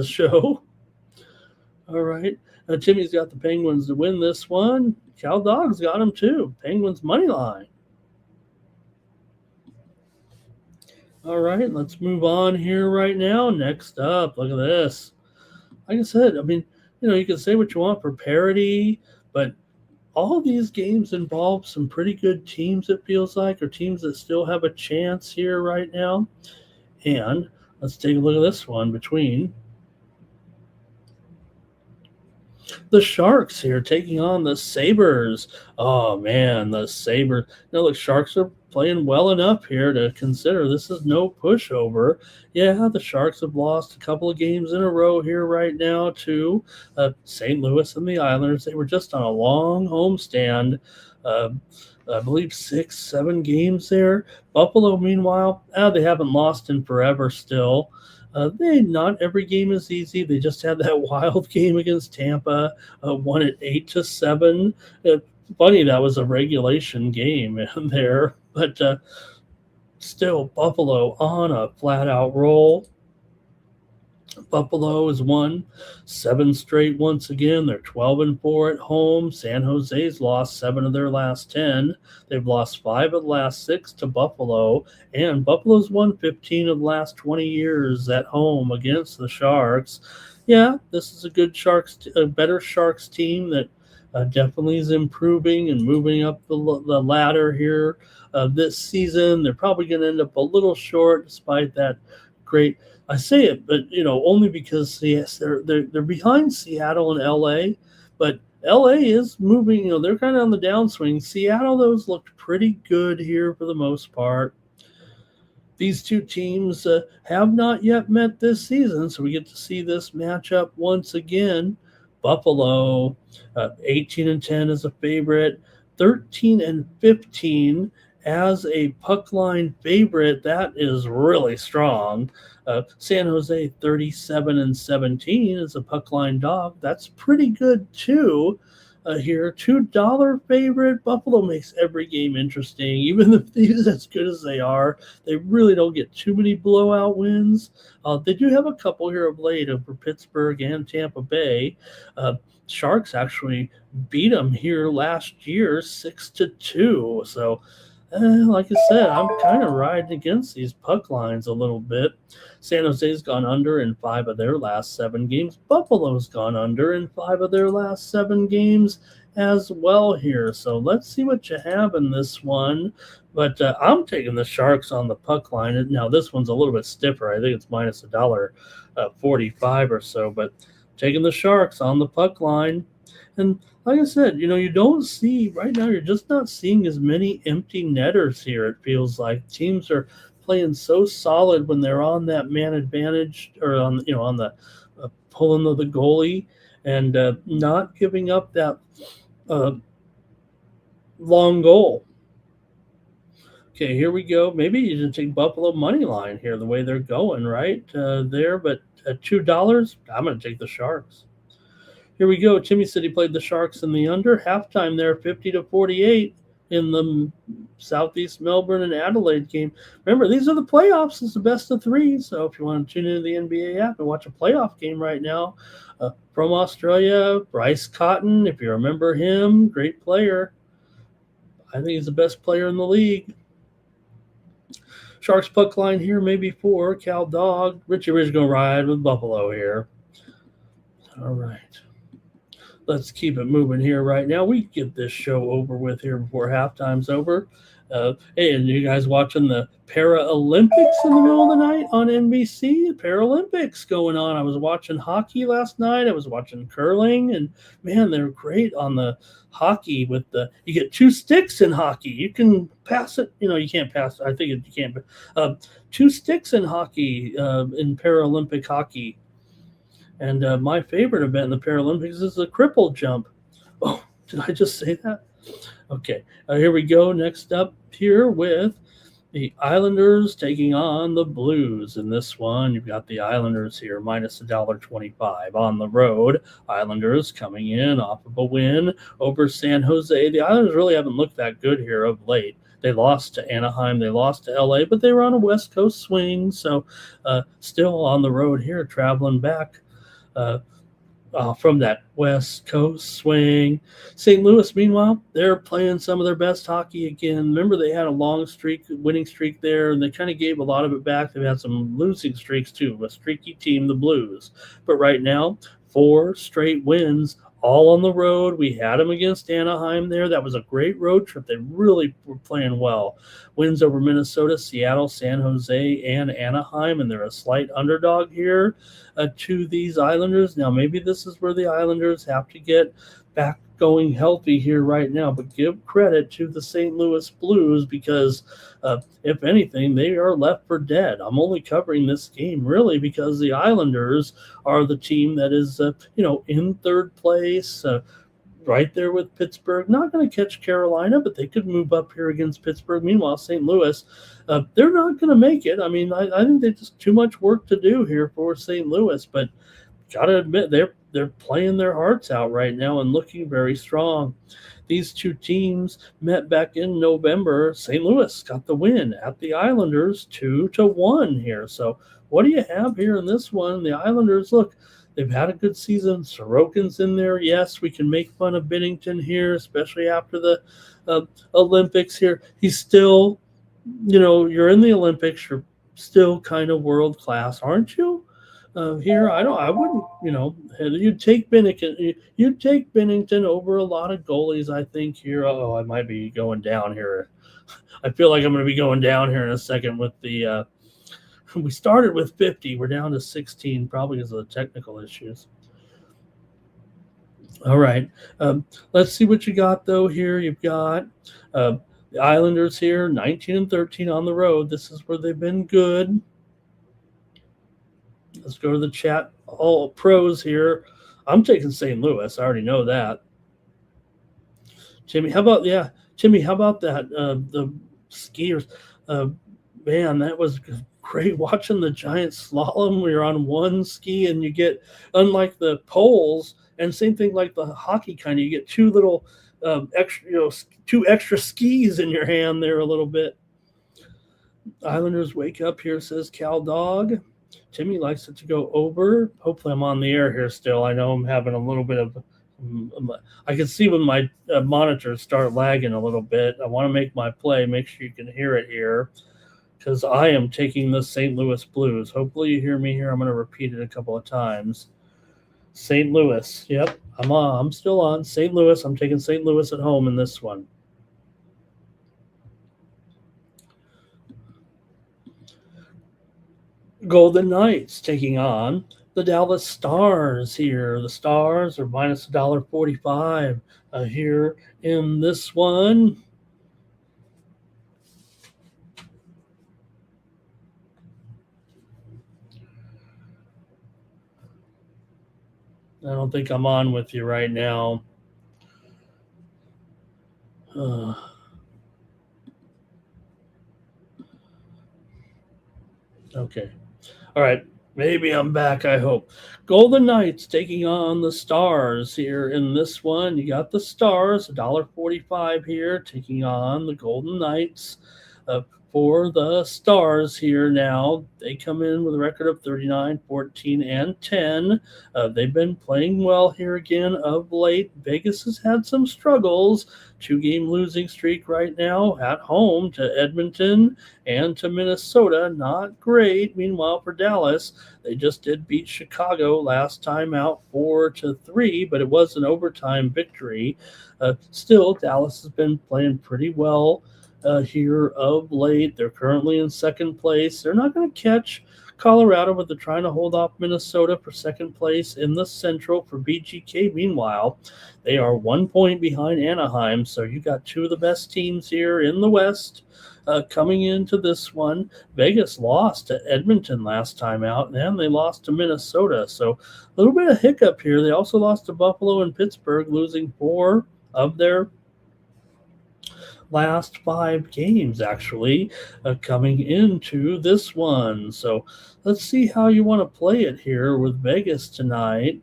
show. All right, Timmy's got the Penguins to win this one. Cal Dogs got them too. Penguins money line. All right, let's move on here right now. Next up, look at this. Like I said, I mean, you can say what you want for parity, but all these games involve some pretty good teams, it feels like, or teams that still have a chance here right now. And let's take a look at this one between the Sharks here taking on the Sabres. Oh, man, the Sabres. Now, look, Sharks are playing well enough here to consider this is no pushover. Yeah, the Sharks have lost a couple of games in a row here right now to St. Louis and the Islanders. They were just on a long homestand. I believe 6-7 games there. Buffalo, meanwhile, they haven't lost in forever still. Not every game is easy. They just had that wild game against Tampa, won it 8-7. Funny that was a regulation game in there, but still Buffalo on a flat out roll. Buffalo has won 7 straight once again. They're 12-4 at home. San Jose's lost 7 of their last 10. They've lost 5 of the last 6 to Buffalo, and Buffalo's won 15 of the last 20 years at home against the Sharks. Yeah, this is a good a better Sharks team that definitely is improving and moving up the ladder here this season. They're probably going to end up a little short despite that great. I say it, but only because yes, they're behind Seattle and LA, but LA is moving. They're kind of on the downswing. Seattle, those looked pretty good here for the most part. These two teams have not yet met this season, so we get to see this matchup once again. Buffalo, 18-10 as a favorite, 13-15 as a puck line favorite. That is really strong. San Jose, 37-17 as a puck line dog. That's pretty good too. Here, $2 favorite. Buffalo makes every game interesting, even if these as good as they are. They really don't get too many blowout wins. They do have a couple here of late over Pittsburgh and Tampa Bay. Sharks actually beat them here last year, 6-2. So, like I said, I'm kind of riding against these puck lines a little bit. San Jose's gone under in 5 of their last 7 games. Buffalo's gone under in 5 of their last 7 games as well here. So let's see what you have in this one. But I'm taking the Sharks on the puck line. Now, this one's a little bit stiffer. I think it's minus $1.45 or so. But taking the Sharks on the puck line. And like I said, you don't see right now, you're just not seeing as many empty netters here. It feels like teams are playing so solid when they're on that man advantage or on the pulling of the goalie and not giving up that long goal. Okay, here we go. Maybe you should take Buffalo money line here, the way they're going right there. But at $2, I'm going to take the Sharks. Here we go. Timmy said he played the Sharks in the under. Halftime there, 50-48 in the Southeast Melbourne and Adelaide game. Remember, these are the playoffs. It's the best of 3. So if you want to tune into the NBA app and watch a playoff game right now, from Australia, Bryce Cotton, if you remember him, great player. I think he's the best player in the league. Sharks puck line here, maybe 4. Cal Dog. Richie Ridge going to ride with Buffalo here. All right. Let's keep it moving here right now. We get this show over with here before halftime's over. Hey, and you guys watching the Paralympics in the middle of the night on NBC? Paralympics going on. I was watching hockey last night. I was watching curling, and man, they're great on the hockey with you get 2 sticks in hockey. You can pass it. You can't pass it. I think you can't. 2 sticks in hockey, in Paralympic hockey. And my favorite event in the Paralympics is the cripple jump. Oh, did I just say that? Okay, here we go. Next up here with the Islanders taking on the Blues. In this one, you've got the Islanders here, minus $1.25 on the road. Islanders coming in off of a win over San Jose. The Islanders really haven't looked that good here of late. They lost to Anaheim, they lost to LA, but they were on a West Coast swing, so still on the road here, traveling back from that West Coast swing. St. Louis, meanwhile, they're playing some of their best hockey again. Remember, they had a long winning streak there, and they kind of gave a lot of it back. They've had some losing streaks, too. A streaky team, the Blues. But right now, 4 straight wins, all on the road. We had them against Anaheim there. That was a great road trip. They really were playing well. Wins over Minnesota, Seattle, San Jose, and Anaheim, and they're a slight underdog here to these Islanders. Now, maybe this is where the Islanders have to get back going healthy here right now, but give credit to the St. Louis Blues because, if anything, they are left for dead. I'm only covering this game really because the Islanders are the team that is, in third place, right there with Pittsburgh. Not going to catch Carolina, but they could move up here against Pittsburgh. Meanwhile, St. Louis, they're not going to make it. I mean, I think they just too much work to do here for St. Louis, but gotta admit they're playing their hearts out right now and looking very strong. These two teams met back in November. St. Louis got the win at the Islanders 2-1 here. So what do you have here in this one? The Islanders, look, they've had a good season. Sorokin's in there. Yes, we can make fun of Binnington here, especially after the Olympics here. He's still, you're in the Olympics. You're still kind of world class, aren't you? Here, I wouldn't, you'd take Binnington. You'd take Binnington over a lot of goalies. I think here. Oh, I might be going down here. I feel like I'm going to be going down here in a second with the. We started with 50. We're down to 16, probably because of the technical issues. All right. Let's see what you got though. Here you've got the Islanders here, 19-13 on the road. This is where they've been good. Let's go to the chat. All pros here. I'm taking St. Louis. I already know that. Timmy, how about that? The skiers. Man, that was great watching the giant slalom. We were on one ski, and you get, unlike the poles, and same thing like the hockey kind of, you get two little two extra skis in your hand there a little bit. Islanders wake up here, says Cal Dog. Timmy likes it to go over. Hopefully I'm on the air here still. I know I'm having a little bit of I can see when my monitors start lagging a little bit. I want to make my play. Make sure you can hear it here because I am taking the St. Louis Blues. Hopefully you hear me here. I'm going to repeat it a couple of times. St. Louis. Yep, I'm on. I'm still on. St. Louis. I'm taking St. Louis at home in this one. Golden Knights taking on the Dallas Stars here. The Stars are minus $1.45 here in this one. I don't think I'm on with you right now. Okay. All right. Maybe I'm back, I hope. Golden Knights taking on the Stars here in this one. You got the Stars, $1.45 here, taking on the Golden Knights. For the Stars here now, they come in with a record of 39, 14, and 10. They've been playing well here again of late. Vegas has had some struggles. 2-game losing streak right now at home to Edmonton and to Minnesota. Not great. Meanwhile, for Dallas, they just did beat Chicago last time out 4-3, but it was an overtime victory. Still, Dallas has been playing pretty well here of late. They're currently in second place. They're not going to catch Colorado, but they're trying to hold off Minnesota for second place in the Central for BGK. Meanwhile, they are 1 point behind Anaheim. So you got two of the best teams here in the West coming into this one. Vegas lost to Edmonton last time out, and they lost to Minnesota. So a little bit of hiccup here. They also lost to Buffalo and Pittsburgh, losing 4 of their last 5 games actually coming into this one. So let's see how you want to play it here with Vegas tonight.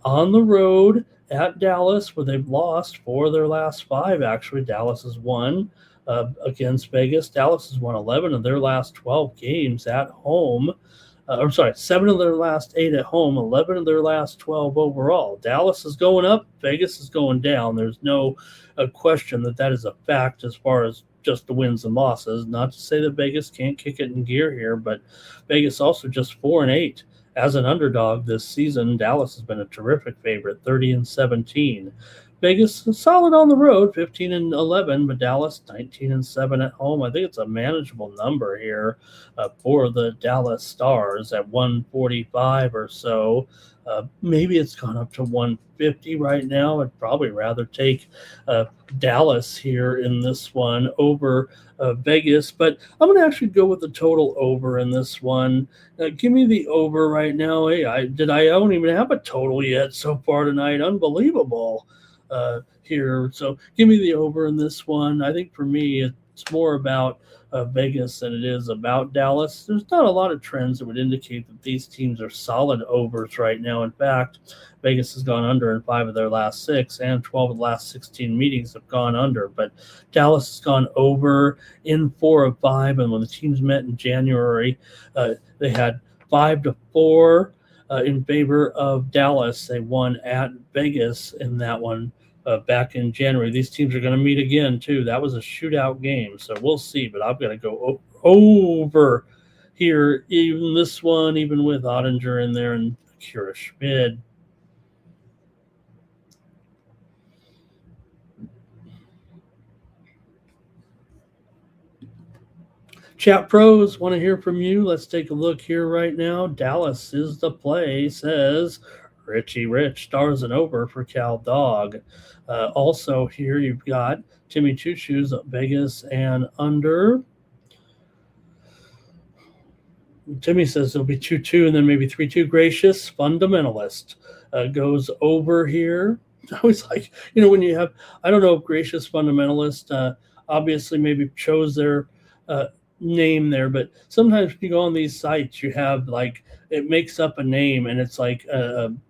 On the road at Dallas, where they've lost 4 of their last 5 actually. Dallas has won against Vegas. Dallas has won 11 of their last 12 games at home. 7 of their last 8 at home, 11 of their last 12 overall. Dallas is going up, Vegas is going down. There's no question that is a fact as far as just the wins and losses. Not to say that Vegas can't kick it in gear here, but Vegas also just 4-8 as an underdog this season. Dallas has been a terrific favorite, 30-17. Vegas is solid on the road, 15-11, but Dallas 19-7 at home. I think it's a manageable number here for the Dallas Stars at 145 or so. Maybe it's gone up to 150 right now. I'd probably rather take Dallas here in this one over Vegas, but I'm going to actually go with the total over in this one. Give me the over right now. Hey, I don't even have a total yet so far tonight. Unbelievable. here. So give me the over in this one. I think for me, it's more about Vegas than it is about Dallas. There's not a lot of trends that would indicate that these teams are solid overs right now. In fact, Vegas has gone under in 5 of their last 6, and 12 of the last 16 meetings have gone under. But Dallas has gone over in 4 of 5, and when the teams met in January, they had 5-4 in favor of Dallas. They won at Vegas in that one back in January. These teams are going to meet again, too. That was a shootout game, so we'll see. But I'm going to go over here, even this one, even with Ottinger in there and Akira Schmid. Chat pros, want to hear from you. Let's take a look here right now. Dallas is the play, says Richie Rich. Stars and over for Cal Dog. Also here you've got Timmy Choo Choo's Vegas and under. Timmy says it'll be 2-2 and then maybe 3-2. Gracious Fundamentalist goes over here. I was like, when you have, I don't know if Gracious Fundamentalist obviously maybe chose their name there, but sometimes when you go on these sites, you have like it makes up a name and it's like kind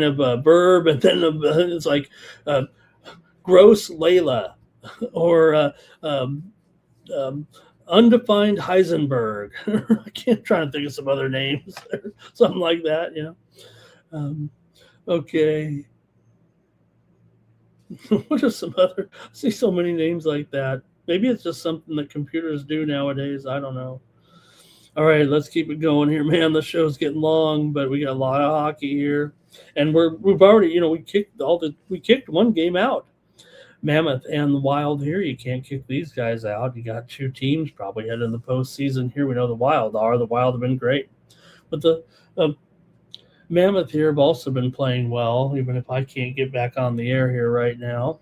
of a verb, and then it's like gross Layla or undefined Heisenberg. I can't try to think of some other names, something like that. Okay. What are some other? I see so many names like that. Maybe it's just something that computers do nowadays. I don't know. All right, let's keep it going here, man. The show's getting long, but we got a lot of hockey here, and we've already, we kicked one game out. Mammoth and the Wild here. You can't kick these guys out. You got 2 teams probably heading in the postseason here. We know the Wild are. The Wild have been great, but the Mammoth here have also been playing well, even if I can't get back on the air here right now.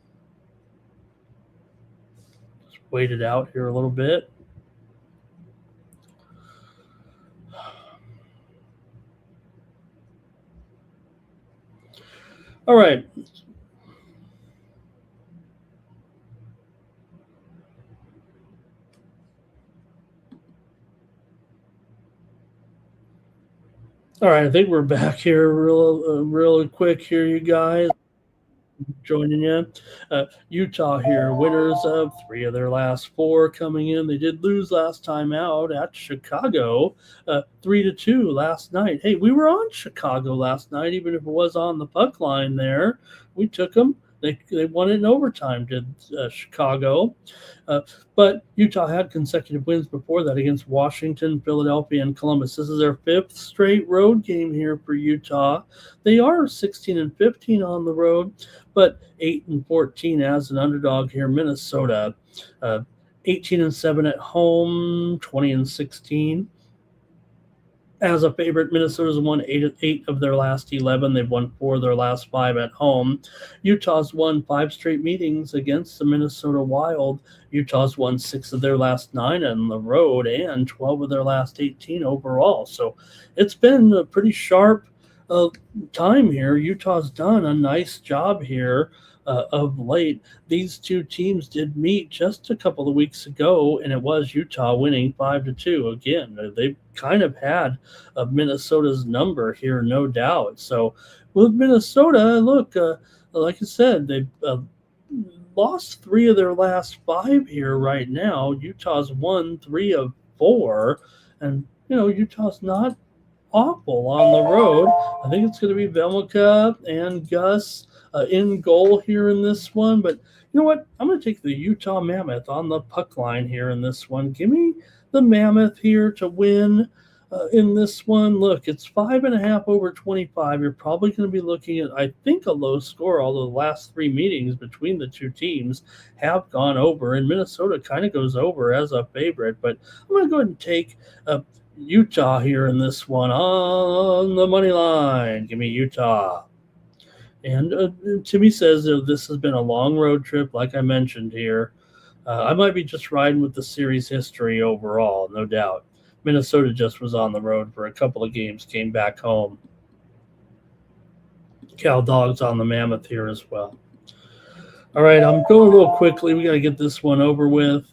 Just wait it out here a little bit. All right. All right, I think we're back here really quick here, you guys. Joining you. Utah here, winners of 3 of their last 4 coming in. They did lose last time out at Chicago, 3-2 last night. Hey, we were on Chicago last night, even if it was on the puck line there. We took them. They won it in overtime, did Chicago. But Utah had consecutive wins before that against Washington, Philadelphia, and Columbus. This is their 5th straight road game here for Utah. They are 16-15 on the road, but 8-14 as an underdog here. Minnesota, 18-7 at home, 20-16. As a favorite, Minnesota's won 8 of their last 11. They've won 4 of their last 5 at home. Utah's won 5 straight meetings against the Minnesota Wild. Utah's won 6 of their last 9 on the road and 12 of their last 18 overall. So it's been a pretty sharp time here. Utah's done a nice job here of late. These 2 teams did meet just a couple of weeks ago, and it was Utah winning 5-2. Again, they've kind of had Minnesota's number here, no doubt. So with Minnesota, look, like I said, they've lost 3 of their last 5 here right now. Utah's won 3 of 4, and Utah's not awful on the road. I think it's going to be Velmica and Gus in goal here in this one. But you know what? I'm going to take the Utah Mammoth on the puck line here in this one. Give me the Mammoth here to win in this one. Look, it's 5.5 over 25. You're probably going to be looking at, I think, a low score, although the last 3 meetings between the 2 teams have gone over, and Minnesota kind of goes over as a favorite. But I'm going to go ahead and take Utah here in this one on the money line. Give me Utah. And Timmy says this has been a long road trip, like I mentioned here. I might be just riding with the series history overall, no doubt. Minnesota just was on the road for a couple of games, came back home. Cal Dogs on the Mammoth here as well. All right, I'm going a little quickly. We got to get this one over with.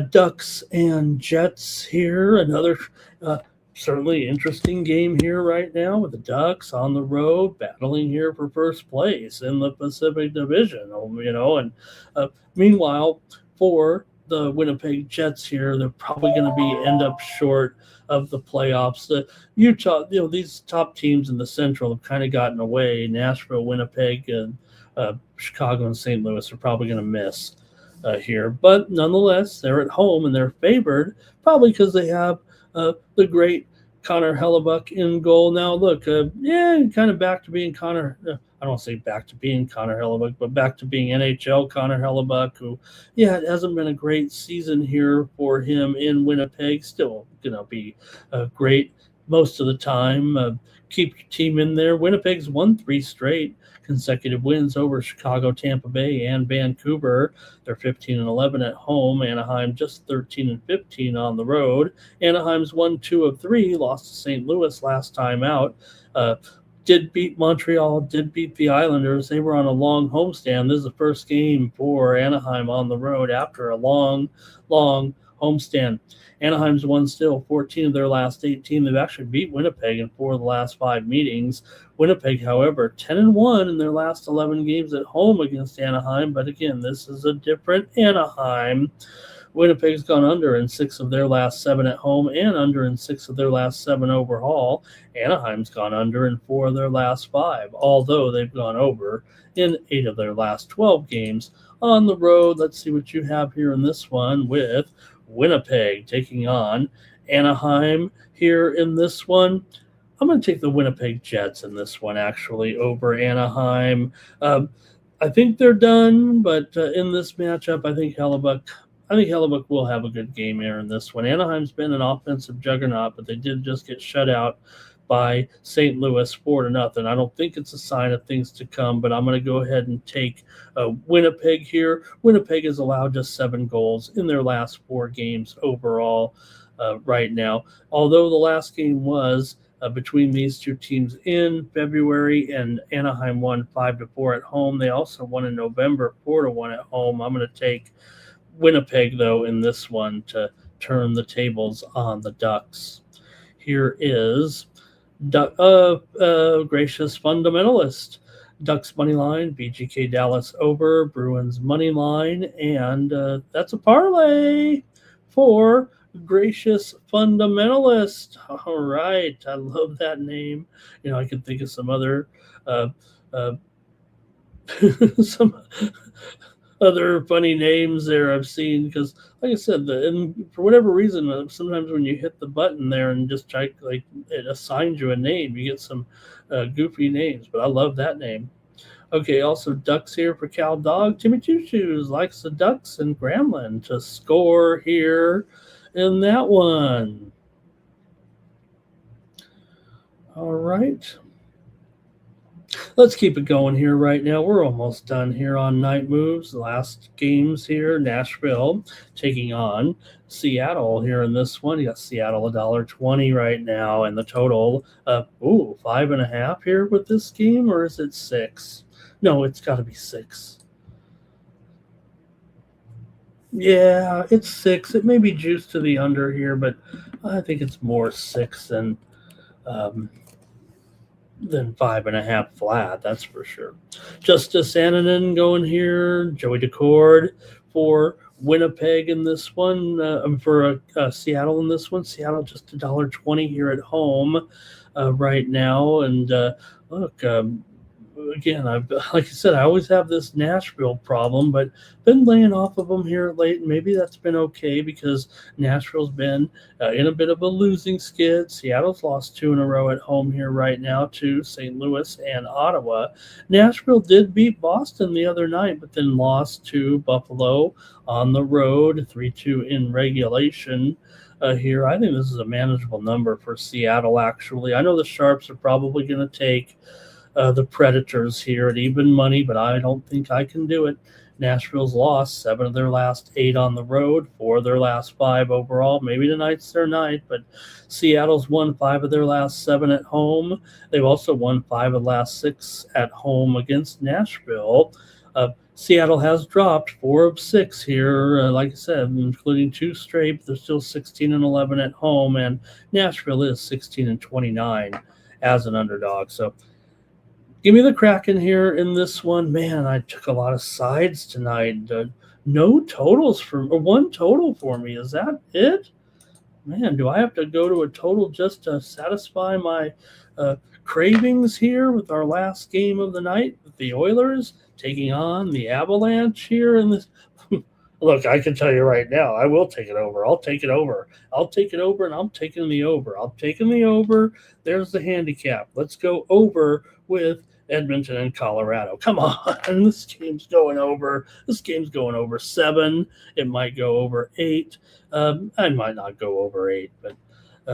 Ducks and Jets here. Another uh, certainly interesting game here right now with the Ducks on the road battling here for first place in the Pacific Division. And uh, meanwhile, for the Winnipeg Jets here, they're probably going to be end up short of the playoffs. The Utah, these top teams in the Central have kind of gotten away. Nashville, Winnipeg, and Chicago and St. Louis are probably going to miss here. But nonetheless, they're at home and they're favored probably because they have the great Connor Hellebuck in goal. Now, look, kind of back to being Connor. I don't say back to being Connor Hellebuck, but back to being NHL Connor Hellebuck, who, it hasn't been a great season here for him in Winnipeg. Still going to be great most of the time. Keep your team in there. Winnipeg's won 3 straight consecutive wins over Chicago, Tampa Bay, and Vancouver. They're 15-11 at home. Anaheim just 13-15 on the road. Anaheim's won 2 of 3, lost to St. Louis last time out. Did beat Montreal, did beat the Islanders. They were on a long homestand. This is the first game for Anaheim on the road after a long homestand. Anaheim's won still 14 of their last 18. They've actually beat Winnipeg in 4 of the last 5 meetings. Winnipeg, however, 10-1 in their last 11 games at home against Anaheim. But again, this is a different Anaheim. Winnipeg's gone under in 6 of their last 7 at home and under in 6 of their last 7 overall. Anaheim's gone under in 4 of their last 5, although they've gone over in 8 of their last 12 games on the road. Let's see what you have here in this one with Winnipeg taking on Anaheim here in this one. I'm going to take the Winnipeg Jets in this one, actually, over Anaheim. I think they're done, but in this matchup, I think Hellebuck will have a good game here in this one. Anaheim's been an offensive juggernaut, but they did just get shut out by St. Louis 4-0. I don't think it's a sign of things to come, but I'm going to go ahead and take Winnipeg here. Winnipeg has allowed just 7 goals in their last 4 games overall right now. Although the last game was between these two teams in February, and Anaheim won 5-4 at home. They also won in November 4-1 at home. I'm going to take Winnipeg, though, in this one to turn the tables on the Ducks. Here is Gracious Fundamentalist. Ducks money line, BGK Dallas over, Bruins money line, and that's a parlay for Gracious Fundamentalist. All right, I love that name. I can think of some other some other funny names there I've seen, because like I said, and for whatever reason, sometimes when you hit the button there and just try, like, it assigns you a name, you get some goofy names, but I love that name. Okay, also Ducks here for Cal Dog. Timmy Choo Shoes likes the Ducks and Gremlin to score here in that one. All right. Let's keep it going here right now. We're almost done here on Night Moves. Last games here, Nashville taking on Seattle here in this one. You got Seattle $1.20 right now, and the total, 5.5 here with this game, or is it 6? No, it's got to be 6. Yeah, it's 6. It may be juiced to the under here, but I think it's more 6 than 5.5 flat, that's for sure. Justice Annanen going here. Joey Decord for Winnipeg in this one. For Seattle in this one. Seattle just $1.20 here at home right now. And look, again, like I said, I always have this Nashville problem, but been laying off of them here late, and maybe that's been okay because Nashville's been in a bit of a losing skid. Seattle's lost 2 in a row at home here right now to St. Louis and Ottawa. Nashville did beat Boston the other night, but then lost to Buffalo on the road, 3-2 in regulation. Here, I think this is a manageable number for Seattle, actually. I know the Sharps are probably going to take the Predators here at even money, but I don't think I can do it. Nashville's lost 7 of their last 8 on the road, 4 of their last 5 overall. Maybe tonight's their night, but Seattle's won 5 of their last 7 at home. They've also won 5 of the last 6 at home against Nashville. Seattle has dropped 4 of 6 here, like I said, including 2 straight. They're still 16-11 at home, and Nashville is 16-29 as an underdog. So give me the Kraken here in this one. Man, I took a lot of sides tonight. No totals or one total for me. Is that it? Man, do I have to go to a total just to satisfy my cravings here with our last game of the night with the Oilers taking on the Avalanche here in this? Look, I can tell you right now, I will take it over. I'll take it over. I'll take it over, and I'm taking the over. I'm taking the over. There's the handicap. Let's go over with Edmonton and Colorado. Come on. This game's going over. This game's going over 7. It might go over 8. I might not go over 8, but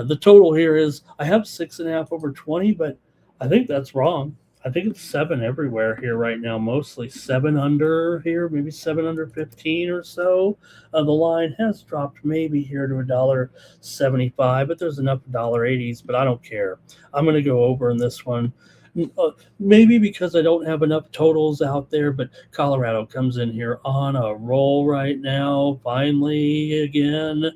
the total here is I have 6.5 over 20, but I think that's wrong. I think it's 7 everywhere here right now, mostly 7 under here, maybe 7 under 15 or so. The line has dropped maybe here to $1.75, but there's enough $1.80s, but I don't care. I'm going to go over in this one. Maybe because I don't have enough totals out there, but Colorado comes in here on a roll right now, finally again.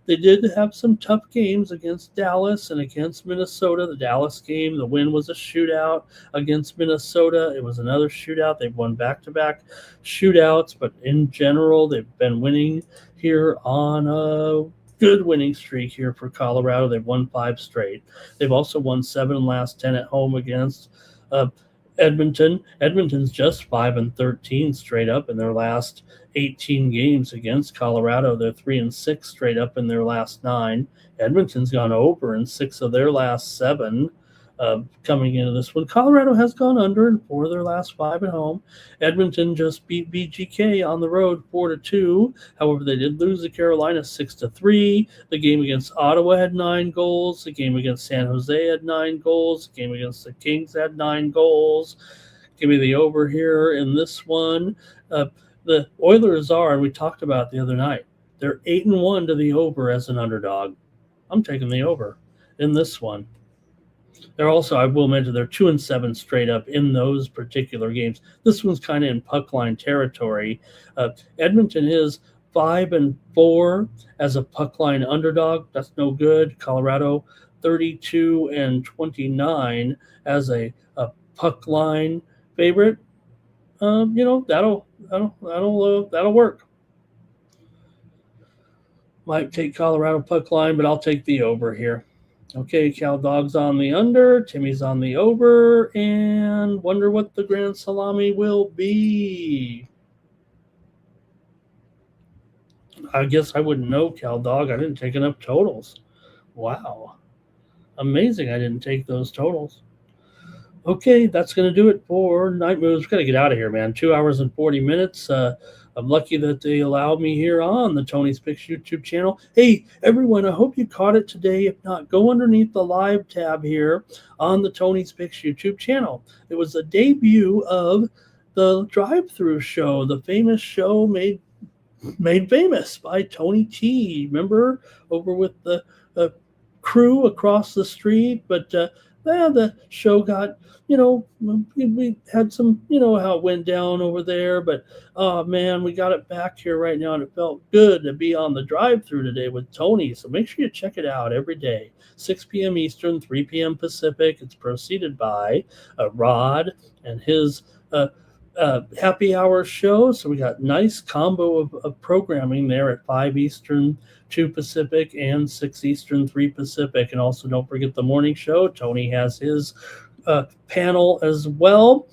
They did have some tough games against Dallas and against Minnesota. The Dallas game, the win was a shootout against Minnesota. It was another shootout. They've won back-to-back shootouts, but in general, they've been winning here on a good winning streak here for Colorado. They've won 5 straight. They've also won 7 of the last 10 at home against Edmonton. Edmonton's just 5-13 straight up in their last 18 games against Colorado. They're 3-6 straight up in their last 9. Edmonton's gone over in 6 of their last 7. Coming into this one, Colorado has gone under in 4 of their last 5 at home. Edmonton just beat BGK on the road 4-2. However, they did lose to Carolina 6-3. The game against Ottawa had 9 goals. The game against San Jose had 9 goals. The game against the Kings had 9 goals. Give me the over here in this one. The Oilers are, and we talked about it the other night, they're 8-1 to the over as an underdog. I'm taking the over in this one. They're also, I will mention, they're 2-7 straight up in those particular games. This one's kind of in puck line territory. Edmonton is 5-4 as a puck line underdog. That's no good. Colorado 32-29 as a puck line favorite. That'll work. Might take Colorado puck line, but I'll take the over here. Okay, Cal Dog's on the under, Timmy's on the over, and wonder what the Grand Salami will be. I guess I wouldn't know, Cal Dog. I didn't take enough totals. Wow. Amazing I didn't take those totals. Okay, that's going to do it for Night Moves. We've got to get out of here, man. 2 hours and 40 minutes. I'm lucky that they allowed me here on the Tony's Picks YouTube channel. Hey, everyone, I hope you caught it today. If not, go underneath the live tab here on the Tony's Picks YouTube channel. It was a debut of the drive-through show, the famous show made famous by Tony T. Remember, over with the crew across the street? But the show got, we had some, how it went down over there, but oh man, we got it back here right now, and it felt good to be on the drive-through today with Tony. So make sure you check it out every day, 6 p.m. Eastern, 3 p.m. Pacific. It's preceded by Rod and his happy hour show. So we got nice combo of programming there at 5 Eastern, 2 Pacific, and 6 Eastern, 3 Pacific. And also don't forget the morning show. Tony has his panel as well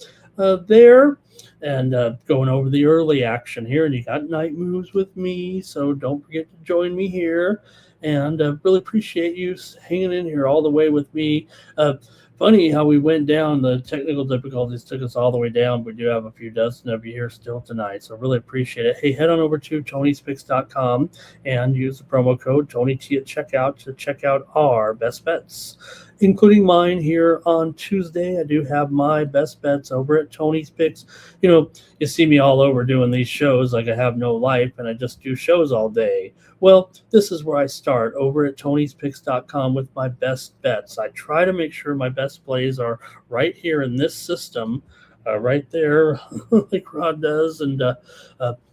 there, and going over the early action here. And you got Night Moves with me, so don't forget to join me here. And really appreciate you hanging in here all the way with me. Funny how we went down. The technical difficulties took us all the way down. We do have a few dozen of you here still tonight, so really appreciate it. Hey, head on over to Tony'sPicks.com and use the promo code TonyT at checkout to check out our best bets. including mine here on Tuesday. I do have my best bets over at Tony's Picks. You know, you see me all over doing these shows like I have no life and I just do shows all day. Well, this is where I start over at Tony'sPicks.com with my best bets. I try to make sure my best plays are right here in this system, right there, like Rod does. And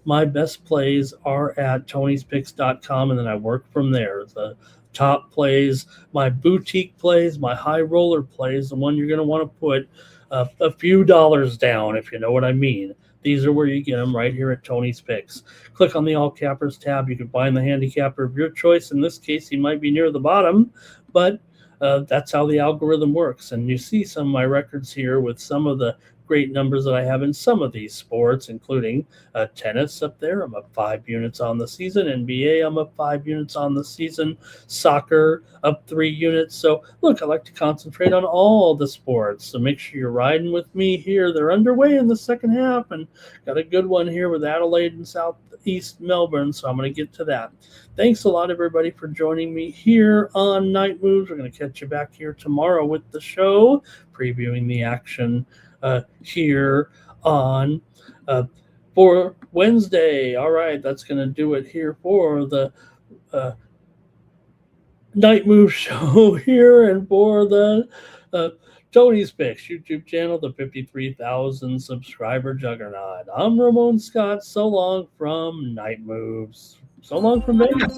my best plays are at Tony'sPicks.com, and then I work from there. The top plays, my boutique plays, my high roller plays, the one you're going to want to put a few dollars down, if you know what I mean. These are where you get them right here at Tony's Picks. Click on the All Cappers tab. You can find the handicapper of your choice. In this case, he might be near the bottom, but that's how the algorithm works. And you see some of my records here with some of the great numbers that I have in some of these sports, including tennis up there. I'm up 5 units on the season. NBA, I'm up 5 units on the season. Soccer, up 3 units. So, look, I like to concentrate on all the sports. So make sure you're riding with me here. They're underway in the second half, and got a good one here with Adelaide and Southeast Melbourne. So I'm going to get to that. Thanks a lot, everybody, for joining me here on Night Moves. We're going to catch you back here tomorrow with the show, previewing the action here on for Wednesday. All right, that's going to do it here for the Night Move show here and for the Tony's Picks YouTube channel, the 53,000 subscriber juggernaut. I'm Ramon Scott. So long from Night Moves. So long from Vegas.